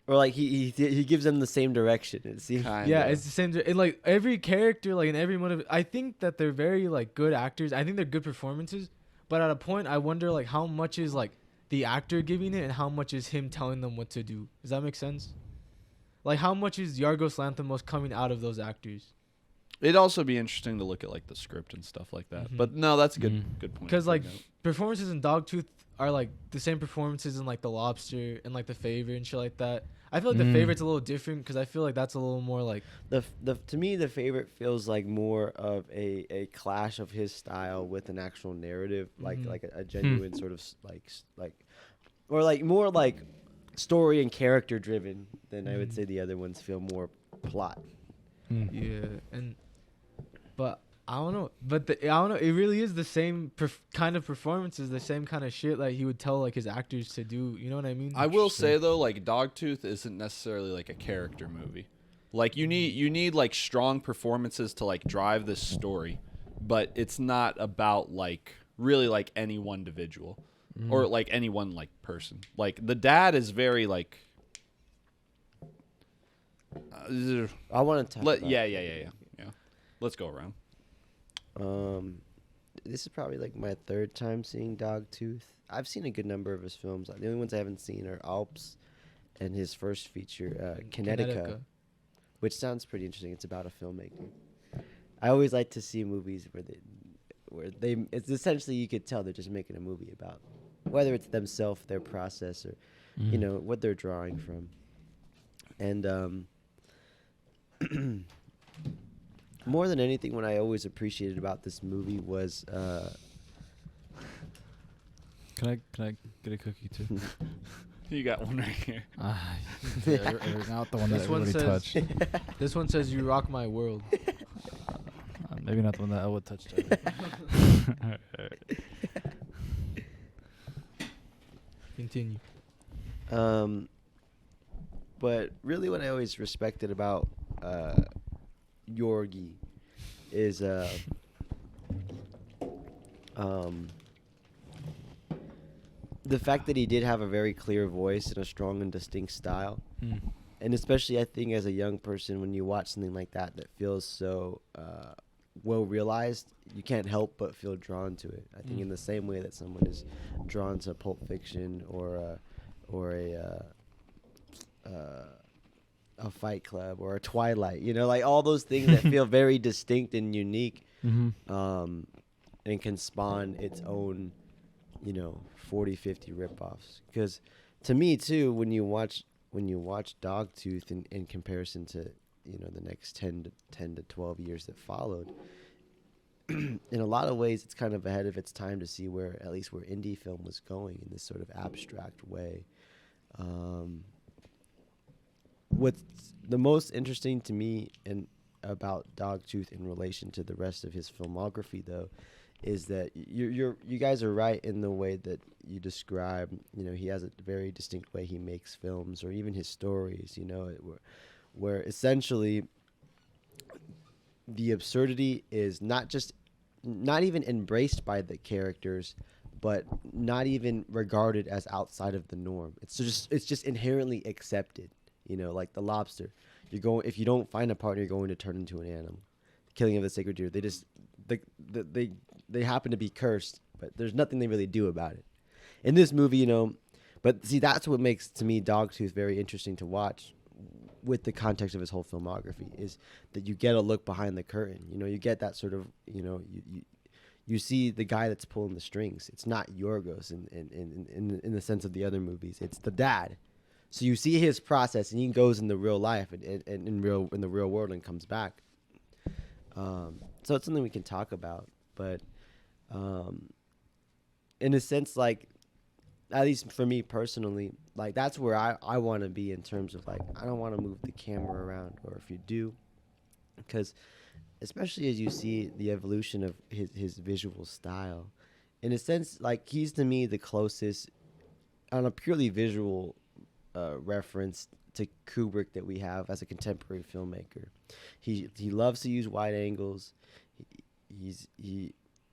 Or like he gives them the same direction. It seems. Yeah, it's the same. In like every character, like in every one of, I think that they're very like good actors. I think they're good performances. But at a point, I wonder like how much is like the actor giving it and how much is him telling them what to do. Does that make sense? Like how much is Yorgos Lanthimos coming out of those actors? It'd also be interesting to look at like the script and stuff like that. Mhm. But no, that's a good point. Because like performances in Dogtooth are like the same performances in like The Lobster and like The Favorite and shit like that. I feel like The Favorite's a little different because I feel like that's a little more like The to me The Favorite feels like more of a clash of his style with an actual narrative, like a genuine sort of like or like more like story and character driven than I would say the other ones feel more plot. yeah, and but I don't know, but I don't know. It really is the same kind of performances, the same kind of shit like he would tell like his actors to do. You know what I mean? I will say though, like Dogtooth isn't necessarily like a character movie. Like you need like strong performances to like drive this story, but it's not about like really like any one individual or like any one like person. Like the dad is very like. I want to talk. About Yeah. Let's go around. This is probably like my third time seeing Dogtooth. I've seen a good number of his films. The only ones I haven't seen are Alps and his first feature, Kinetica, which sounds pretty interesting. It's about a filmmaker. I always like to see movies where they it's essentially you could tell they're just making a movie about whether it's themselves, their process, or you know what they're drawing from. And more than anything, what I always appreciated about this movie was Can I get a cookie too? You got one right here. Not the one that This one everybody says- touched. This one says "You rock my world." Maybe not the one that I would touch. Continue. But really, what I always respected about Yorgi is the fact that he did have a very clear voice and a strong and distinct style. And especially, I think, as a young person, when you watch something like that that feels so well realized, you can't help but feel drawn to it. I think in the same way that someone is drawn to Pulp Fiction or a Fight Club or a Twilight, you know, like all those things that feel very distinct and unique, and can spawn its own, 40, 50 ripoffs. Because to me too, when you watch Dogtooth in comparison to the next 10 to 12 years that followed, in a lot of ways it's kind of ahead of its time to see where indie film was going in this sort of abstract way. What's the most interesting to me about Dogtooth in relation to the rest of his filmography, though, is that you guys are right in the way that you describe. He has a very distinct way he makes films, or even his stories. Where essentially the absurdity is not even embraced by the characters, but not even regarded as outside of the norm. It's just inherently accepted. Like The Lobster, if you don't find a partner, you're going to turn into an animal. Killing of the Sacred Deer, they happen to be cursed, but there's nothing they really do about it. In this movie, but see, that's what makes, to me, Dogtooth very interesting to watch with the context of his whole filmography, is that you get a look behind the curtain. You get that sort of, you see the guy that's pulling the strings. It's not Yorgos in the sense of the other movies. It's the dad. So you see his process, and he goes in the real life and in the real world and comes back. So it's something we can talk about, but in a sense, like, at least for me personally, like, that's where I want to be in terms of, like, I don't want to move the camera around, or if you do, because especially as you see the evolution of his visual style, in a sense, like, he's to me the closest on a purely visual reference to Kubrick that we have as a contemporary filmmaker. He loves to use wide angles.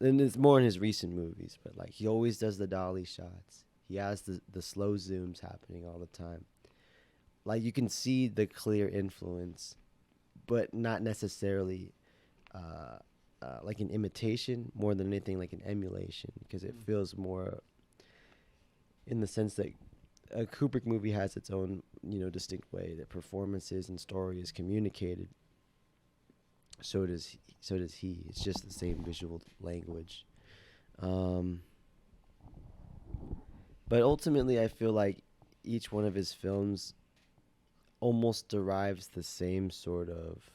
And it's more in his recent movies, but like, he always does the dolly shots. He has the slow zooms happening all the time. like you can see the clear influence, but not necessarily like an imitation more than anything like an emulation, because it feels more in the sense that a Kubrick movie has its own, distinct way that performances and story is communicated. So does he. It's just the same visual language. But ultimately, I feel like each one of his films almost derives the same sort of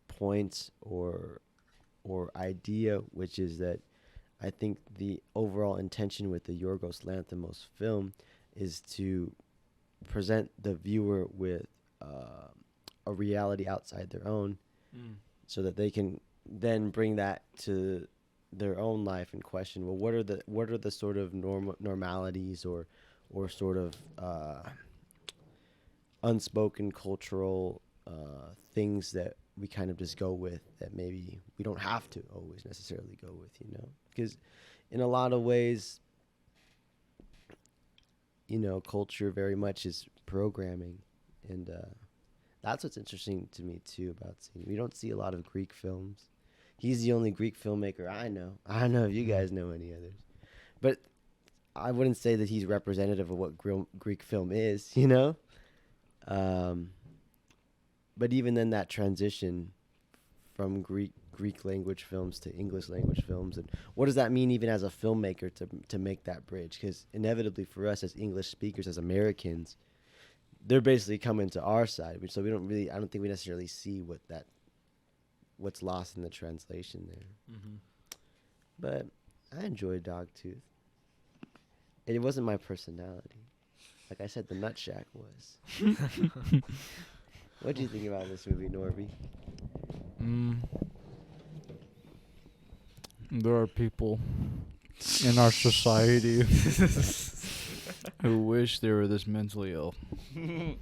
point or idea, which is that I think the overall intention with the Yorgos Lanthimos film is to present the viewer with a reality outside their own, so that they can then bring that to their own life and question, well, what are the sort of normalities or sort of unspoken cultural things that we kind of just go with, that maybe we don't have to always necessarily go with, because in a lot of ways, culture very much is programming, and that's what's interesting to me too about seeing. We don't see a lot of Greek films. He's the only Greek filmmaker I know. I don't know if you guys know any others, but I wouldn't say that he's representative of what Greek film is, But even then, that transition from Greek language films to English language films, and what does that mean even as a filmmaker to make that bridge? Because inevitably for us as English speakers, as Americans, they're basically coming to our side, so I don't think we necessarily see what's lost in the translation there. Mm-hmm. But I enjoyed Dogtooth. It wasn't my personality. Like I said, the Nut Shack was. What do you think about this movie, Norby? There are people in our society who wish they were this mentally ill. I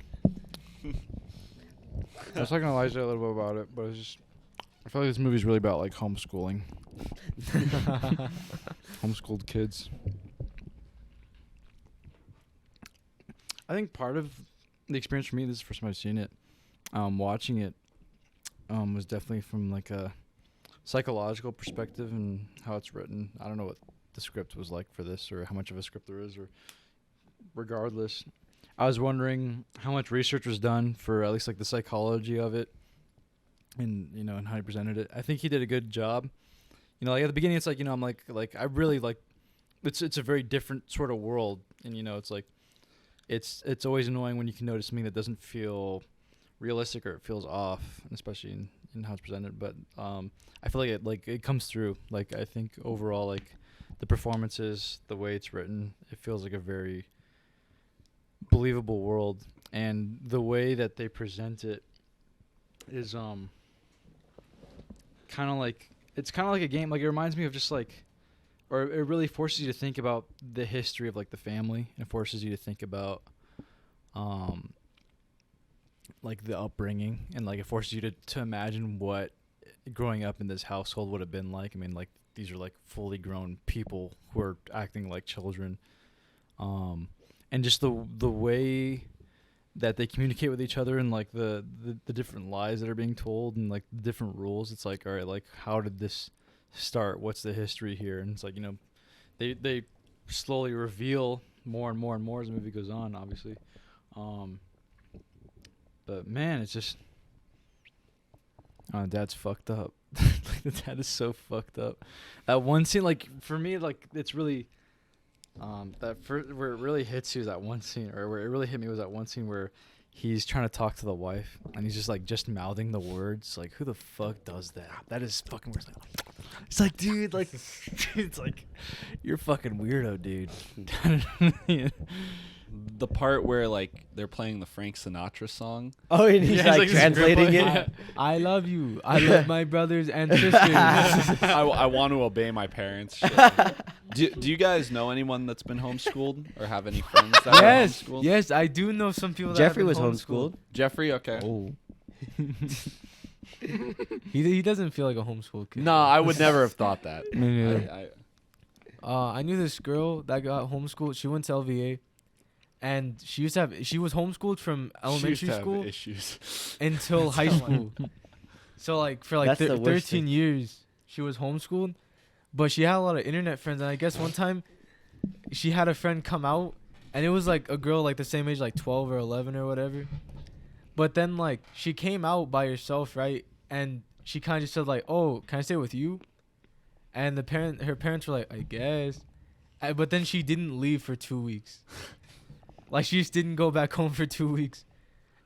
was talking to Elijah a little bit about it, but it's just, I feel like this movie's really about like homeschooling. Homeschooled kids. I think part of the experience for me, this is the first time I've seen it, watching it was definitely from like a psychological perspective and how it's written. I don't know what the script was like for this or how much of a script there is, or regardless, I was wondering how much research was done for at least like the psychology of it, and and how he presented it. I think he did a good job. Like at the beginning, it's like I'm like I really like it's a very different sort of world, and it's like it's always annoying when you can notice something that doesn't feel realistic or it feels off, especially in how it's presented. But I feel like it comes through. Like I think overall, like the performances, the way it's written, it feels like a very believable world, and the way that they present it is kind of like a game. Like it reminds me of just like, or it really forces you to think about the history of like the family, and forces you to think about like the upbringing, and like it forces you to imagine what growing up in this household would have been like. I mean, like these are like fully grown people who are acting like children, and just the way that they communicate with each other, and like the different lies that are being told, and like the different rules. It's like, all right, like how did this start? What's the history here? And it's like, they slowly reveal more and more and more as the movie goes on, obviously. But man, it's just, Dad's fucked up. Like the dad is so fucked up. That one scene, like for me, like it's really, where it really hits you is that one scene, or where it really hit me was that one scene where he's trying to talk to the wife, and he's just like mouthing the words. Like, who the fuck does that? That is fucking weird. It's like, dude, like, it's like, you're a fucking weirdo, dude. The part where like they're playing the Frank Sinatra song. Oh, and he's like translating it. I love you. I love my brothers and sisters. I want to obey my parents. Shit. Do you guys know anyone that's been homeschooled, or have any friends that are homeschooled? Yes, I do know some people. Jeffrey that was have been homeschooled. Jeffrey, okay. Oh. He doesn't feel like a homeschooled kid. No, I would never have thought that. I knew this girl that got homeschooled. She went to LVA, and she was homeschooled from elementary school issues. until high school. So like for like That's the worst 13 thing. years she was homeschooled, but she had a lot of internet friends, and I guess one time she had a friend come out, and it was like a girl like the same age, like 12 or 11 or whatever. But then like she came out by herself, right? And she kind of just said like, "Oh, can I stay with you?" And her parents were like, "I guess." But then she didn't leave for 2 weeks. Like she just didn't go back home for 2 weeks.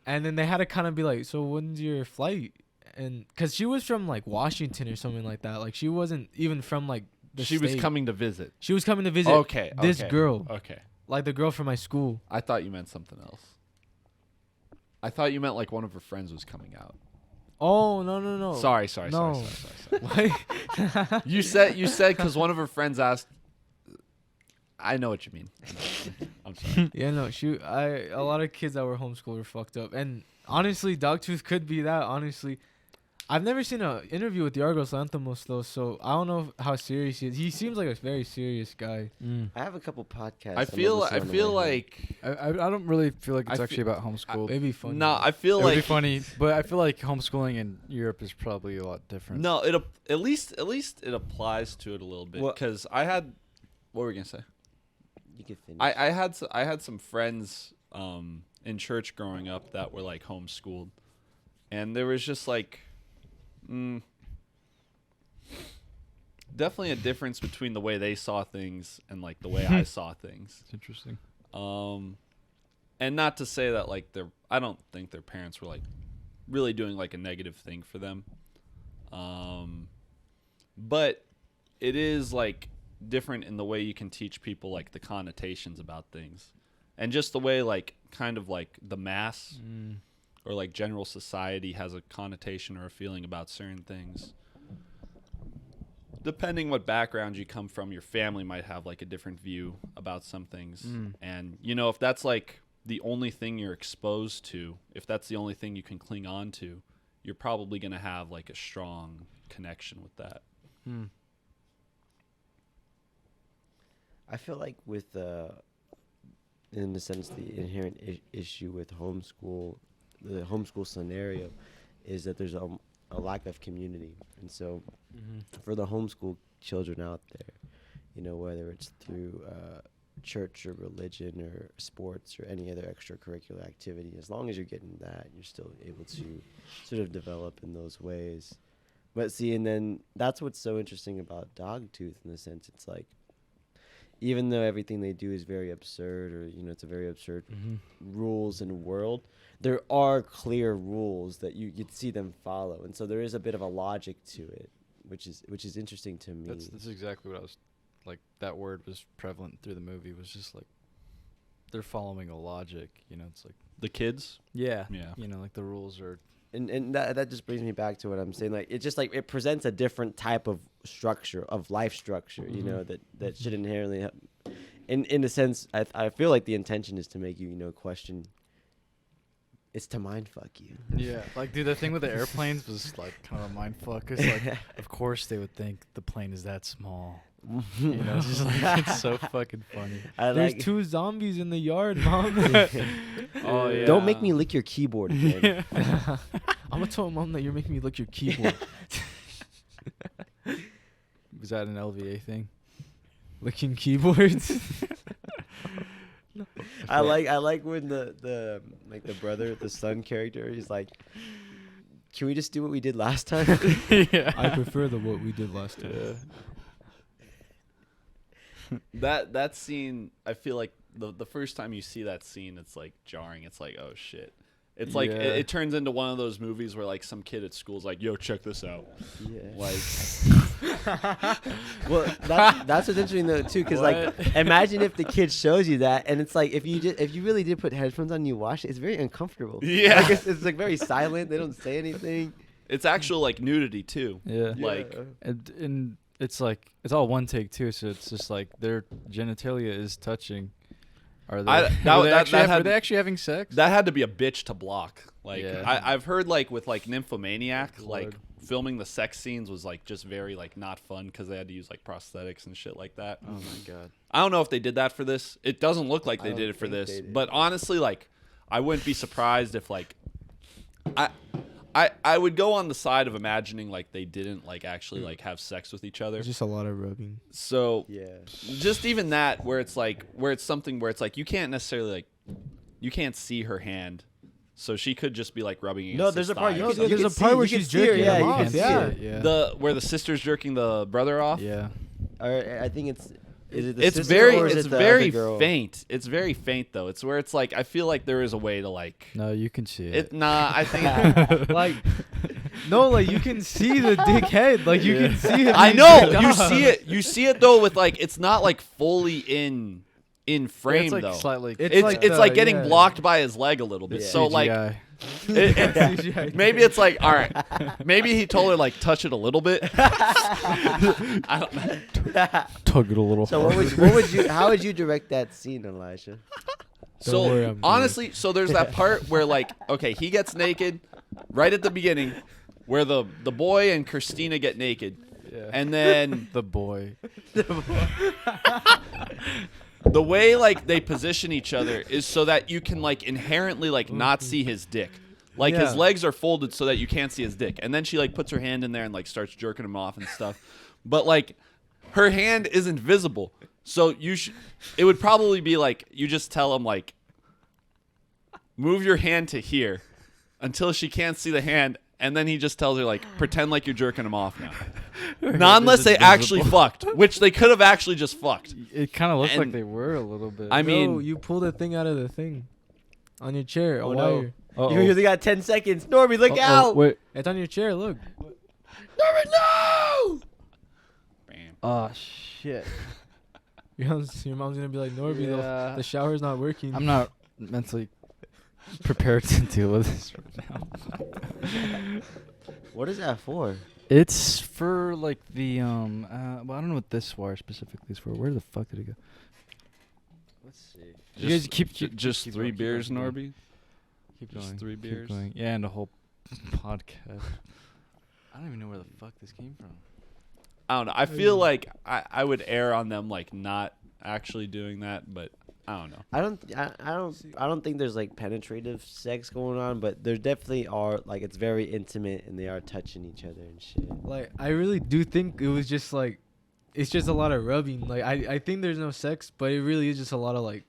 And then they had to kind of be like, "So when's your flight?" And cuz she was from like Washington or something like that. Like she wasn't even from like the She was state. coming to visit. She was coming to visit Okay. this okay, girl. Okay. Like the girl from my school. I thought you meant something else. I thought you meant like one of her friends was coming out. Oh, no. Sorry. No. What? You said because one of her friends asked. I know what you mean. I'm sorry. Yeah, no, a lot of kids that were homeschooled were fucked up. And honestly, Dogtooth could be that, honestly. I've never seen an interview with Yorgos Lanthimos, though, so I don't know how serious he is. He seems like a very serious guy. I have a couple podcasts. I feel like I don't really feel like it's I actually about homeschool. It'd be funny. no. I feel It would be like funny, but I feel like homeschooling in Europe is probably a lot different. no. It at least it applies to it a little bit Well- because I had. What were we gonna say? You can finish. I had some friends in church growing up that were like homeschooled, and there was just like definitely a difference between the way they saw things and like the way I saw things. It's interesting. And not to say that like I don't think their parents were like really doing like a negative thing for them. But it is like different in the way you can teach people like the connotations about things, and just the way like kind of like the mass or like general society has a connotation or a feeling about certain things. Depending what background you come from, your family might have like a different view about some things. And you know, if that's like the only thing you're exposed to, if that's the only thing you can cling on to, you're probably going to have like a strong connection with that. I feel like with, in the sense, the inherent issue with the homeschool scenario is that there's a lack of community. And so for the homeschool children out there, you know, whether it's through church or religion or sports or any other extracurricular activity, as long as you're getting that, you're still able to sort of develop in those ways. But see, and then that's what's so interesting about Dogtooth in the sense it's like, even though everything they do is very absurd, or you know, it's a very absurd rules and world, there are clear rules that you'd see them follow, and so there is a bit of a logic to it, which is interesting to me. That's exactly what I was like. That word was prevalent through the movie. Was just like they're following a logic. You know, it's like The kids? yeah. Yeah. You know, like the rules are. And that just brings me back to what I'm saying. Like, it's just like it presents a different type of structure, of life structure, you know, that should inherently have, in a sense, I feel like the intention is to make you, you know, question. It's to mind fuck you. Yeah, like dude, the thing with the airplanes was like kind of a mind fuck. It's like, of course they would think the plane is that small. You know, it's just like it's so fucking funny. There's 2 zombies in the yard, Mom. Oh, yeah. Don't make me lick your keyboard again. I'm gonna tell Mom that you're making me lick your keyboard. Was that an LVA thing? Licking keyboards. I like when the like the brother, the son character, he's like, can we just do what we did last time? Yeah. I prefer what we did last time. Yeah. That scene, I feel like the first time you see that scene, it's like jarring. It's like, oh shit. It's like Yeah. it turns into one of those movies where like some kid at school's like, yo, check this out. Yeah. Like, Well, that's what's interesting though too, because like, imagine if the kid shows you that, and it's like if you really did put headphones on, and you watch it, it's very uncomfortable. Yeah. Like, it's like very silent. They don't say anything. it's actual like nudity too. Yeah. Like, Yeah. And it's like it's all one take too, so it's just like their genitalia is touching, Are I- they? that- were, they that- actually, that were had- they actually having sex? That had to be a bitch to block. Like Yeah. I've heard like with like Nymphomaniac, Lord. like filming the sex scenes was like just very like not fun because they had to use like prosthetics and shit like that. Oh my god. I don't know if they did that for this. It doesn't look like I they don't did it for think this. they did. But honestly, like I wouldn't be surprised if like I would go on the side of imagining like they didn't like actually like have sex with each other. It's just a lot of rubbing. So Yeah. just even that where it's something where it's like you can't necessarily like you can't see her hand. So she could just be like rubbing against No, there's his a part thigh you or can, something. you there's can a part see, where you can she's see her, jerking yeah, him you off, can see yeah. it. Yeah. Where the sister's jerking the brother off. Yeah. Or I think it's is it the It's sister very or is it's it the very other girl? faint. It's very faint though. It's where it's like I feel like there is a way to like No, you can see it. it. Nah, I think Like, no, like you can see the dick head. Like you can see it. I being know jerked you off. see it. You see it though with like it's not like fully in frame it's like though. slightly. It's It's like it's the- like getting yeah. blocked by his leg a little bit. Yeah. So like CGI. maybe it's like all right. Maybe he told her like touch it a little bit. I don't know. Tug it a little. So harder. what would you how would you direct that scene, Elijah? So worry, I'm good. honestly, so there's that part where like okay, he gets naked right at the beginning, where the boy and Christina get naked, Yeah. and then the boy. the way like they position each other is so that you can like inherently like not see his dick. Like his Yeah. legs are folded so that you can't see his dick. And then she like puts her hand in there and like starts jerking him off and stuff. But like her hand isn't visible. So it would probably be like you just tell him like move your hand to here until she can't see the hand, and then he just tells her like pretend like you're jerking him off now. Not unless they actually fucked, which they could have actually just fucked. It kind of looked like And- they were a little bit. I mean- No, you pull the thing out of the thing on your chair. Oh, A no. wire. You only got 10 seconds. Normie, look Uh-oh, out! Wait. It's on your chair. Look. Normie, no! Bam. Oh shit. Your mom's gonna be like, Norby, Yeah. the shower's not working. I'm not mentally prepared to deal with this right now. What is that for? It's for like the well, I don't know what this wire specifically is for. Where the fuck did it go? Let's see. You guys keep just keep 3 going, keep beers, going, keep Norby. Keep Just going. 3 keep beers? going. Yeah, and a whole podcast. I don't even know where the fuck this came from. I don't know. I feel like I would err on them like not actually doing that, but I don't know. I don't think there's like penetrative sex going on, but there definitely are. Like it's very intimate and they are touching each other and shit. Like, I really do think it was just like, it's just a lot of rubbing. Like, I think there's no sex, but it really is just a lot of like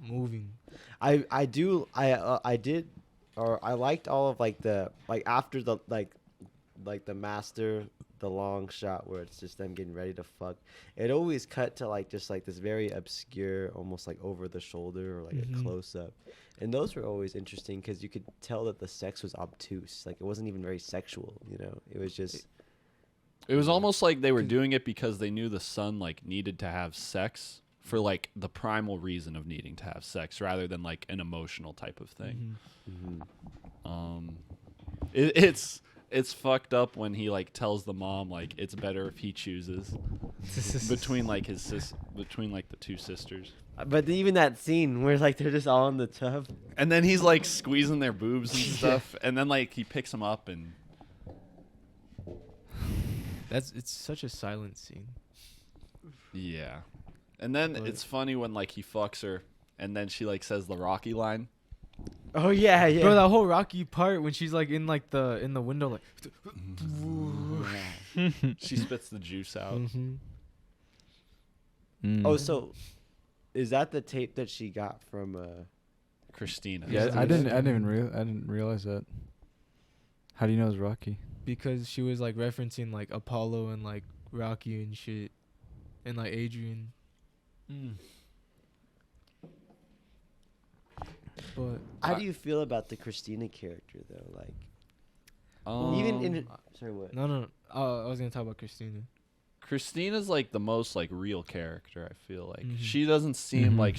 moving. I did, or I liked all of like the like after the like the master, the long shot where it's just them getting ready to fuck. It always cut to like just like this very obscure, almost like over the shoulder or like a Mhm. close up, and those were always interesting because you could tell that the sex was obtuse. Like it wasn't even very sexual. You know, it was just. It was almost like they were doing it because they knew the son like needed to have sex for like the primal reason of needing to have sex rather than like an emotional type of thing. Mhm. It's fucked up when he like tells the mom like it's better if he chooses between like between like the 2 sisters. But even that scene where like they're just all in the tub. And then he's like squeezing their boobs and stuff, and then like he picks them up and It's such a silent scene. yeah. And then But- it's funny when like he fucks her and then she like says the Rocky line. Oh yeah, yeah. Bro, that whole Rocky part when she's like in the window, like. She spits the juice out. Oh, so is that the tape that she got from? Christina. Yeah, I didn't realize that. How do you know it's Rocky? Because she was like referencing like Apollo and like Rocky and shit, and like Adrian. But How do you feel about the Christina character though? Like even in sorry, what? no. I was gonna talk about Christina. Christina's like the most like real character, I feel like. Mhm. She doesn't seem Mhm. like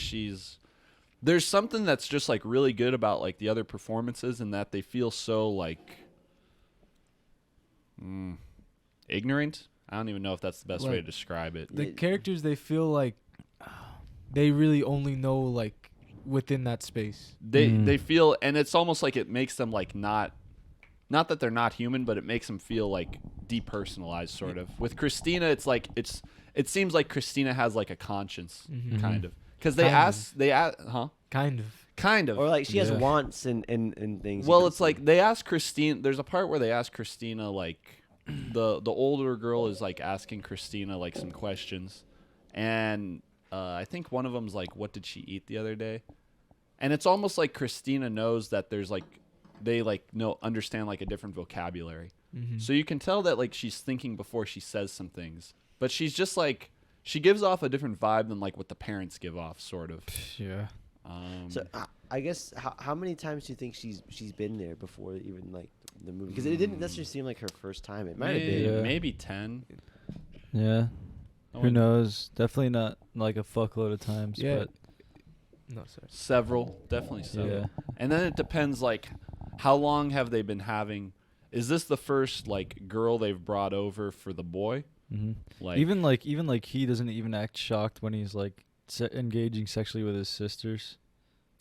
there's something that's just like really good about like the other performances in that they feel so like ignorant. I don't even know if that's the best way to Like, describe it. The Yeah. characters, they feel like they really only know like within that space. They feel, and it's almost like it makes them like not that they're not human, but it makes them feel like depersonalized sort of. With Christina, it's like it seems like Christina has like a conscience kind of, because they ask kind of Or like she has Yeah. wants and things. you well, can it's see. like they ask Christine. There's a part where they ask Christina, like the older girl is like asking Christina like some questions, and I think one of them's like, "What did she eat the other day?" And it's almost like Christina knows that there's like they like understand like a different vocabulary, so you can tell that like she's thinking before she says some things, but she's just like she gives off a different vibe than like what the parents give off, sort of. Yeah. So I guess how many times do you think she's been there before even like the movie? Because it didn't necessarily seem like her first time. It might have been. Yeah. Maybe 10. Yeah. I Who wouldn't- knows? Definitely not like a fuckload of times. Yeah. But No, sorry. Several, definitely several. yeah. And then it depends, like, how long have they been having? Is this the first like girl they've brought over for the boy? Like even like he doesn't even act shocked when he's like engaging sexually with his sisters.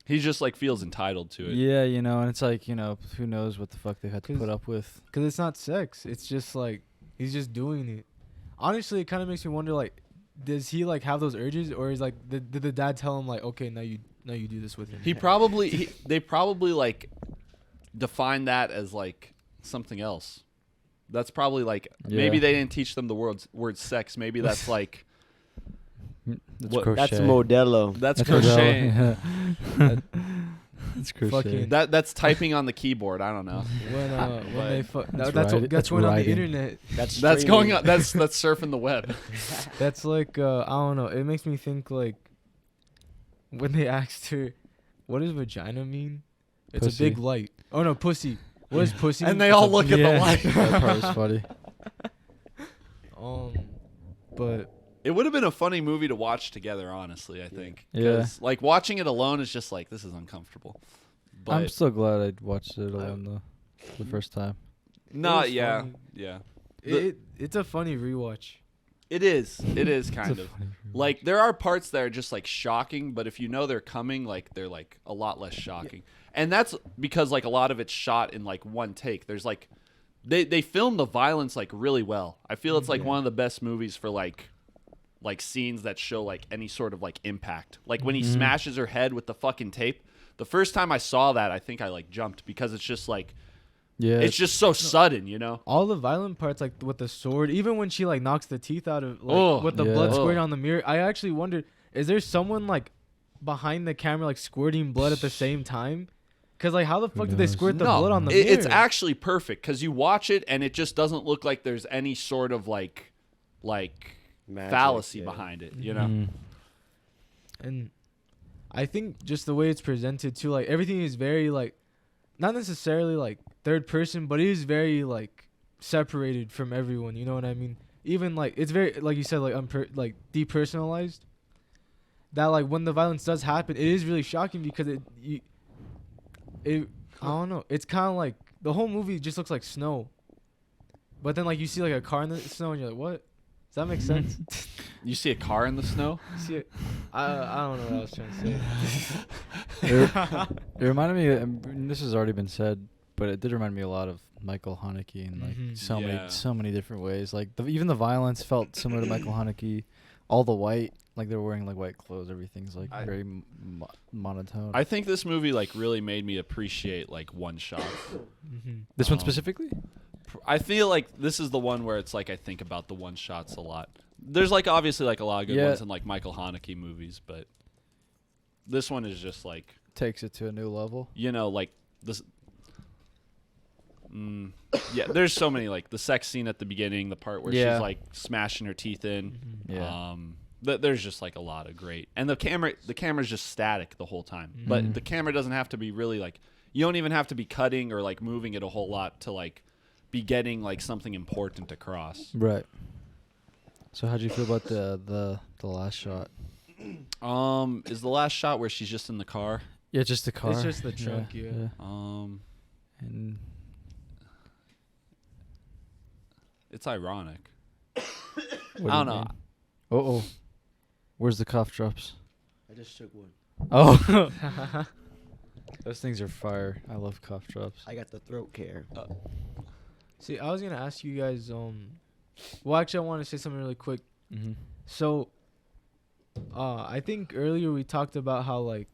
he just like feels entitled to it. Yeah, you know, and it's like, you know, who knows what the fuck they've had to 'Cause- put up with. Because it's not sex. It's just like he's just doing it. Honestly, it kind of makes me wonder, like, does he like have those urges, or is like did the dad tell him like, okay, now you do this with him? They probably like define that as like something else. That's probably like maybe Yeah. they didn't teach them the word sex. Maybe that's like That's What- crochet. That's Modelo. that's That's Modelo, crocheting. yeah. That's crochet. Fucking- That's typing on the keyboard. I don't know. When they That's that's right- that's that's going on the writing. internet. That's That's going streaming. on. That's surfing the web. That's like I don't know. It makes me think like when they asked her, "What does vagina mean?" It's Pussy. a big light. Oh no, pussy. What is pussy? And mean? they It's all a- look at the light. That part was funny. But It would have been a funny movie to watch together, honestly, I think. Yeah. 'Cause, like, watching it alone is just like, this is uncomfortable. But, I'm so glad I watched it alone though, the first time. no, was yeah. funny. Yeah. it's a funny rewatch. It is. It is kind It's a of. funny Like, there are parts that are just, like, shocking, but if you know they're coming, like, they're, like, a lot less shocking. And that's because, like, a lot of it's shot in, like, one take. There's, like, they film the violence, like, really well. I feel it's, like, one of the best movies for, like scenes that show like any sort of like impact. Like when he smashes her head with the fucking tape. The first time I saw that, I think I like jumped because it's just like Yeah. it's just so sudden, you know. All the violent parts, like with the sword, even when she like knocks the teeth out of, like, Oh, with the yeah. blood squirting Oh. on the mirror. I actually wondered, is there someone like behind the camera like squirting blood at the same time? Cause like how the fuck did they knows? squirt the No, blood on the it's mirror? actually perfect because you watch it and it just doesn't look like there's any sort of like Magic, fallacy yeah. behind it, you know. Mhm. And I think just the way it's presented too, like everything is very like, not necessarily like third person, but it is very like separated from everyone. You know what I mean? Even like it's very like you said, like like depersonalized. That like when the violence does happen, it is really shocking because it I don't know. It's kind of like the whole movie just looks like snow. But then like you see like a car in the snow and you're like, what? Does that make sense? You see a car in the snow? You see it? I don't know what I was trying to say. It reminded me. This has already been said, but it did remind me a lot of Michael Haneke in like Mhm. Yeah. so many different ways. Like even the violence felt similar to Michael Haneke. All the white, like they're wearing like white clothes. Everything's like very monotone. I think this movie like really made me appreciate like one shot. Mm-hmm. this one um, specifically. I feel like this is the one where it's like I think about the one shots a lot. There's like obviously like a lot of good Yeah. ones in like Michael Haneke movies, but this one is just like, Takes it to a new level. you know, like this. Yeah, there's so many like the sex scene at the beginning, the part where Yeah. she's like smashing her teeth in. Yeah. There's just like a lot of great, and the camera's just static the whole time. But Mhm. the camera doesn't have to be really like, you don't even have to be cutting or like moving it a whole lot to like be getting like something important across. Right. So how'd you feel about the last shot? Is the last shot where she's just in the car? Yeah, just the car. It's just the trunk, yeah. And It's ironic. what I do don't you know. mean? Oh, where's the cough drops? I just shook one. Oh. Those things are fire. I love cough drops. I got the throat care. See, I was gonna ask you guys. Well, actually, I want to say something really quick. Mm-hmm. So, I think earlier we talked about how like,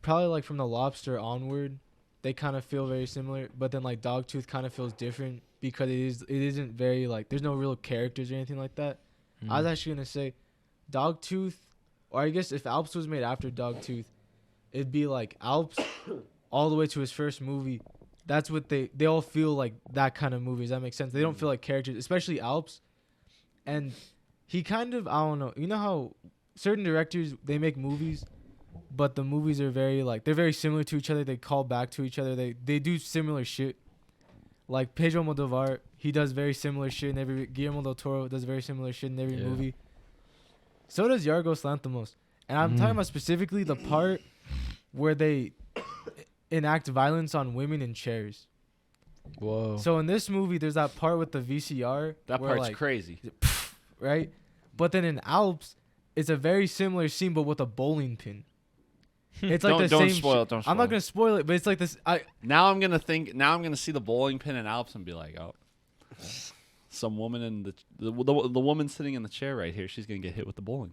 probably like from the Lobster onward, they kind of feel very similar. But then like Dogtooth kind of feels different because it isn't very like there's no real characters or anything like that. Mm-hmm. I was actually gonna say, Dogtooth, or I guess if Alps was made after Dogtooth, it'd be like Alps all the way to his first movie. That's what they all feel like, that kind of movies. That makes sense. They don't feel like characters, especially Alps. And he kind of, I don't know. You know how certain directors, they make movies, but the movies are very like, they're very similar to each other. They call back to each other. They do similar shit. Like Pedro Almodovar, he does very similar shit in every, Guillermo del Toro does very similar shit in every movie. So does Yorgos Lanthimos. And I'm talking about specifically the part where they enact violence on women in chairs. Whoa. So in this movie, there's that part with the VCR. That where, part's like, crazy. right? But then in Alps, it's a very similar scene, but with a bowling pin. It's like Don't same. spoil it. Don't spoil I'm not it. gonna spoil it, but it's like this. Now I'm gonna see the bowling pin in Alps and be like, oh, some woman in the woman sitting in the chair right here, she's gonna get hit with the bowling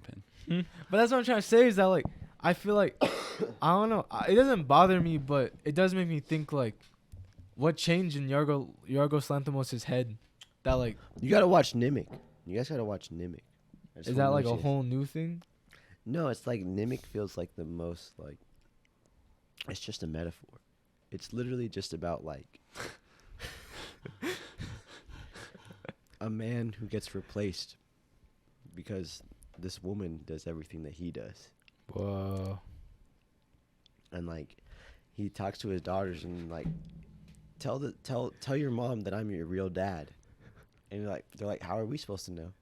pin. But that's what I'm trying to say is that like I feel like I don't know. It doesn't bother me, but it does make me think like, what changed in Yorgos Lanthimos' head? That like You gotta watch Nimic. You guys gotta watch Nimic. is that like a whole new thing? No, it's like Nimic feels like the most like. It's just a metaphor. It's literally just about like a man who gets replaced because this woman does everything that he does. Whoa. And like he talks to his daughters and like tell your mom that I'm your real dad. And they're like, how are we supposed to know?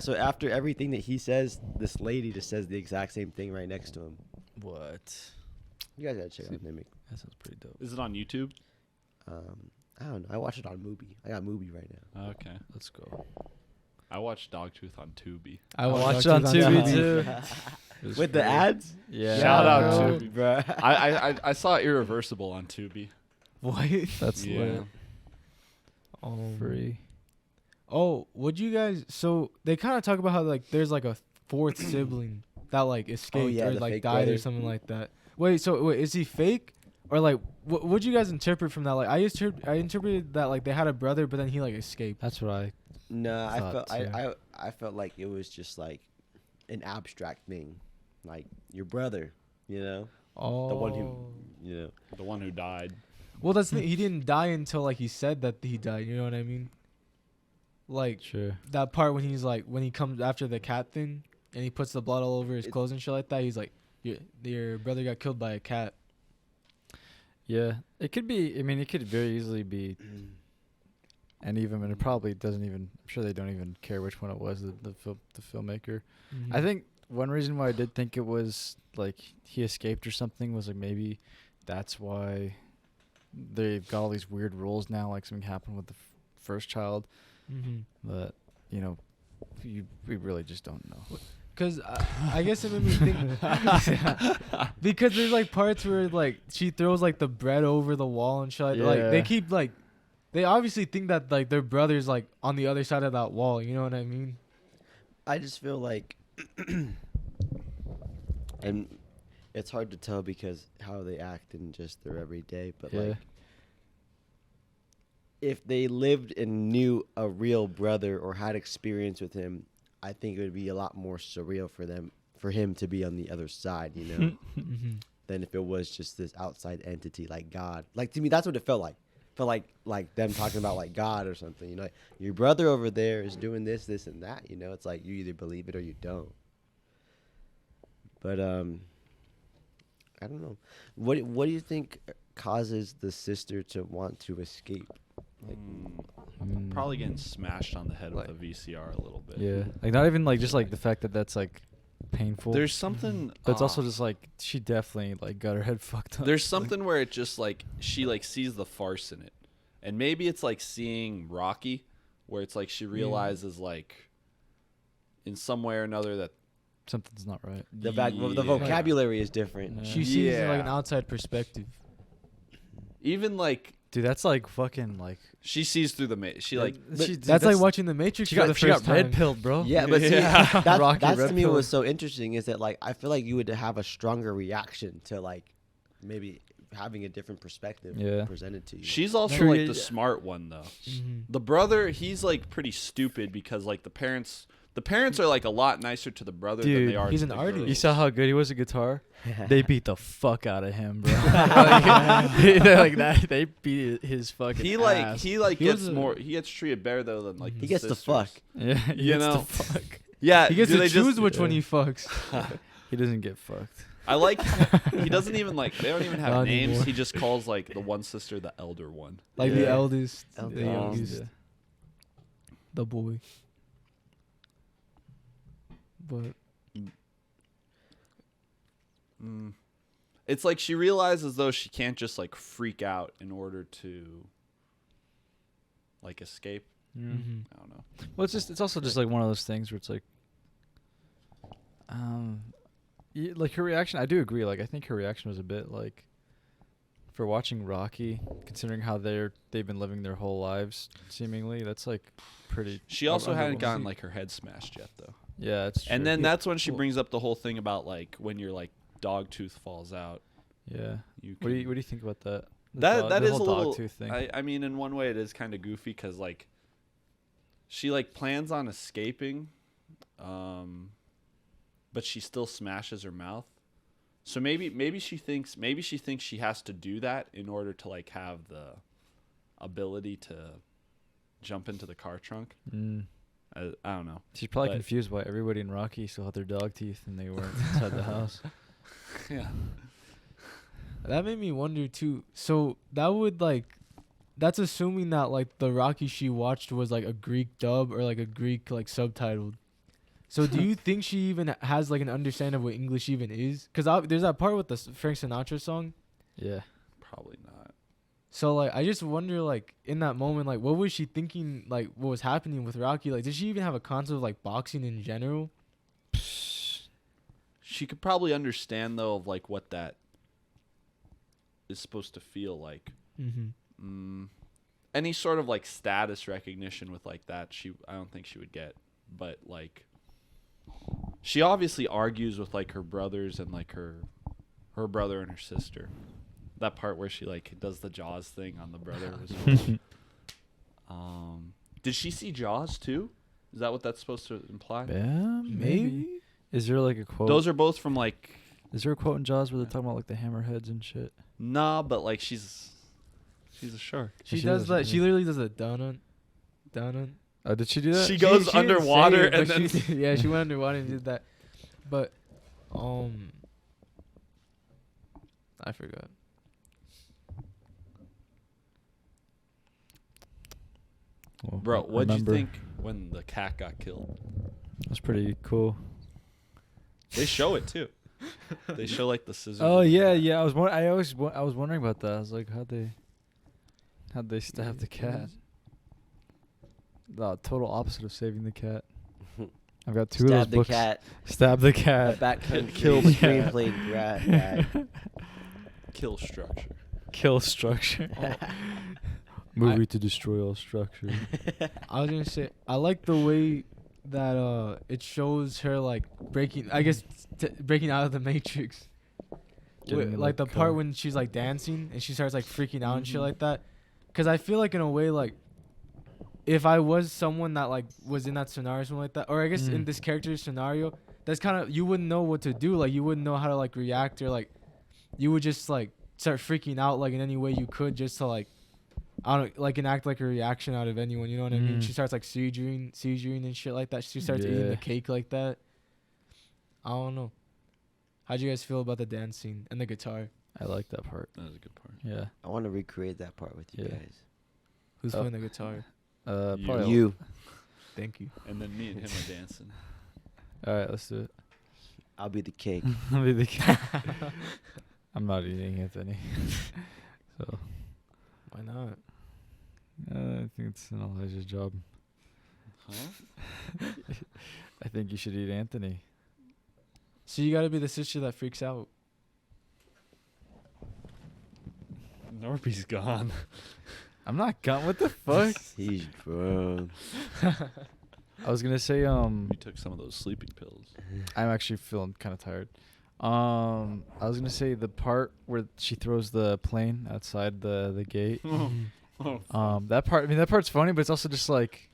So after everything that he says, this lady just says the exact same thing right next to him. What? You guys gotta check out Nimic. That sounds pretty dope. Is it on YouTube? I don't know. I watch it on Mubi. I got Mubi right now. Okay. Let's go. I watched Dogtooth on Tubi. I watched it on Tubi too. With the ads? Yeah. Shout out bro. Tubi. bro. I saw Irreversible on Tubi. What? That's Yeah. lit. Free. Oh, would you guys? So they kind of talk about how like there's like a fourth sibling that like escaped yeah, or the like fake died brother. or something like that. Wait, is he fake or like what'd you guys interpret from that? Like I interpreted that like they had a brother, but then he like escaped. That's what I. No, I Thought felt too. I felt like it was just like an abstract thing, like your brother, you know, Oh, the one who, you know. The one who died. Well, that's the thing. He didn't die until like he said that he died. You know what I mean? Like Sure. that part when he's like when he comes after the cat thing and he puts the blood all over his clothes and shit like that. He's like, your brother got killed by a cat. Yeah. It could be. I mean, it could very easily be. And it probably doesn't even. I'm sure they don't even care which one it was. The filmmaker. I think one reason why I did think it was like he escaped or something was like maybe that's why they've got all these weird rules now. Like something happened with the first child, but we really just don't know. Because I guess it made me think because there's like parts where like she throws like the bread over the wall and shit. Like they Yeah. keep like they obviously think that like their brother's like on the other side of that wall. You know what I mean? I just feel like, and it's hard to tell because how they act in just their everyday, but Yeah. like, if they lived and knew a real brother or had experience with him, I think it would be a lot more surreal for him to be on the other side, you know, than if it was just this outside entity like God. Like to me, that's what it felt like. Felt like them talking about like God or something, you know. Like, your brother over there is doing this, and that, you know. It's like you either believe it or you don't. But I don't know. What do you think causes the sister to want to escape? Like, Probably getting smashed on the head with Like- a VCR a little bit. Yeah. Like not even like just like the fact that that's like painful. There's something. But it's also just like she definitely like got her head fucked up. There's something where it just like she like sees the farce in it, and maybe it's like seeing Rocky, where it's like she realizes like in some way or another that something's not right. The Yeah. vocabulary is different. Yeah. She sees it like an Yeah. outside perspective. Even like Dude, that's like fucking like. she sees through the she like That's like watching The Matrix She for the got first time. red pilled, bro. Yeah, but see, Yeah. that's, Rocky that's Red to me Pill. what's so interesting is that like I feel like you would have a stronger reaction to like maybe having a different perspective Yeah. presented to you. she's also True, like yeah. the smart one though. Mhm. The brother, he's like pretty stupid because like the parents are like a lot nicer to the brother than Dude, they are. he's to an the artist. girls. You saw how good he was at guitar? They beat the fuck out of him, bro. They're like that. They beat his fucking. He like ass. he like He gets was a- more. He gets treated better though than like He the gets the sisters. fuck. Yeah, he you gets know. the fuck. Yeah, He gets do to they choose just- which one he fucks. He doesn't get fucked. I like. He doesn't even like. They don't even have Not names. anymore. He just calls like the one sister the elder one. Like the Yeah. eldest, Eldest. the youngest, Yeah. the boy. But It's like she realizes though she can't just like freak out in order to like escape. mhm. I don't know. Well, it's also just like one of those things where it's like, like her reaction. I do agree. Like I think her reaction was a bit like, for watching Rocky, considering how they've been living their whole lives seemingly. That's like pretty. She also hadn't underwhelming. gotten like her head smashed yet though. Yeah, it's true. And then that's when she Well- brings up the whole thing about like when your like Dogtooth falls out. Yeah. You What do can- you think about that? that the is a whole little Dogtooth thing. I mean in one way it is kind of goofy because like she like plans on escaping but she still smashes her mouth, so maybe she thinks she has to do that in order to like have the ability to jump into the car trunk. I don't know. She's probably but- confused why everybody in Rocky still had their dog teeth and they weren't inside the house. Yeah, That made me wonder too. So that would like, that's assuming that like the Rocky she watched was like a Greek dub or like a Greek like subtitled. So do you think she even has like an understanding of what English even is? Because there's that part with the Frank Sinatra song. Yeah. probably not. So like I just wonder like in that moment like what was she thinking, like what was happening with Rocky? Like did she even have a concept of like boxing in general? She could probably understand though of like what that is supposed to feel like. Mm-hmm. Any sort of like status recognition with like that, I don't think she would get. But like, she obviously argues with like her brothers and like her brother and her sister. That part where she like does the Jaws thing on the brother was funny. Did she see Jaws too? Is that what that's supposed to imply? Yeah, Maybe. Is there like a quote? Those are both from like Is there a quote in Jaws where they're talking about like the hammerheads and shit? nah, but like she's a shark. She She does does, that. yeah. She literally does a dun dun. Oh, did she do that? She goes didn't say underwater it, and but then she, yeah, she went underwater and did that. But I forgot. Well, bro, what'd you remember. think when the cat got killed? That's pretty cool. They show it too. They show like the scissors. Oh of the yeah, cat. yeah. I was wondering about that. I was like, how'd they stab the cat? The total opposite of saving the cat. I've got two of Stab those the books. cat. Stab the A cat. backcountry Kill the cat. screenplay guy. Kill structure. Kill structure. Movie to destroy all structure. I was gonna say I like the way that it shows her like breaking. I guess breaking out of the Matrix. Getting in Like the the part car. when she's like dancing and she starts like freaking out and shit Mhm. like that. Cause I feel like in a way like, if I was someone that like was in that scenario or something like that, or I guess in Mm. this character's scenario, that's kind of, you wouldn't know what to do. Like you wouldn't know how to like react, or like you would just like start freaking out like in any way you could, just to like, I don't like enact like a reaction out of anyone. You know what I mean? Mm. She starts like seizuring and shit like that. She starts eating Yeah. the cake like that. I don't know. How'd you guys feel about the dance scene and the guitar? I like that part. That was a good part. Yeah. I want to recreate that part with you Yeah. guys. Who's Oh. playing the guitar? You. Probably You. Thank you. And then me and him are dancing. All right, let's do it. I'll be the cake. I'll be the cat. I'm not eating Anthony. So Why not? I think it's an Elijah's job. Huh? I think you should eat Anthony. So you gotta be the sister that freaks out. Norby's gone. I'm not gone. What the fuck? He's drunk. I was gonna say You took some of those sleeping pills. I'm actually feeling kind of tired. I was gonna say the part where she throws the plane outside the gate. That part. I mean, that part's funny, but it's also just like,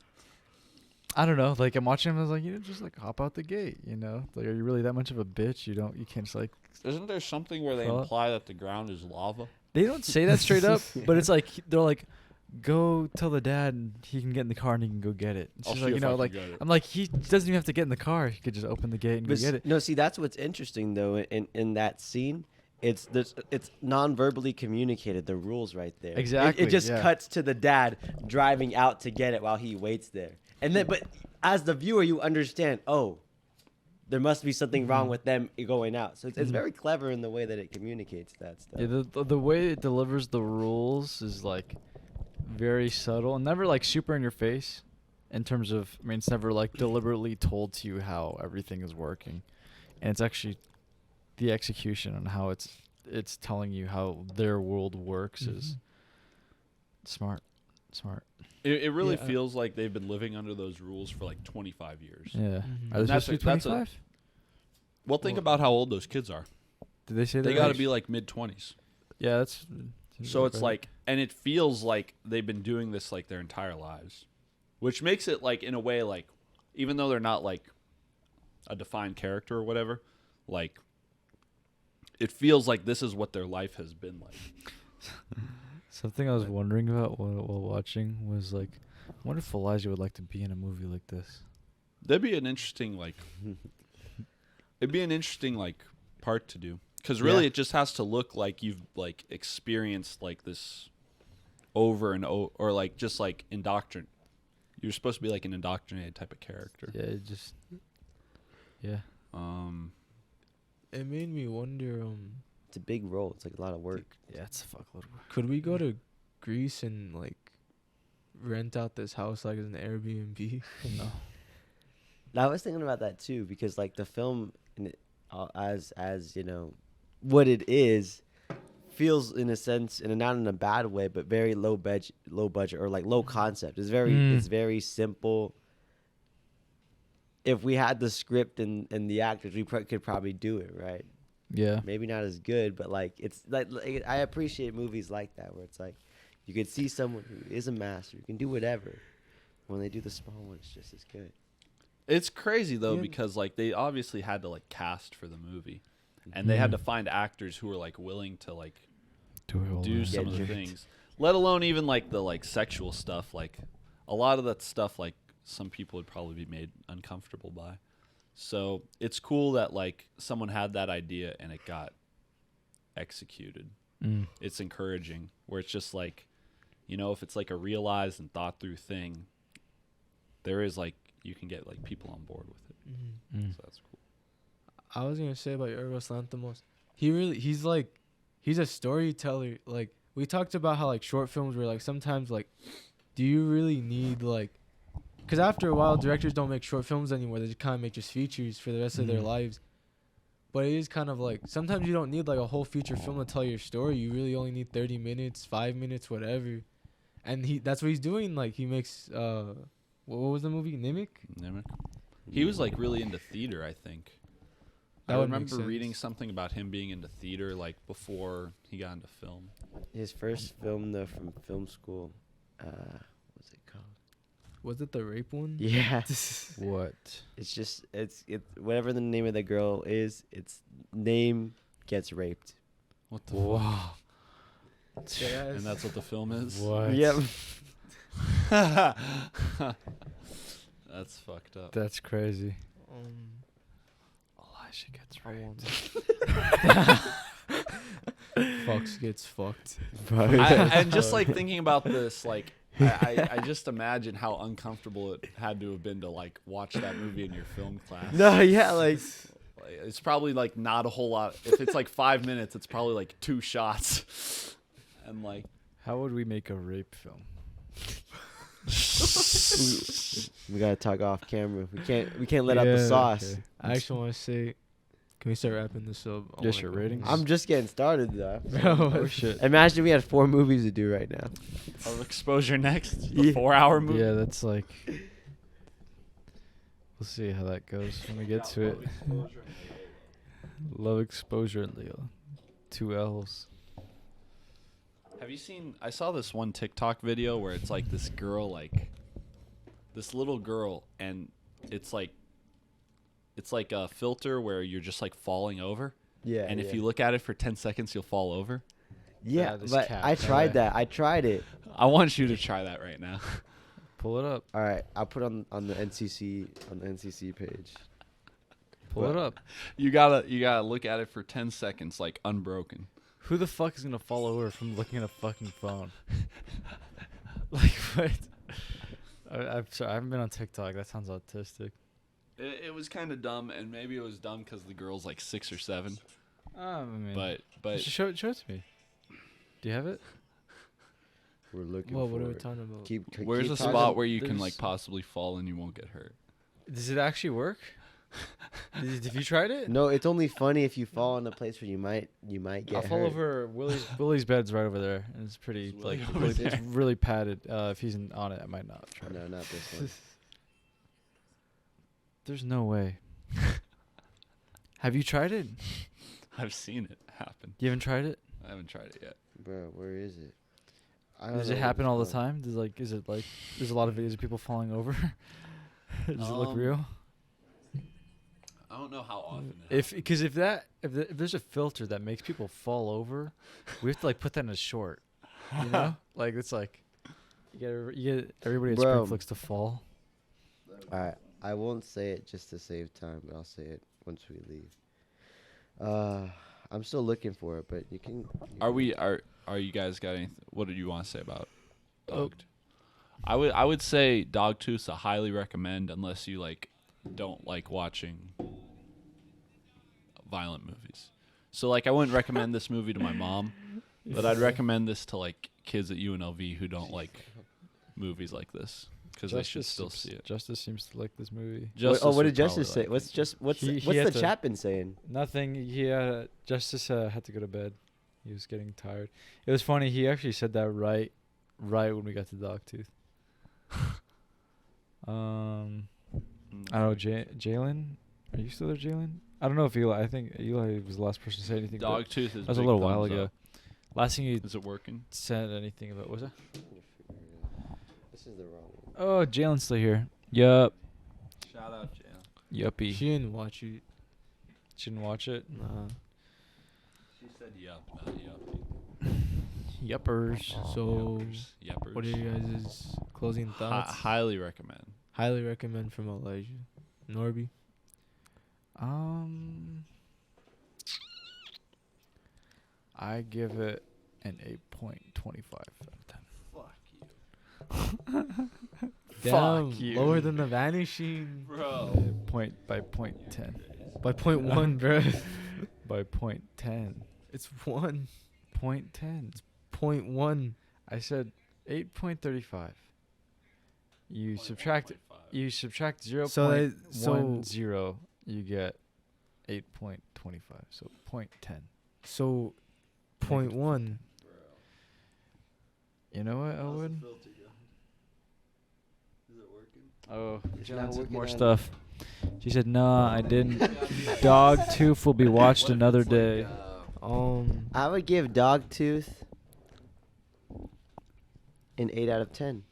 I don't know. Like I'm watching him, I was like, just like hop out the gate. Like, are you really that much of a bitch? You can't just like. Isn't there something where they Huh? imply that the ground is lava? They don't say that straight up, but it's like they're like, go tell the dad and he can get in the car and he can go get it. It's I'll just see like, if I can like get it. I'm like, he doesn't even have to get in the car. He could just open the gate and go get it. No, see, that's what's interesting though. In that scene, it's non-verbally communicated. The rules right there. Exactly, It just yeah. cuts to the dad driving out to get it while he waits there, and then but as the viewer, you understand. Oh, there must be something wrong with them going out. So it's very clever in the way that it communicates that stuff. Yeah, the way it delivers the rules is like very subtle and never like super in your face in terms of, I mean, it's never like deliberately told to you how everything is working, and it's actually the execution on how it's telling you how their world works is smart. It really Yeah. feels like they've been living under those rules for like 25 years. Yeah. Mhm. Are they That's supposed to be that's a- 25? Well, think about how old those kids are. Did they say They that? got to be like mid-20s. Yeah, that's. So it's like, and it feels like they've been doing this like their entire lives, which makes it like, in a way, like, even though they're not like a defined character or whatever, like, it feels like this is what their life has been like. Something I was wondering about while watching was like, I wonder if Elijah would like to be in a movie like this. That'd be an interesting like, it'd be an interesting like part to do, because really Yeah. it just has to look like you've like experienced like this over and over, or like just like You're supposed to be like an indoctrinated type of character. Yeah, it just. Yeah. It made me wonder. It's a big role. It's like a lot of work. Yeah, it's a fuckload of work. Could we go to Greece and like rent out this house like as an Airbnb? No. I was thinking about that too, because like the film, as you know, what it is, feels in a sense, and not in a bad way, but very low budget or like low concept. It's very simple. If we had the script and the actors, we could probably do it, right? Yeah. Maybe not as good, but like it's like I appreciate movies like that where it's like you could see someone who is a master, who can do whatever. When they do the small one, it's just as good. It's crazy though, Yeah. because like they obviously had to like cast for the movie, and they had to find actors who were like willing to like do some of the jerked. things, let alone even like the like sexual stuff. Like a lot of that stuff, like some people would probably be made uncomfortable by. So it's cool that like someone had that idea and it got executed. It's encouraging, where it's just like, if it's like a realized and thought through thing, there is like, you can get like people on board with it. So that's cool. I was gonna say about Yorgos Lanthimos, he's a storyteller. Like we talked about how like short films were like sometimes like, do you really need like, because after a while directors don't make short films anymore. They just kind of make just features for the rest of their lives. But it is kind of like sometimes you don't need like a whole feature film to tell your story. You really only need 30 minutes, 5 minutes, whatever. And that's what he's doing. Like he makes what was the movie? Nimic? He was like really into theater, I think. That I would make remember sense. reading something about him being into theater like before he got into film. His first film though from film school, what's it called? Was it the rape one? Yeah. What? It's just it's whatever the name of the girl is, its name gets raped. What the Wow. Yes. And that's what the film is? What? Yep. That's fucked up. That's crazy. Elijah gets I want Fox gets fucked. And just like thinking about this, like I just imagine how uncomfortable it had to have been to like watch that movie in your film class. No, yeah, like It's probably like not a whole lot. If it's like 5 minutes, it's probably like 2 shots. And like, How would we make a rape film? we gotta talk off camera. We can't let out the sauce. okay. I actually want to say Can we start wrapping this up? I Yes, wanna your go. ratings. I'm just getting started though. Bro, Oh shit. Imagine we had 4 movies to do right now. Of exposure next. The Yeah. 4-hour movie. Yeah, that's like. We'll see how that goes when we get to it. Love exposure and Leelo. 2 L's. Have you seen? I saw this one TikTok video where it's like this girl, like this little girl, and it's like a filter where you're just like falling over, Yeah. and if yeah. you look at it for 10 seconds, you'll fall over. Yeah, Yeah, this but cat, I tried yeah. that. I tried it. I want you to try that right now. Pull it up. All right, I'll put on the NCC page. Pull it up. You gotta look at it for 10 seconds, like unbroken. Who the fuck is gonna fall over from looking at a fucking phone? Like what? I'm sorry, I haven't been on TikTok. That sounds autistic. It was kind of dumb, and maybe it was dumb because the girl's like 6 or 7. I mean, But show it to me. Do you have it? We're looking Well, for what are we it. talking about? where's keep a talking. spot where you can There's- like possibly fall and you won't get hurt? Does it actually work? Have you tried it? No, it's only funny if you fall in a place where you might get I'll fall hurt. over Willie's bed's right over there, and it's pretty Is Willie like over really, it's there? really padded. If he's on it, I might not try. No, not this one. There's no way. Have you tried it? I've seen it happen. You haven't tried it? I haven't tried it yet. Bro, where is it? I don't Does know it what happen it's all the called. time? Is it like there's a lot of videos of people falling over? Does it look real? I don't know how often. Because if there's a filter that makes people fall over, we have to like put that in a short. You know, like it's like you get everybody at Bro. Springflix to fall. All right, I won't say it just to save time, but I'll say it once we leave. I'm still looking for it, but you can. Are you guys got anything? What did you want to say about Oh. Dogtooth? I would say Dogtooth's a highly recommend unless you like don't like watching violent movies. So like I wouldn't recommend this movie to my mom, but I'd recommend this to like kids at UNLV who don't like movies like this because they should still see it. Justice seems to like this movie. What Justice did would Justice say? probably like it. What's He the had to- chat been saying? Nothing. Justice had to go to bed. He was getting tired. It was funny. He actually said that right when we got to Dogtooth. I don't know, Jalen. Are you still there, Jalen? I don't know if Eli. I think Eli was the last person to say anything. but Dogtooth is that was a big little while thumbs ago. up. Last thing you Is it working? said anything about was it? This is the wrong one. Oh, Jalen's still here. Yup. Shout out, Jay. Yuppie. She didn't watch it. She didn't watch it. Nah. She said yup, not yuppie. Yuppers. So, Yuppers. what are you guys' closing thoughts? Highly recommend. Highly recommend from Elijah. Norby. I give it an 8.25 out of 10. Damn, Fuck you. lower than the Vanishing. Bro. By point 10. By 0.1, bro. By point 10. It's 1. Point 10. 0.1. I said 8.35. You subtract 0.10, So you get 8.25. So 0.10. So 0.1. You know what, Elwood? Oh, It's Jalen not said working more on- stuff. She said, "Nah, I didn't. Dogtooth will be watched another day." I would give Dogtooth an 8 out of 10.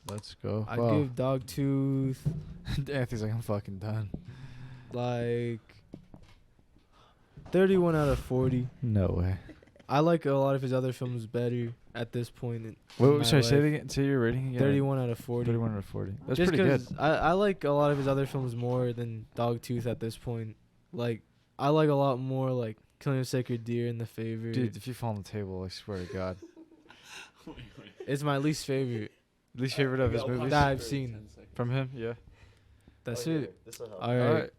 Let's go. I give Dogtooth Anthony's like, I'm fucking done. like 31 out of 40. No way. I like a lot of his other films better at this point. In Wait, my sorry, say it life. again. Say your rating again. 31 out of 40. 31 out of 40. That's Just pretty good. because I like a lot of his other films more than Dogtooth at this point. Like, I like a lot more, like, Killing of Sacred Deer and The Favor. Dude, if you fall on the table, I swear to God. It's my least favorite Least favorite of his movies? that I've seen. From him? Yeah. That's Oh, yeah, it. this'll help. All right.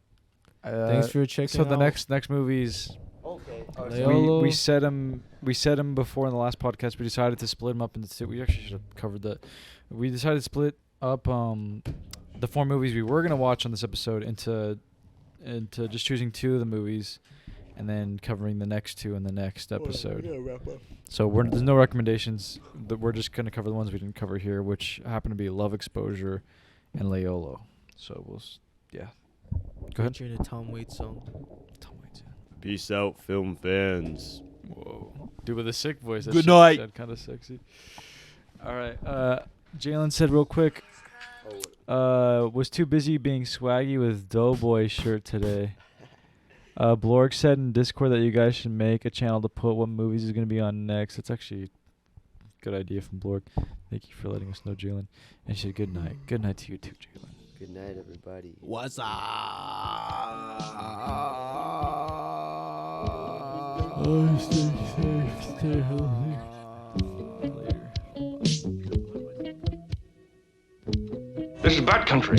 Thanks Thanks for checking So the out. next movies Okay. Leolo. we said them before in the last podcast. We decided to split them up into 2. We actually should have covered that. We decided to split up the 4 movies we were gonna watch on this episode into into just choosing 2 of the movies, and then covering the next 2 in the next episode. So there's no recommendations. We're just gonna cover the ones we didn't cover here, which happen to be Love Exposure and Leolo. So yeah. Go ahead. Featuring a Tom Waits song. Tom Waits, yeah. Peace out, film fans. Whoa. Dude with a sick voice. That Good shit night. sounded kind of sexy. All right. Jalen said real quick. Was too busy being swaggy with Doughboy shirt today. Blorg said in Discord that you guys should make a channel to put what movies is going to be on next. That's actually a good idea from Blorg. Thank you for letting us know, Jalen. And she said good night. Good night to you too, Jalen. Good night, everybody. What's up? Stay safe, stay healthy. Later. This is Bat Country.